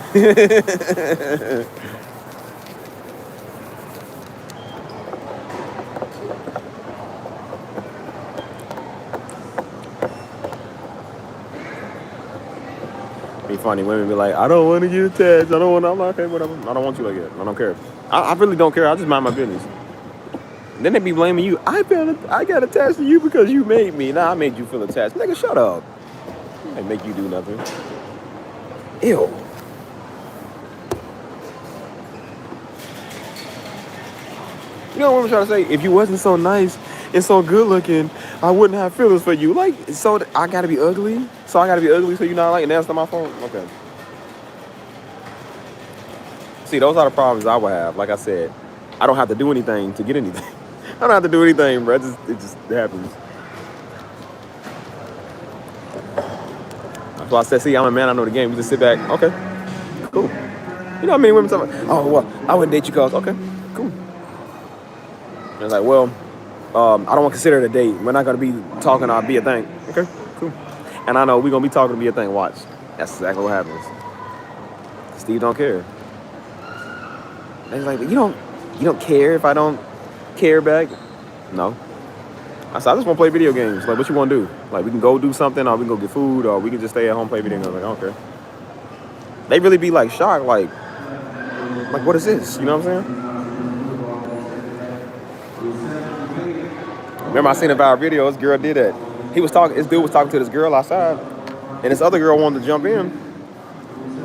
Be funny, women be like, I don't want to get attached. I don't want. I'm like, okay, whatever. I don't want you like that. I don't care. I really don't care. I just mind my business. And then they be blaming you. I got attached to you because you made me. Nah, I made you feel attached. Nigga, shut up. I make you do nothing. Ew. You know what I'm trying to say? If you wasn't so nice and so good looking, I wouldn't have feelings for you. Like, so I gotta be ugly? So I gotta be ugly so you're not like, and that's not my fault? Okay. See, those are the problems I would have. Like I said, I don't have to do anything to get anything. I don't have to do anything, bro. It just happens. That's why I said, see, I'm a man, I know the game. We just sit back. Okay, cool. You know how many women talk about, oh, well, I wouldn't date you because, okay, cool. And it's like, well, I don't want to consider it a date. We're not going to be talking or be a thing. Okay, cool. And I know we're going to be talking to be a thing. Watch. That's exactly what happens. Steve don't care. And he's like, you don't care if I don't care back? No. I said, I just want to play video games. Like, what you want to do? Like, we can go do something, or we can go get food, or we can just stay at home play video games. Like, I don't care. They really be like shocked, like what is this? You know what I'm saying? Remember, I seen a viral video. This girl did that. This dude was talking to this girl outside, and this other girl wanted to jump in.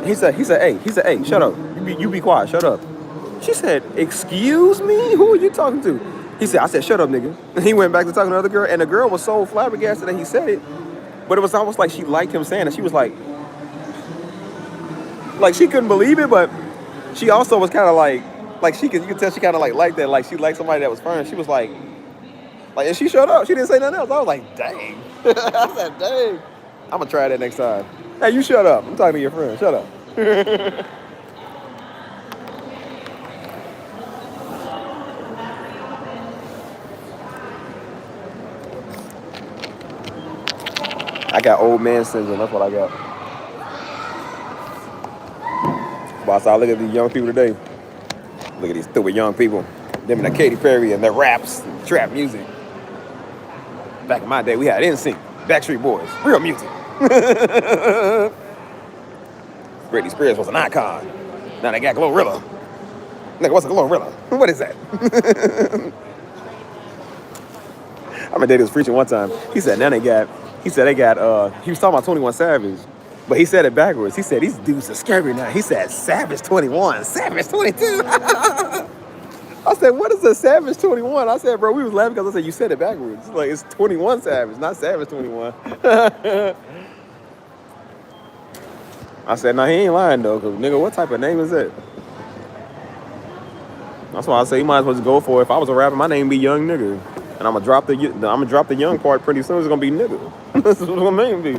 He said, hey, shut up. You be quiet. Shut up. She said, excuse me? Who are you talking to? He said, I said, shut up, nigga. And he went back to talking to the other girl, and the girl was so flabbergasted that he said it, but it was almost like she liked him saying it. She was like she couldn't believe it, but she also was kind of like you could tell she kind of liked that, like she liked somebody that was fun. She was like, and she shut up. She didn't say nothing else. I was like, dang. I said, dang. I'm gonna try that next time. Hey, you shut up. I'm talking to your friend. Shut up. I got old man syndrome. That's what I got. Boss, I look at these young people today. Look at these stupid young people. Them and the Katy Perry and their raps, and trap music. Back in my day, we had NSYNC, Backstreet Boys, real music. Britney Spears was an icon. Now they got Glorilla. Nigga, what's a Glorilla? What is that? I remember Daddy was preaching one time. He said, now they got, he was talking about 21 Savage, but he said it backwards. He said, these dudes are scary now. He said, Savage 21, Savage 22. I said, what is a Savage 21? I said, bro, we was laughing because I said, you said it backwards. Like, it's 21 Savage, not Savage 21. I said, nah, he ain't lying, though, because, nigga, what type of name is that? That's why I say you might as well just go for it. If I was a rapper, my name would be Young Nigga. And I'm gonna drop the young part pretty soon. It's gonna be nigga. This is what my name be.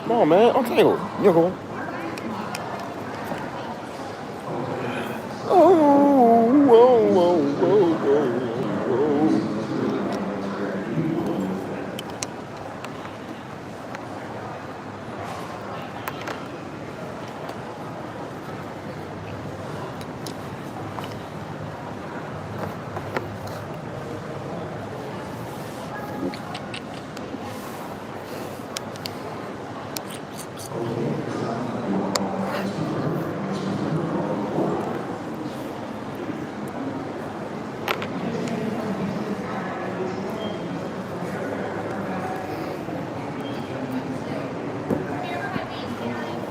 Come on, man. I'm tangled. You go.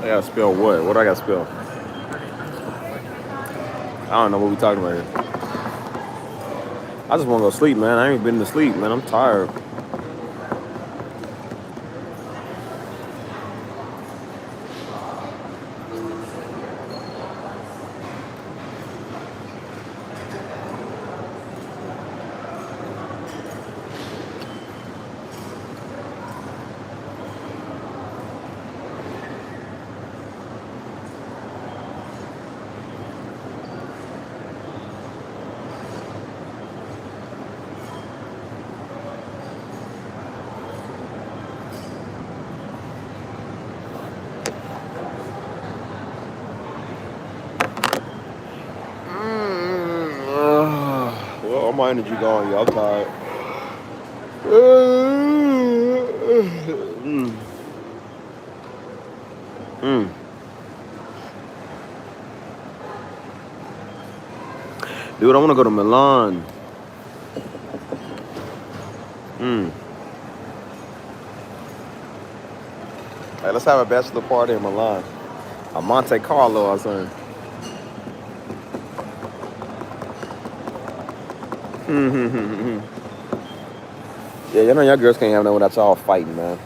I gotta spell what? What do I gotta spell? I don't know what we talking about here. I just wanna go sleep, man. I ain't been to sleep, man. I'm tired. Well, all my energy gone, y'all. I'm tired. Dude, I want to go to Milan. Hey, let's have a bachelor party in Milan. A Monte Carlo or something. Yeah, you know y'all girls can't have no without y'all fighting, man.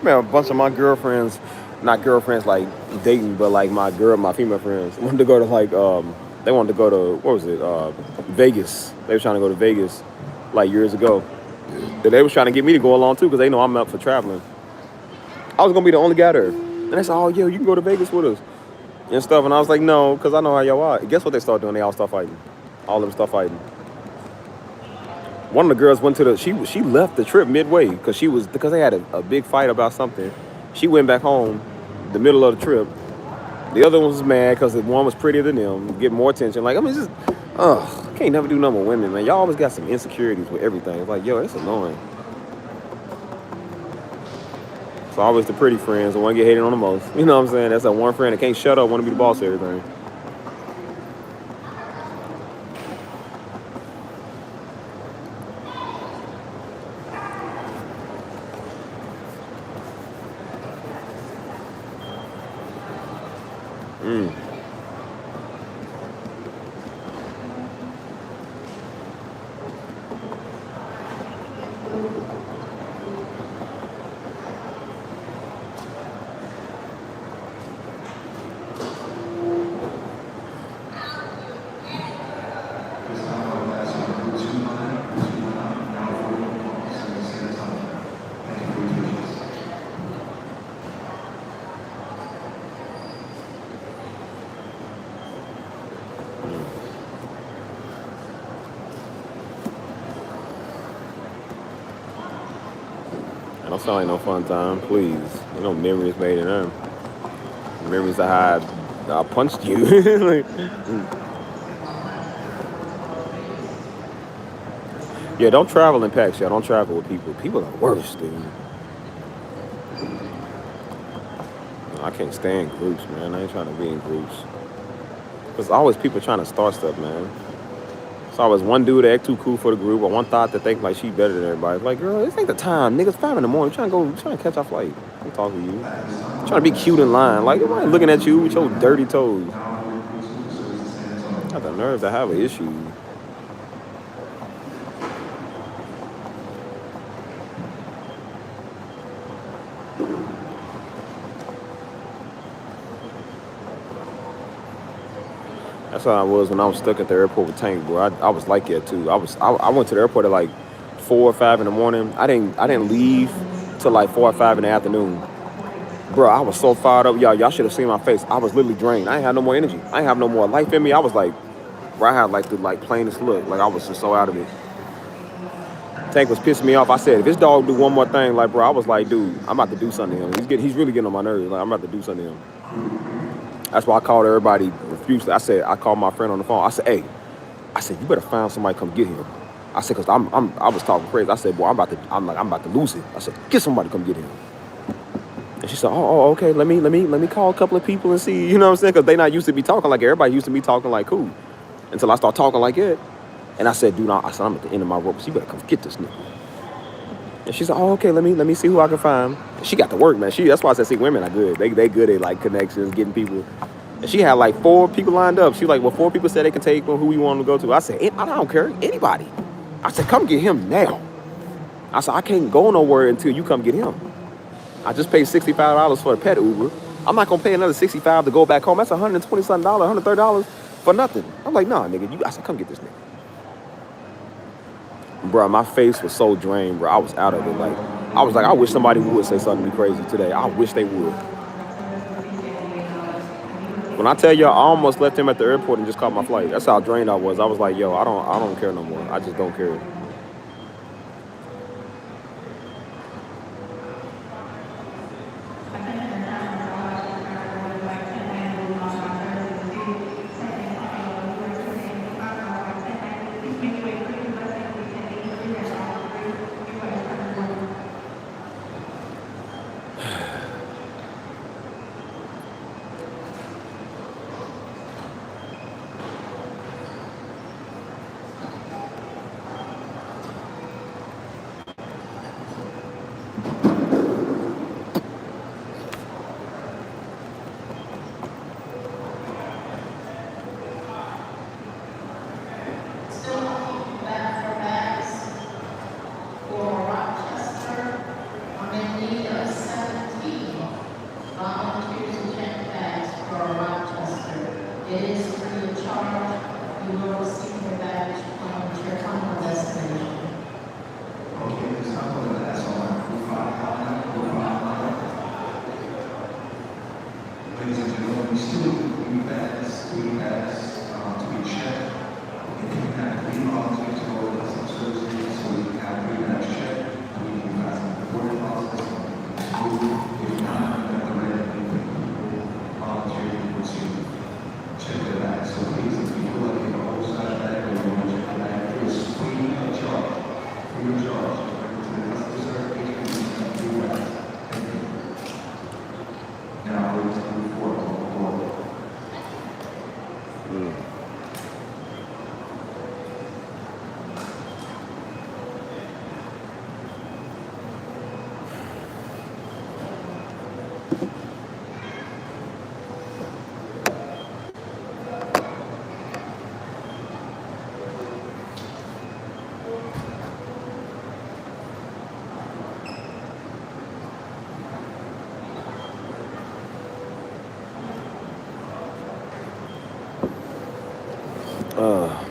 Man, a bunch of my girlfriends, not girlfriends like dating, but like my female friends, wanted to go to they wanted to go to, what was it, Vegas. They were trying to go to Vegas like years ago. They was trying to get me to go along too because they know I'm up for traveling. I was gonna be the only guy there. And they said, oh yeah, you can go to Vegas with us and stuff. And I was like, no, because I know how y'all are. Guess what they started doing? They all start fighting. All of them start fighting. One of the girls went to she left the trip midway because they had a big fight about something. She went back home the middle of the trip. The other one was mad because the one was prettier than them, get more attention. Like, I mean, it's just, can't never do nothing with women, man. Y'all always got some insecurities with everything. It's like, yo, it's annoying. It's always the pretty friends, the one get hated on the most. You know what I'm saying? That's that one friend that can't shut up, want to be the boss of everything. I don't sound like no fun time, please. You know, memories made in them. Memories of how I punched you. Like, yeah, don't travel in packs, y'all. Don't travel with people. People are worse, dude. I can't stand groups, man. I ain't trying to be in groups. There's always people trying to start stuff, man. It's always one dude that act too cool for the group, or one thought that think like she better than everybody. It's like, girl, this ain't the time. Niggas 5 in the morning. Trying to catch our flight. I'm talking to you. Trying to be cute in line. Like, everybody looking at you with your dirty toes. Got the nerve to have an issue. That's how I was when I was stuck at the airport with Tank, bro. I was like that too. I went to the airport at like 4 or 5 in the morning. I didn't leave till like 4 or 5 in the afternoon. Bro, I was so fired up. Y'all should have seen my face. I was literally drained. I ain't had no more energy. I ain't have no more life in me. I was like, bro, I had like the plainest look. Like I was just so out of it. Tank was pissing me off. I said, if this dog do one more thing, like, bro, I was like, dude, I'm about to do something to him. He's really getting on my nerves. Like, I'm about to do something to him. That's why I called everybody profusely. I called my friend on the phone. I said, hey, you better find somebody to come get him. I said, cause I was talking crazy. I said, boy, I'm about to lose it. I said, get somebody to come get him. And she said, oh, okay. Let me call a couple of people and see. You know what I'm saying? Cause they not used to be talking like everybody used to be talking like cool. Until I start talking like it. And I said, dude, I'm at the end of my rope. So you better come get this nigga. And she said, oh, okay. Let me see who I can find. And she got to work, man. That's why I said, see, women are good. They good at like connections, getting people. And she had like 4 people lined up. She was like, well, 4 people said they can take who you want to go to. I said, I don't care. Anybody. I said, come get him now. I said, I can't go nowhere until you come get him. I just paid $65 for the pet Uber. I'm not going to pay another $65 to go back home. That's $120-something, $130 for nothing. I'm like, nah, nigga. I said, come get this nigga. Bro, my face was so drained, bro. I was out of it. Like, I wish somebody would say something to me crazy today. I wish they would. When I tell y'all, I almost left him at the airport and just caught my flight. That's how drained I was. I was like, yo, I don't care no more. I just don't care.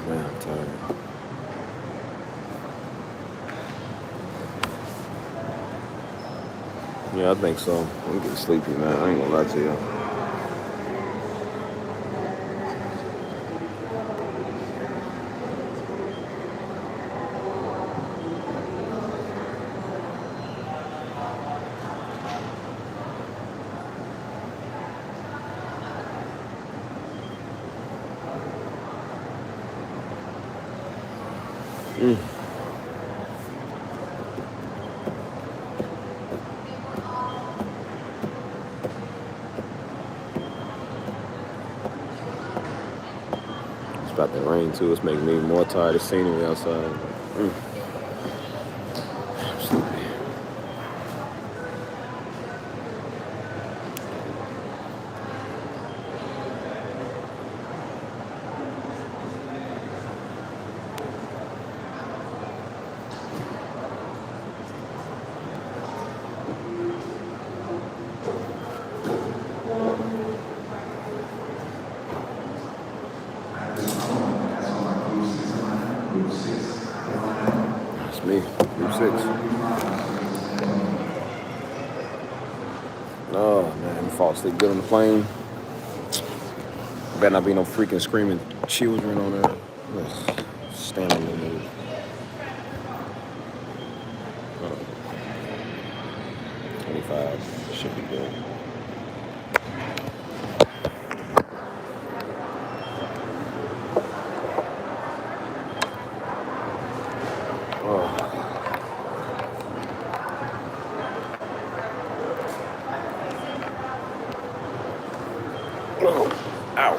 Man, I'm tired. Yeah, I think so. I'm getting sleepy, man. I ain't gonna lie to you. It's about to rain too. It's making me more tired of scenery outside. I'm sleepy. It's me, Group 6. Oh man, I fall asleep good on the plane. Better not be no freaking screaming children on there. Just stand on the move. 25 should be good. Ow.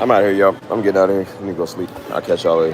I'm out of here, y'all. I'm getting out of here. Let me go sleep. I'll catch y'all later.